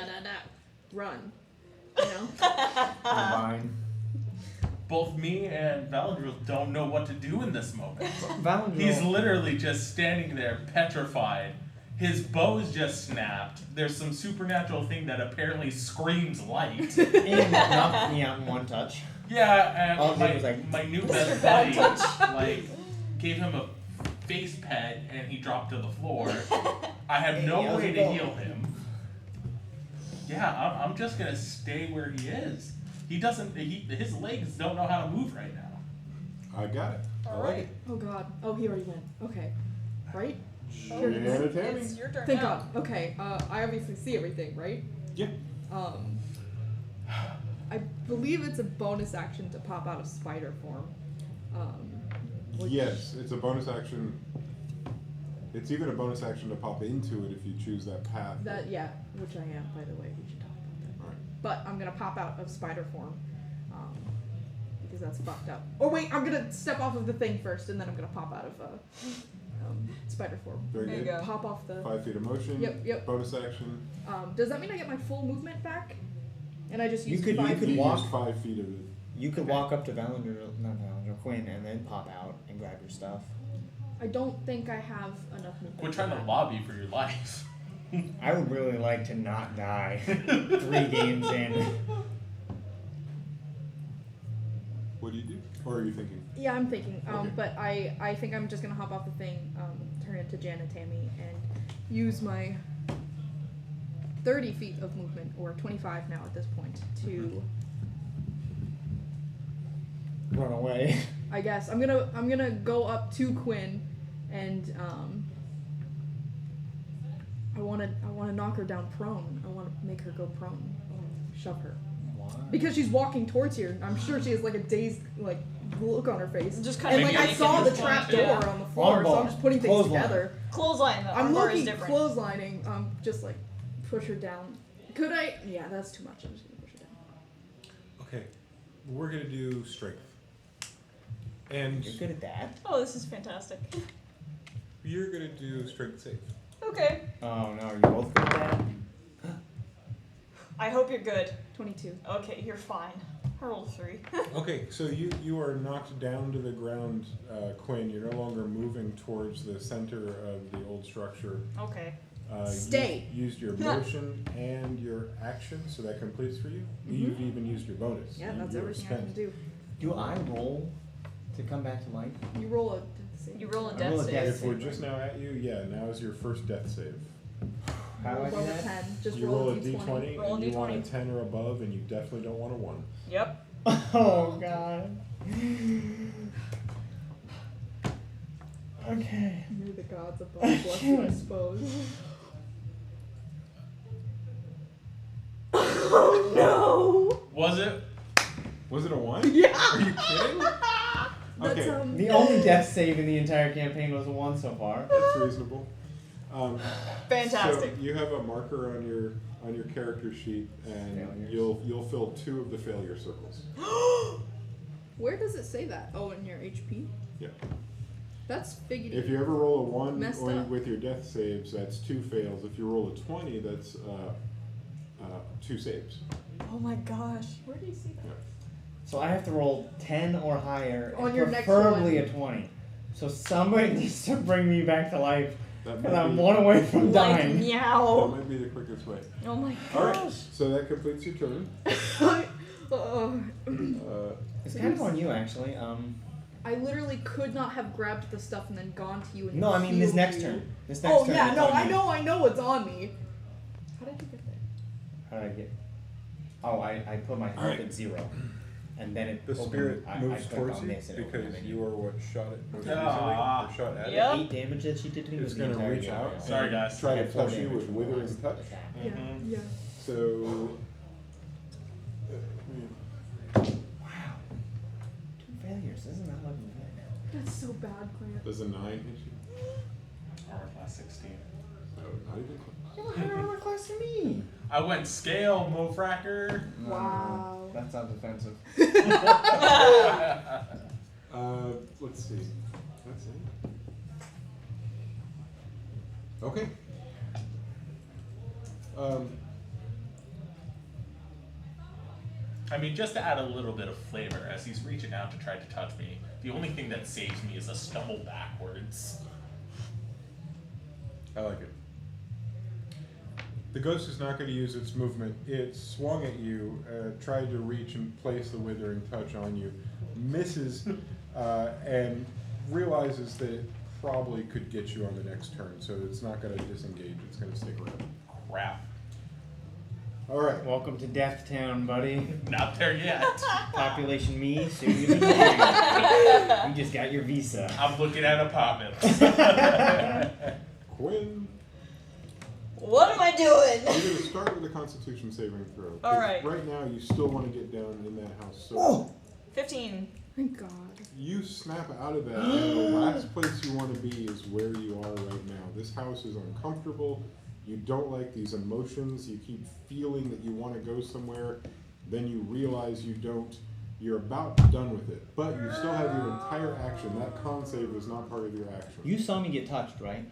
Run. You know? Fine. both me and Valadril don't know what to do in this moment. Valadril. He's literally just standing there petrified. His bow's just snapped. There's some supernatural thing that apparently screams light. and knocked me out in one touch. Yeah, All and he did was like- my new Mr. best Bad buddy like gave him a face pet and he dropped to the floor. I have no How's way it to going? heal him. Yeah, I'm just gonna stay where he is. He doesn't. His legs don't know how to move right now. I got it. I like it. Oh god. Oh, he already went. Okay. Right? Oh, Sure. Yeah, Tammy. it's your turn Thank now. god. Okay. I obviously see everything, right? Yeah. I believe it's a bonus action to pop out of spider form. Which- Yes, it's a bonus action. It's even a bonus action to pop into it if you choose that path. That yeah, which I am, by the way. We should talk about that. Alright. But I'm gonna pop out of spider form, because that's fucked up. Oh wait, I'm gonna step off of the thing first, and then I'm gonna pop out of spider form. Very There you good. go. Pop off the. 5 feet of motion. Yep. Bonus action. Does that mean I get my full movement back? And I just You use could- you 5 could feet? walk. Use 5 feet of it. You could walk up to Quinn, and then pop out and grab your stuff. I don't think I have enough movement. Quit for trying to that. lobby for your life. I would really like to not die 3 games in. What do you do? Or are you thinking? Yeah, I'm thinking. Okay. But I think I'm just gonna hop off the thing, turn into Janet Tammy, and use my 30 feet of movement, or 25 now at this point, to. Run away. I guess I'm gonna go up to Quinn, and I wanna knock her down prone. I wanna make her go prone. I wanna shove her. Why? Because she's walking towards you. I'm sure she has like a dazed like look on her face. Just kind And of like I making saw the this trap point, door yeah. on the floor, so I'm just putting things Clothesline. together. Clothesline though. I'm Armbar is looking different. clotheslining. Just like push her down. Could I? Yeah, that's too much. I'm just gonna push her down. Okay, we're gonna do strength. And You're good at that. Oh, this is fantastic. you're gonna do strength save. Okay. Oh no, are you both good at that? I hope you're good. 22. Okay, you're fine. I rolled a 3. Okay, so you are knocked down to the ground, Quinn. You're no longer moving towards the center of the old structure. Okay. Stay. You used your motion and your action, so that completes for you. You've even used your bonus. Yeah, You- that's you were everything I can spent. do. Do I roll to come back to life? You roll a save. You roll a I death roll a save. death If we're save, just now at you, yeah, now is your first death save. How do I do roll a that? 10. Just You roll roll a a d20. d20, Roll a and you want a d20. 10 or above, and you definitely don't want a 1. Yep. Oh god. Okay. May the gods above bless you, I suppose. Oh no! Was it? Was it a 1? Yeah! Are you kidding? That's Okay, The only death save in the entire campaign was a 1 so far. that's reasonable. Fantastic. So you have a marker on your character sheet, and Failures. you'll fill 2 of the failure circles. Where does it say that? Oh, in your HP? Yeah. That's figured. If you ever roll a 1 Messed or up. with your death saves, that's 2 fails. If you roll a 20, that's 2 saves. Oh my gosh. Where do you see that? So I have to roll 10 or higher, On and your next preferably one. a 20. So somebody needs to bring me back to life, That because I'm might, 1 away from Like dying. that meow. might be the quickest way. Oh my All right, gosh. so that completes your turn. It's kind of on you, actually. I literally could not have grabbed the stuff and then gone to you and No, I mean this healed next you. turn. This next Oh turn. yeah, it's no, on I you. know what's on me. How did you get there? How did I get? Oh, I put my health Alright. at 0, and then it The opened- spirit I moves clicked towards on you this and it because opened the you menu. are what shot it most Ah. easily, or shot at Yep. it. 8 damage that she did to me It's was the gonna entire reach game. out. Sorry, and guys. Try I to had 4 touch you damage with from the withering last touch. attack. Yeah, Mhm. yeah. So. Wow. 2 failures. Isn't that looking good? That's so bad, Grant. Does a 9 hit you? Armor class 16. No, not even close. You have a higher armor class than me. I went scale, mofracker. No, Wow. That sounds offensive. Let's see. That's it. Okay. I mean, just to add a little bit of flavor, as he's reaching out to try to touch me, the only thing that saves me is a stumble backwards. I like it. The ghost is not going to use its movement. It swung at you, tried to reach and place the withering touch on you, misses, and realizes that it probably could get you on the next turn, so it's not going to disengage. It's going to stick around. Crap. All right. Welcome to Death Town, buddy. Not there yet. Population me, soon to be you. You just got your visa. I'm looking at apartments. Quinn, What am I doing? you're going to start with a Constitution saving throw. 'cause All right. Right now, you still want to get down in that house. So Oh! 15. Thank God. you snap out of that, and the last place you want to be is where you are right now. This house is uncomfortable. You don't like these emotions. You keep feeling that you want to go somewhere. Then you realize you don't. You're about done with it. But you still have your entire action. That con save was not part of your action. You saw me get touched, right?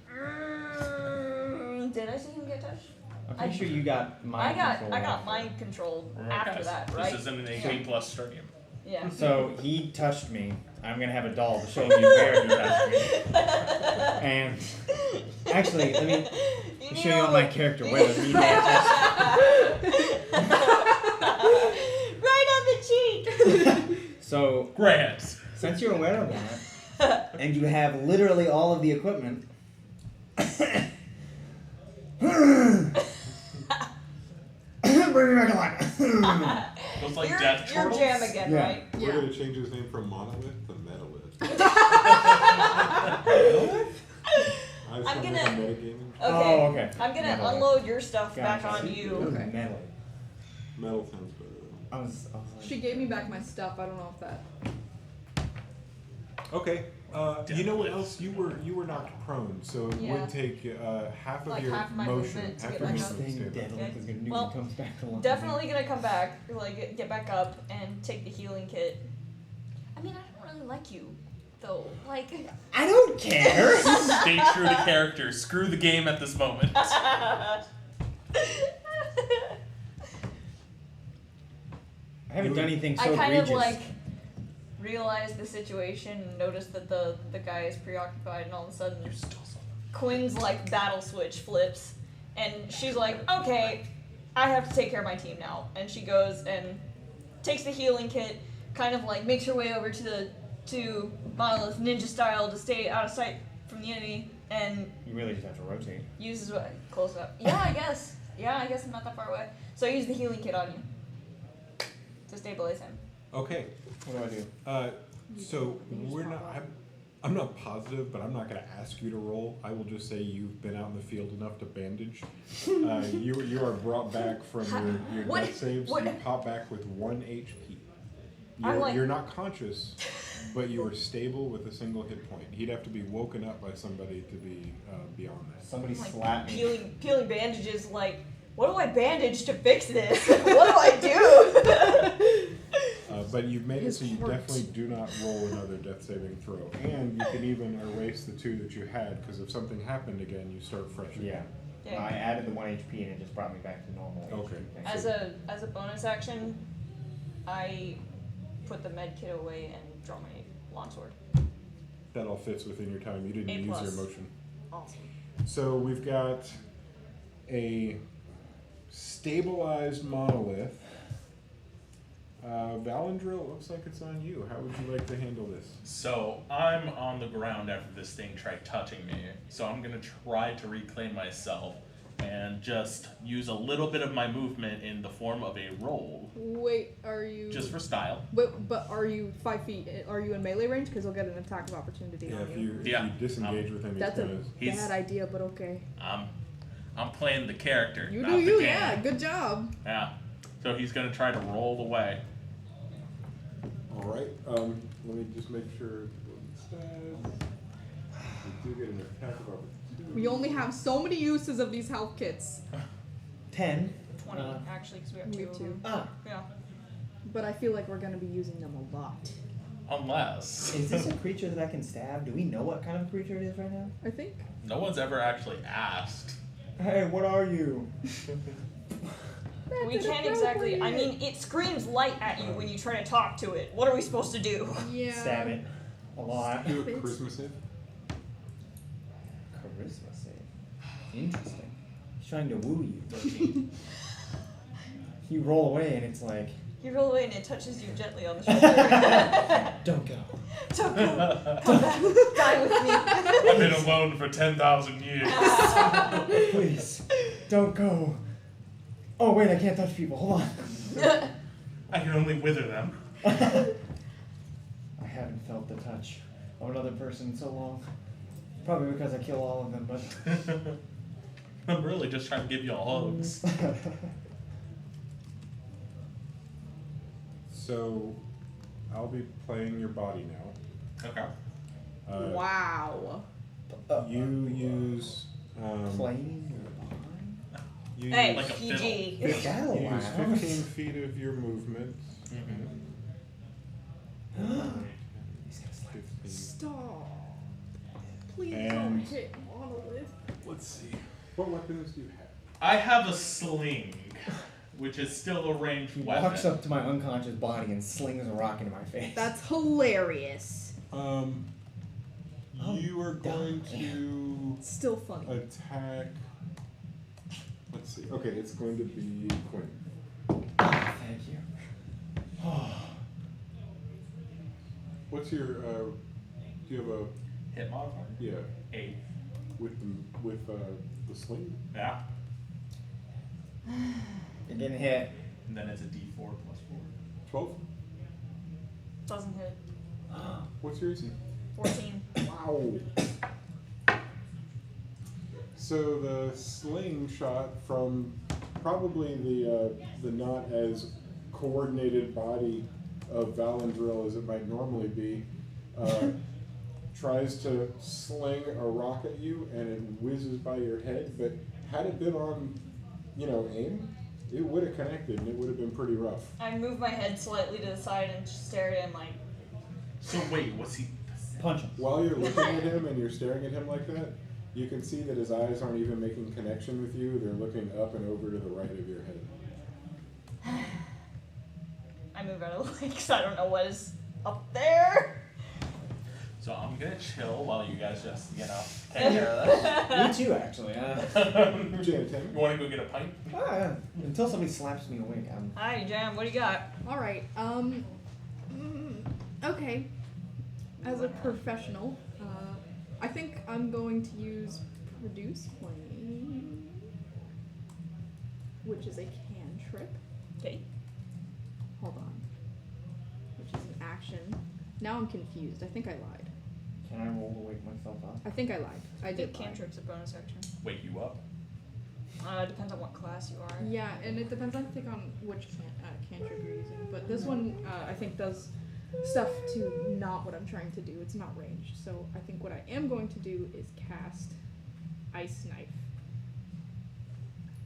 Did I see him get touched? I'm pretty sure you got mind control. I got mind controlled Remember, after guys, that, right? This isn't an 18 plus stream. Yeah. So he touched me. I'm gonna have a doll to show me where he touched me. And actually, let me show you on my character where the meat touched. Right on the cheek. So Grant. since you're aware of that, and you have literally all of the equipment. Bring me back alive. Looks like you're, death you're turtles. Jam again, Yeah. right? We're gonna change his name from Monolith to Metalith. I was I'm trying to gonna- make a metagaming. Okay. Oh, okay. I'm gonna Metal. unload your stuff back Gotcha. on you. Okay. Metal. Metal sounds better though. I was like, She gave me back my stuff. I don't know if that. Okay. You know what else? You were knocked prone, so it Yeah. would take half of Like your half my motion, movement to half get your back First up. movement thing to stand up. Deadlift is gonna do Well, when he comes back to life. Definitely gonna come back, like get back up and take the healing kit. I mean, I don't really like you, though. Like, I don't care. Stay true to character. Screw the game at this moment. I haven't done anything so I kind egregious. of like realized the situation and noticed that the guy is preoccupied, and all of a sudden Quinn's like battle switch flips, and she's like, okay, I have to take care of my team now. And she goes and takes the healing kit, kind of like makes her way over to Monolith ninja style to stay out of sight from the enemy, and You really just have to rotate. uses what close up. Yeah, I guess. Yeah, I guess I'm not that far away. So I use the healing kit on you to stabilize him. Okay. What do? So we're not. I'm not positive, but I'm not going to ask you to roll. I will just say you've been out in the field enough to bandage. You are brought back from your What- death saves. what- You pop back with 1 HP. I'm like- You're not conscious, but you are stable with a single hit point. He'd have to be woken up by somebody to be beyond that. Somebody Like slap me. peeling bandages. Like, what do I bandage to fix this? What do I do? But you've made it His so you heart. definitely do not roll another death saving throw. And you can even erase the 2 that you had, because if something happened again, you start fresh again. Yeah. Yeah. I added the 1 HP and it just brought me back to normal. Okay. HP. As a bonus action, I put the med kit away and draw my longsword. That all fits within your time. You didn't A use plus. your motion. Awesome. So we've got a stabilized monolith. Valendril, it looks like it's on you. How would you like to handle this? So I'm on the ground after this thing tried touching me. So I'm gonna try to reclaim myself and just use a little bit of my movement in the form of a roll, Wait, are you? just for style. But are you 5 feet? Are you in melee range? Because he'll get an attack of opportunity Yeah, on if you. you, Yeah. if you disengage with him, That's a he's He's- bad idea, but okay. I'm playing the character. You not do the you, game. yeah. Good job. Yeah. So he's gonna try to roll away. all right. Let me just make sure what it says. You do get an attack of opportunity. We only have so many uses of these health kits, 10. 20, actually, because we have me 2 of too. them. Ah. Yeah. but I feel like we're gonna be using them a lot. Unless Is this a creature that I can stab? Do we know what kind of creature it is right now? I think. no one's ever actually asked. Hey, what are you? We can't exactly. I mean, it screams light at you when you try to talk to it. What are we supposed to do? Yeah. Stab it. A lot. Do a charisma save. Charisma save. Interesting. He's trying to woo you. 13. You roll away and it's like, You roll away and it touches you gently on the shoulder. don't go. Don't go. Come back. Die with me. I've been alone for 10,000 years. Please, don't go. Oh wait, I can't touch people. Hold on. I can only wither them. I haven't felt the touch of another person in so long. Probably because I kill all of them, but I'm really just trying to give you all hugs. So, I'll be playing your body now. Okay. Wow. You use. Plane You Hey, Like a PG. or battle use line. 15 feet of your movement. He's gonna slap. 15. Stop. Please And- don't hit Monolith. Let's see. What weapons do you have? I have a sling. which is still a ranged He weapon. walks up to my unconscious body and slings a rock into my face. That's hilarious. You are going to Still funny. attack. Let's see. Okay, it's going to be Quinn. Thank you. What's your? Do you have a? Hit modifier? Yeah, 8. with the sling. Yeah. You're getting hit. And then it's a D4 plus 4. 12. Doesn't hit. What's your AC? 14. Wow. So the sling shot from probably the not as coordinated body of Valandril as it might normally be, tries to sling a rock at you and it whizzes by your head. But had it been on, aim, it would have connected and it would have been pretty rough. I move my head slightly to the side and just stare at him like, So wait, was he... Punch him. While you're looking at him and you're staring at him like that, you can see that his eyes aren't even making connection with you. They're looking up and over to the right of your head. I move out of the way because I don't know what is up there. So I'm gonna chill while you guys just, take care of this. Me too, actually. Janet, Tammy? You wanna go get a pint? Until somebody slaps me awake, I'm... Hi, Jam. What do you got? All right. Okay. As a professional, I think I'm going to use Produce Flame, which is a cantrip. Okay. Hold on. Which is an action. Now I'm confused. I think I lied. Can I roll to wake myself up? I think I lied. I did lie. Cantrip's a bonus action. Wake you up? Depends on what class you are. Yeah, and it depends, I think, on which cantrip you're using. But this one, I think, does stuff to not what I'm trying to do. It's not ranged. So I think what I am going to do is cast Ice Knife.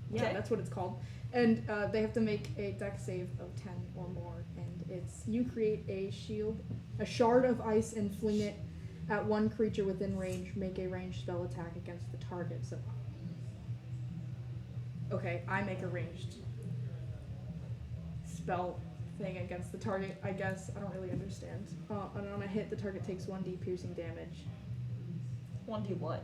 Yeah, Okay. that's what it's called. And they have to make a dex save of 10 or more. And it's, you create a shard of ice and fling it at one creature within range. Make a ranged spell attack against the target. So, okay, I make a ranged spell thing against the target, I guess. I don't really understand. And on a hit, the target takes 1d piercing damage. 1d what?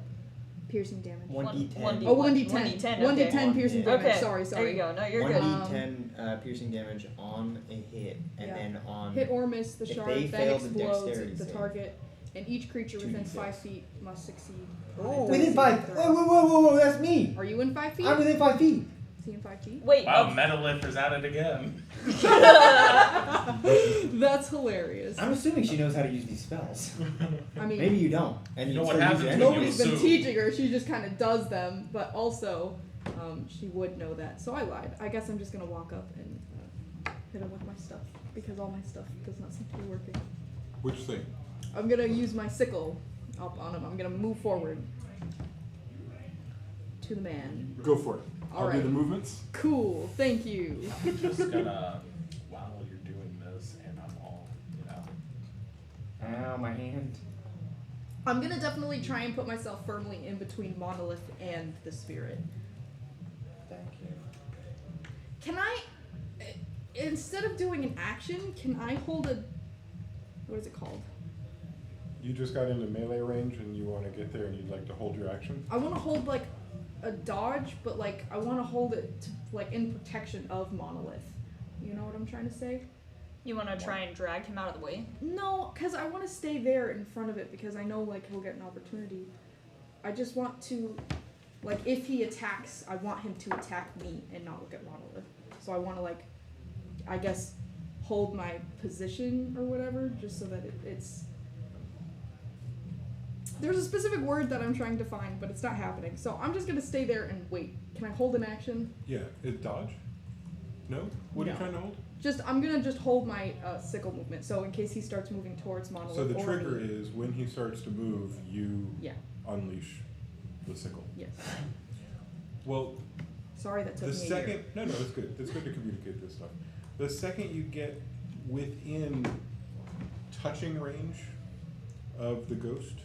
Piercing damage. 1d10. 1d Oh, what? 1d10. 1d10. 1d10 okay. piercing Yeah. damage. Okay. Sorry. There you go. No, you're good. 1d10 piercing damage on a hit, and Yeah. then on... Hit or miss, the If shard they then fail the explodes dexterity at the save. target, and each creature within 2d6. 5 feet must succeed. Ooh. Within 5... Whoa, that's me! Are you in 5 feet? I'm within 5 feet! Is he in 5 feet? Wait. Wow, Metalith is at it again. That's hilarious. I'm assuming she knows how to use these spells. I mean, Maybe you don't. And You know still what use happens it when anyway. nobody's been assume. teaching her. She just kind of does them, but also she would know that. So I lied. I guess I'm just gonna walk up and hit him with my stuff because all my stuff does not seem to be working. Which thing? I'm gonna use my sickle up on him. I'm gonna move forward to the man. Go for it. All I'll do right. the movements. Cool. Thank you. I'm just gonna, while you're doing this, and I'm all, Ow, my hand. I'm gonna definitely try and put myself firmly in between Monolith and the spirit. Thank you. Can I, instead of doing an action, can I hold a, what is it called? You just got into melee range and you want to get there and you'd like to hold your action. I want to hold like a dodge, but like I want to hold it to, like in protection of Monolith. You know what I'm trying to say? You want to try and drag him out of the way? No, because I want to stay there in front of it because I know like he'll get an opportunity. I just want to, like if he attacks, I want him to attack me and not look at Monolith. So I want to like, I guess, hold my position or whatever, just so that it's... There's a specific word that I'm trying to find, but it's not happening. So I'm just going to stay there and wait. Can I hold an action? Yeah. Is dodge? No? What are you No. trying to hold? I'm going to just hold my sickle movement, so in case he starts moving towards Monolith. So the or trigger me. is when he starts to move, you Yeah. unleash the sickle. Yes. Well, Sorry that took the me a second... year. No, it's good. It's good to communicate this stuff. The second you get within touching range of the ghost...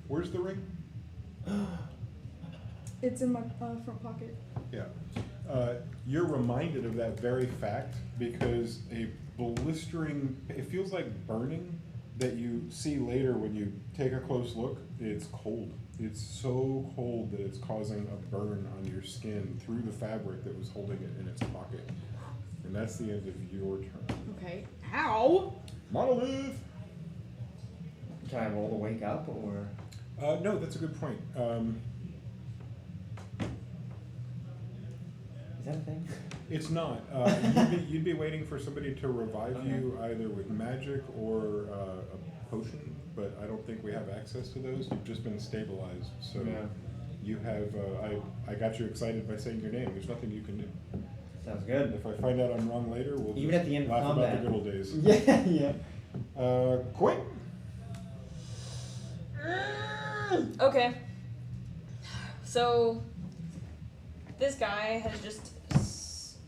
Where's the ring? It's in my front pocket. Yeah. You're reminded of that very fact because a blistering, it feels like burning that you see later when you take a close look. It's cold. It's so cold that it's causing a burn on your skin through the fabric that was holding it in its pocket. And that's the end of your turn. Okay. Ow! Monolith! Can I roll to wake up or? No, that's a good point. Is that a thing? It's not. You'd be waiting for somebody to revive you either with magic or a potion, but I don't think we have access to those. You've just been stabilized, so you have. I got you excited by saying your name. There's nothing you can do. Sounds good. If I find out I'm wrong later, we'll Even just at the end of laugh about combat. the good old days. Yeah. Quinn. Okay. So this guy has just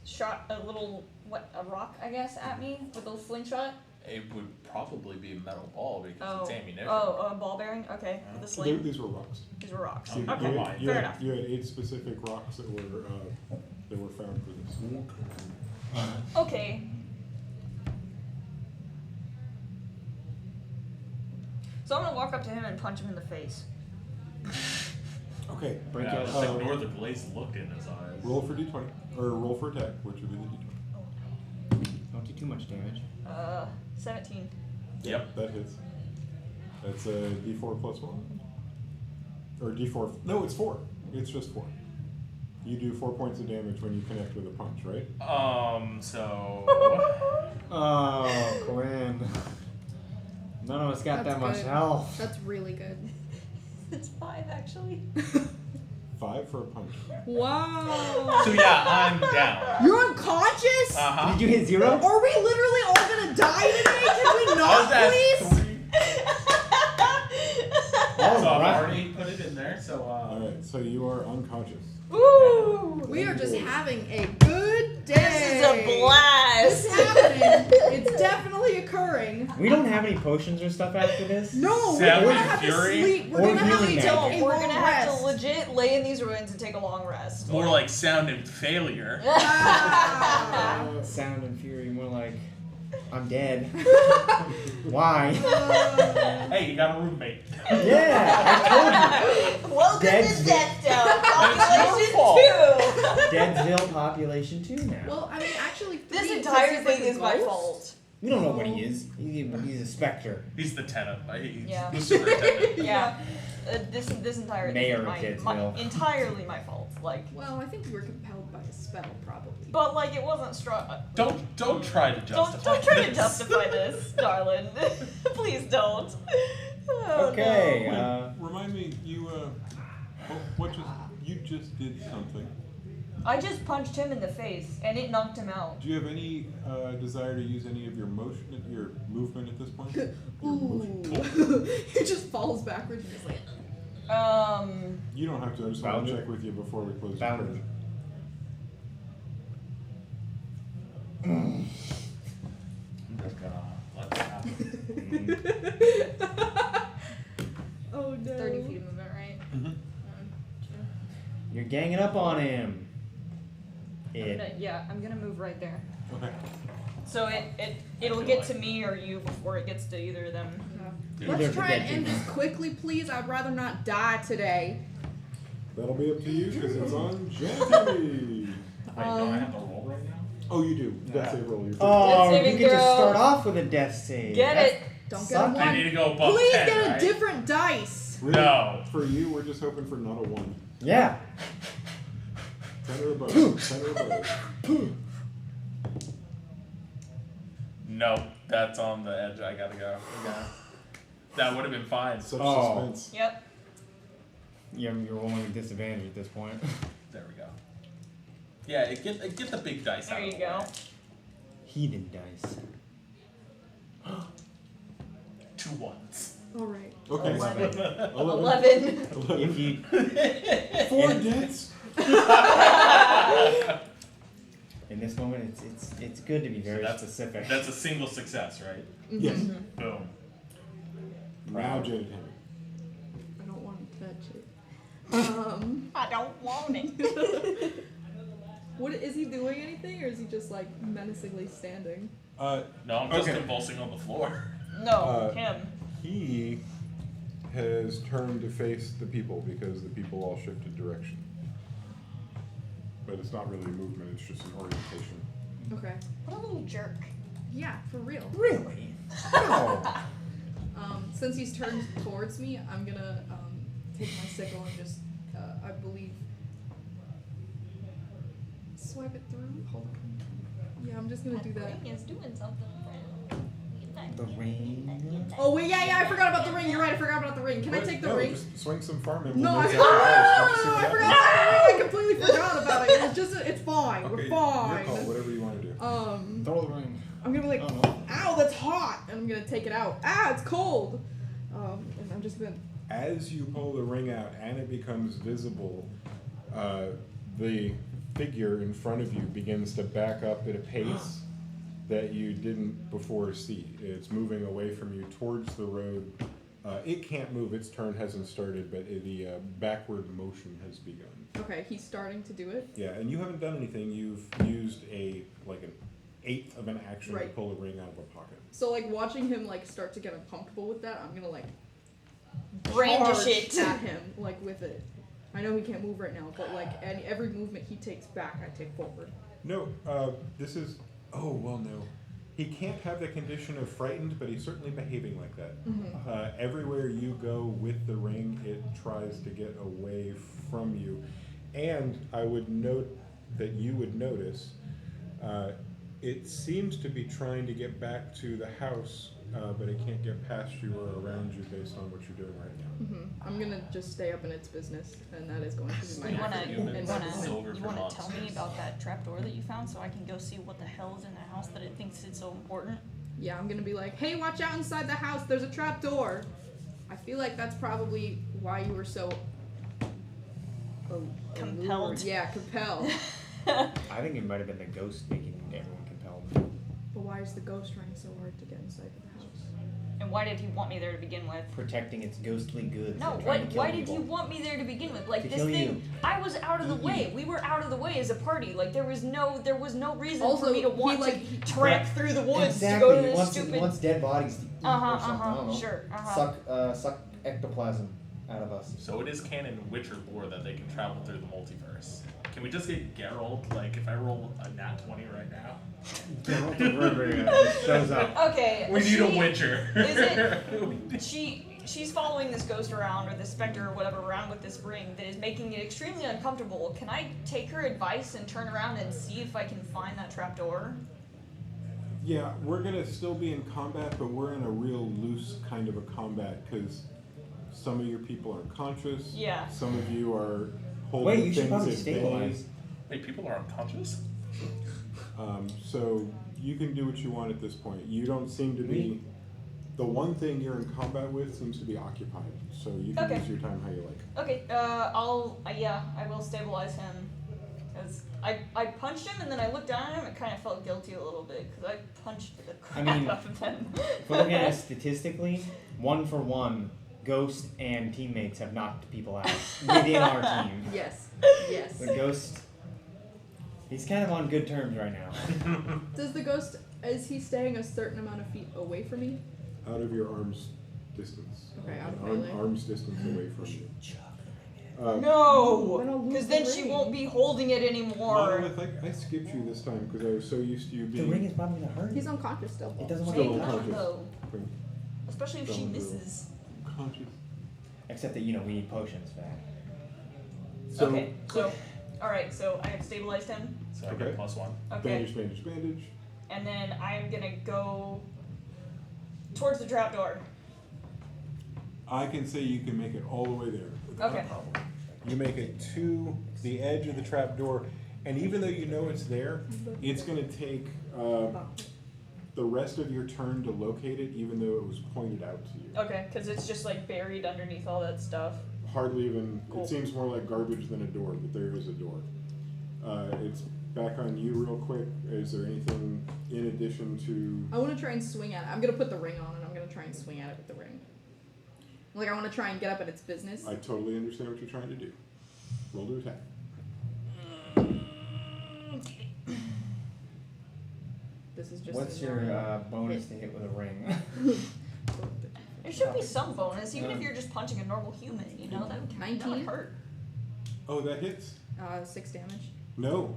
shot a little a rock, I guess, at me with a slingshot. It would probably be a metal ball because it's ammunition. Oh, a ball bearing? Okay. With a sling. These were rocks. These were rocks. Oh, Okay, never mind. fair enough. You had 8 specific rocks that were found for this. Okay. So I'm gonna walk up to him and punch him in the face. Okay. Break Yeah, out. just ignore the glazed look in his eyes. Roll for d20 or roll for attack, which would be the d20. Don't do too much damage. 17. Yep. That hits. That's a d4 plus 1. Or d4. No, it's 4. It's just 4. You do 4 points of damage when you connect with a punch, right? So. Oh, Quinn. None of us got That's that much good. health. That's really good. It's 5 actually. 5 for a punch. Wow. So yeah, I'm down. You're unconscious? Uh-huh. Did you hit 0? Are we literally all gonna die today? Can we not, please? 3. So I've already put it in there, so Alright, so you are unconscious. Woo! We are just having a good day. This is a blast. It's happening. It's definitely occurring. We don't have any potions or stuff after this? No, we're Sound gonna and have fury? to sleep. We're Or gonna have healing to magic. take a We're long gonna have rest. to legit lay in these ruins and take a long rest. more like sound and failure. Ah. Sound and fury, more like, I'm dead. Why? Hey, you got a roommate. Yeah, I told Welcome Dead's to Death Town, It's your population 2. you. Deadsville population 2 now. Well, I mean, actually, This three, entire because he's thing like is a my ghost. fault. We don't know what he is. He's a specter. He's the tenant. He's Yeah. the superintendent. Yeah. This entire Mayor thing of is my Kidsville. entirely my fault. Like, Well, I think you were compelled by a spell, probably. but like it wasn't strong. Don't try to justify Don't try to this. justify this, darling. Please don't. Oh, Okay. no. Remind me, you just did something. I just punched him in the face and it knocked him out. Do you have any desire to use any of your movement at this point? Your motion? Ooh. He just falls backwards and is like, You don't have to. I just want Bound to it. check with you before we close the Bound page. I'm just gonna let it happen. oh no. 30 feet of movement, right? Mhm. You're ganging up on him. I'm gonna move right there. Okay. So it'll get to me or you before it gets to either of them. Either Let's of the try dead and end people. this quickly, please. I'd rather not die today. That'll be up to you because it's on January. Wait, don't I have to roll right now? Oh, you do. Death Yeah. save roll. You're Oh, saving you get to throw. start off with a death save. Get That's- it? Don't Suck. get a I one. need to go above Please 10, get a right? different dice. Really, No. For you, we're just hoping for not a 1. Yeah. 10 or above. 10 or above. Nope, that's on the edge. I gotta go. That would have been fine. Such Oh. suspense. Yep. You're rolling with disadvantage at this point. There we go. Yeah, get the big dice There out you of the go. way. Heathen dice. 2 1s. All right. Okay. 11. 11. If you 4 deaths. in this moment, it's good to be very That's- specific. That's a single success, right? Yes. Boom. Now, Janet Henry. I don't want to touch it. I don't want it. What is he doing anything, or is he just like menacingly standing? No, I'm just Okay. convulsing on the floor. No, him. He has turned to face the people because the people all shifted direction. But it's not really a movement, it's just an orientation. Okay. What a little jerk. Yeah, for real. Really? No! Since he's turned towards me, I'm gonna take my sickle and just, I believe, swipe it through. Hold on. Yeah, I'm just gonna do that. Ring is doing something. The ring. Oh wait, yeah, I forgot about the ring. You're right, I forgot about the ring. Can I take the no, ring? Just swing some farm No, I implements forgot. at the I house. forgot about the ring. I completely forgot about it. It's just, it's fine. Okay, We're your fine. call, whatever you want to do. Throw the ring. I'm gonna be like, I don't know. ow, that's hot, and I'm gonna take it out. Ah, it's cold. And I'm just gonna. As you pull the ring out and it becomes visible, the figure in front of you begins to back up at a pace that you didn't before see. It's moving away from you towards the road. It can't move, its turn hasn't started, but the backward motion has begun. Okay, he's starting to do it. Yeah, and you haven't done anything. You've used an eighth of an action to Right. pull a ring out of a pocket. So like watching him like start to get uncomfortable with that, I'm gonna like Brandish charge it. at him like with it. I know he can't move right now, but like every movement he takes back, I take forward. No, this is. Oh, well, no. He can't have the condition of frightened, but he's certainly behaving like that. Everywhere you go with the ring, it tries to get away from you. And I would note that you would notice it seems to be trying to get back to the house, but it can't get past you or around you based on what you're doing right now. I'm gonna just stay up in its business, and that is going to be my You wanna, action. you Humans, wanna, silver you for wanna tell me monsters. about that trapdoor that you found so I can go see what the hell is in the house that it thinks is so important? Yeah, I'm gonna be like, hey, watch out inside the house. There's a trap door. I feel like that's probably why you were so Compelled. allured. Yeah, compelled. I think it might have been the ghost making everyone compelled. But why is the ghost trying so hard to get inside the house? And why did he want me there to begin with? Protecting its ghostly goods. No, and trying to kill why did people. you want me there to begin with? Like To this kill thing, you. I was out of the way. We were out of the way as a party. Like there was no reason Also, for me to he, want like, to tramp through the woods Exactly. to go to He this wants, stupid. he wants dead bodies to eat or something. I don't know. Sure. Suck ectoplasm out of us. So it is canon in Witcher lore that they can travel through the multiverse. Can we just get Geralt? Like, if I roll a nat 20 right now? Geralt of Rivia just shows up. Okay. We need a Witcher. Is it? She's following this ghost around or this specter or whatever around with this ring that is making it extremely uncomfortable. Can I take her advice and turn around and see if I can find that trapdoor? Yeah, we're gonna still be in combat, but we're in a real loose kind of a combat because some of your people are conscious. Yeah. Some of you are holding Wait, you should things probably at stabilize. bay. Wait, people are unconscious? So you can do what you want at this point. You don't seem to be. The one thing you're in combat with seems to be occupied, so you can Okay. use your time how you like. Okay. I will stabilize him. Cause I punched him and then I looked down at him and kind of felt guilty a little bit because I punched the crap I mean, out of him. If we're looking at it statistically, 1 for 1, Ghost and teammates have knocked people out within our team. Yes. Yes. The Ghost, he's kind of on good terms right now. Does the ghost, is he staying a certain amount of feet away from me? Out of your arm's distance. Okay, out of Arm- melee. arm's distance away from you. Then I'll No, lose because the then she ring. won't be holding it anymore. Monolith, I skipped you this time because I was so used to you The being. ring is probably gonna hurt. He's unconscious still. It doesn't want Still to Maybe touch not unconscious. though, Ring. especially if she Still misses. Conscious. Except that, we need potions for that. So, Okay, so all right, so I have stabilized him. So I Okay. get +1. Okay, bandage, bandage, bandage. and then I'm gonna go towards the trapdoor. I can say you can make it all the way there without Okay. a problem. You make it to the edge of the trapdoor, and even though you know it's there, it's going to take the rest of your turn to locate it, even though it was pointed out to you. Okay, because it's just like buried underneath all that stuff. Hardly even, Cool. it seems more like garbage than a door, but there is a door. It's back on you real quick. Is there anything in addition to... I want to try and swing at it. I'm gonna put the ring on and I'm gonna try and swing at it with the ring. Like, I want to try and get up at its business. I totally understand what you're trying to do. Roll to attack. This is just. What's a your normal bonus hit. to hit with a ring? There should be some bonus, even if you're just punching a normal human, you know? That would 19? hurt. Oh, that hits? 6 damage. No.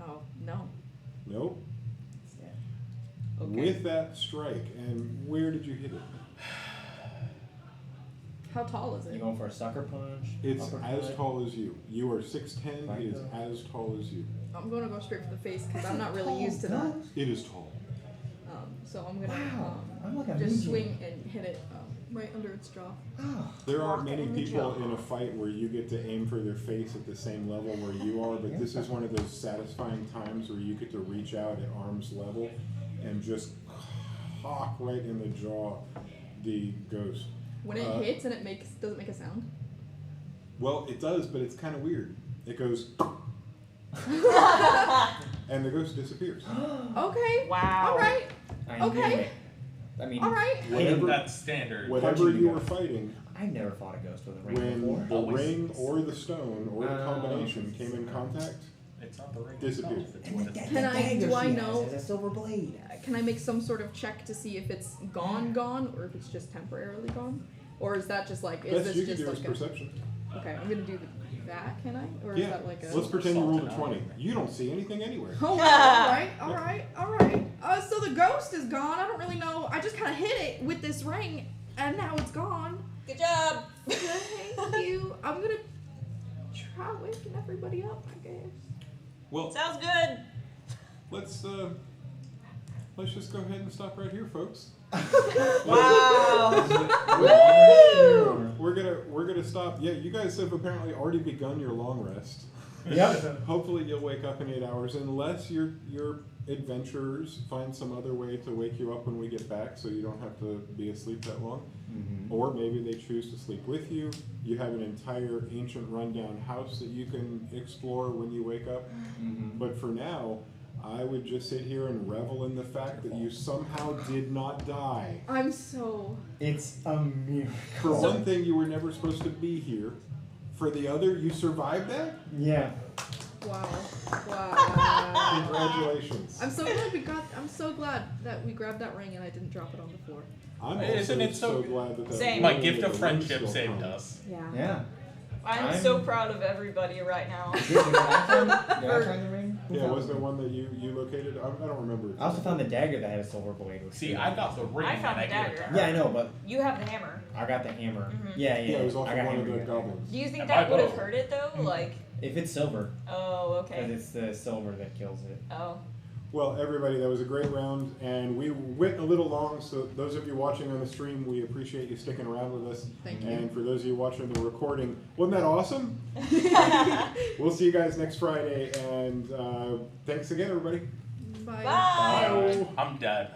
Oh, no. Nope. Okay. With that strike, and where did you hit it? How tall is You it? going for a sucker punch? It's uppercut? as tall as you. You are 6'10". Right It is there. as tall as you. I'm going to go straight for the face because I'm not really used to that. It is tall. So I'm going to Wow. I'm like a just medium. swing and hit it right under its jaw. Oh. There aren't Block many in the people jaw. in a fight where you get to aim for their face at the same level where you are, but this is one of those satisfying times where you get to reach out at arm's level and just hawk right in the jaw the ghost. When it hits and it doesn't make a sound. Well, it does, but it's kind of weird. It goes, and the ghost disappears. Okay. Wow. All right. I Okay. knew it. I mean, All right. Whatever, That's standard. whatever Punching you the were ghost. fighting, I've never fought a ghost with a ring when before. the Always. ring or the stone or the Oh. combination came in contact, It's not the ring Disappeared. itself, it's And what the, it's- the Can I- dagger do I she know- has a silver blade. Can I make some sort of check to see if it's gone, or if it's just temporarily gone? Or is that just like, is best this you can just do is like a... perception. Okay, I'm gonna do that, can I? Or is Yeah, that like a... let's pretend you rolled a Assault 20. and You don't see anything anywhere. Oh, wow, alright. So the ghost is gone. I don't really know. I just kind of hit it with this ring, and now it's gone. Good job. Thank you. I'm gonna try waking everybody up, I guess. Well, Sounds good. let's just go ahead and stop right here, folks. Wow. We're gonna stop. Yeah, you guys have apparently already begun your long rest. Yep. Hopefully you'll wake up in 8 hours, unless your adventurers find some other way to wake you up when we get back, so you don't have to be asleep that long. Mm-hmm. Or maybe they choose to sleep with you. You have an entire ancient rundown house that you can explore when you wake up. Mm-hmm. But for now, I would just sit here and revel in the fact that you somehow did not die. I'm so... It's a miracle. For one thing, you were never supposed to be here. For the other, you survived that? Yeah. Wow. Wow. Congratulations. I'm so glad that we grabbed that ring and I didn't drop it on the floor. I'm Isn't also it so- glad that Same. My ring gift with of the friendship ring still saved comes. us. Yeah. Yeah. I'm so proud of everybody right now. Did I find the ring? Who Yeah, found was it? there one that you located? I don't remember. I also found the dagger that had a silver blade. See, I got the ring I found and the I gave it dagger. to her. Yeah, I know, but You have the hammer. I got the hammer. Mhm. Yeah, Yeah, it was off I of got one of hammer, the yeah. goblins. Do you think And that my would have bow. hurt it though? Like, If it's silver, oh, because okay. it's the silver that kills it. Oh. Well, everybody, that was a great round, and we went a little long, so those of you watching on the stream, we appreciate you sticking around with us. Thank you. And for those of you watching the recording, wasn't that awesome? We'll see you guys next Friday, and thanks again, everybody. Bye. Bye. Bye. I'm dead.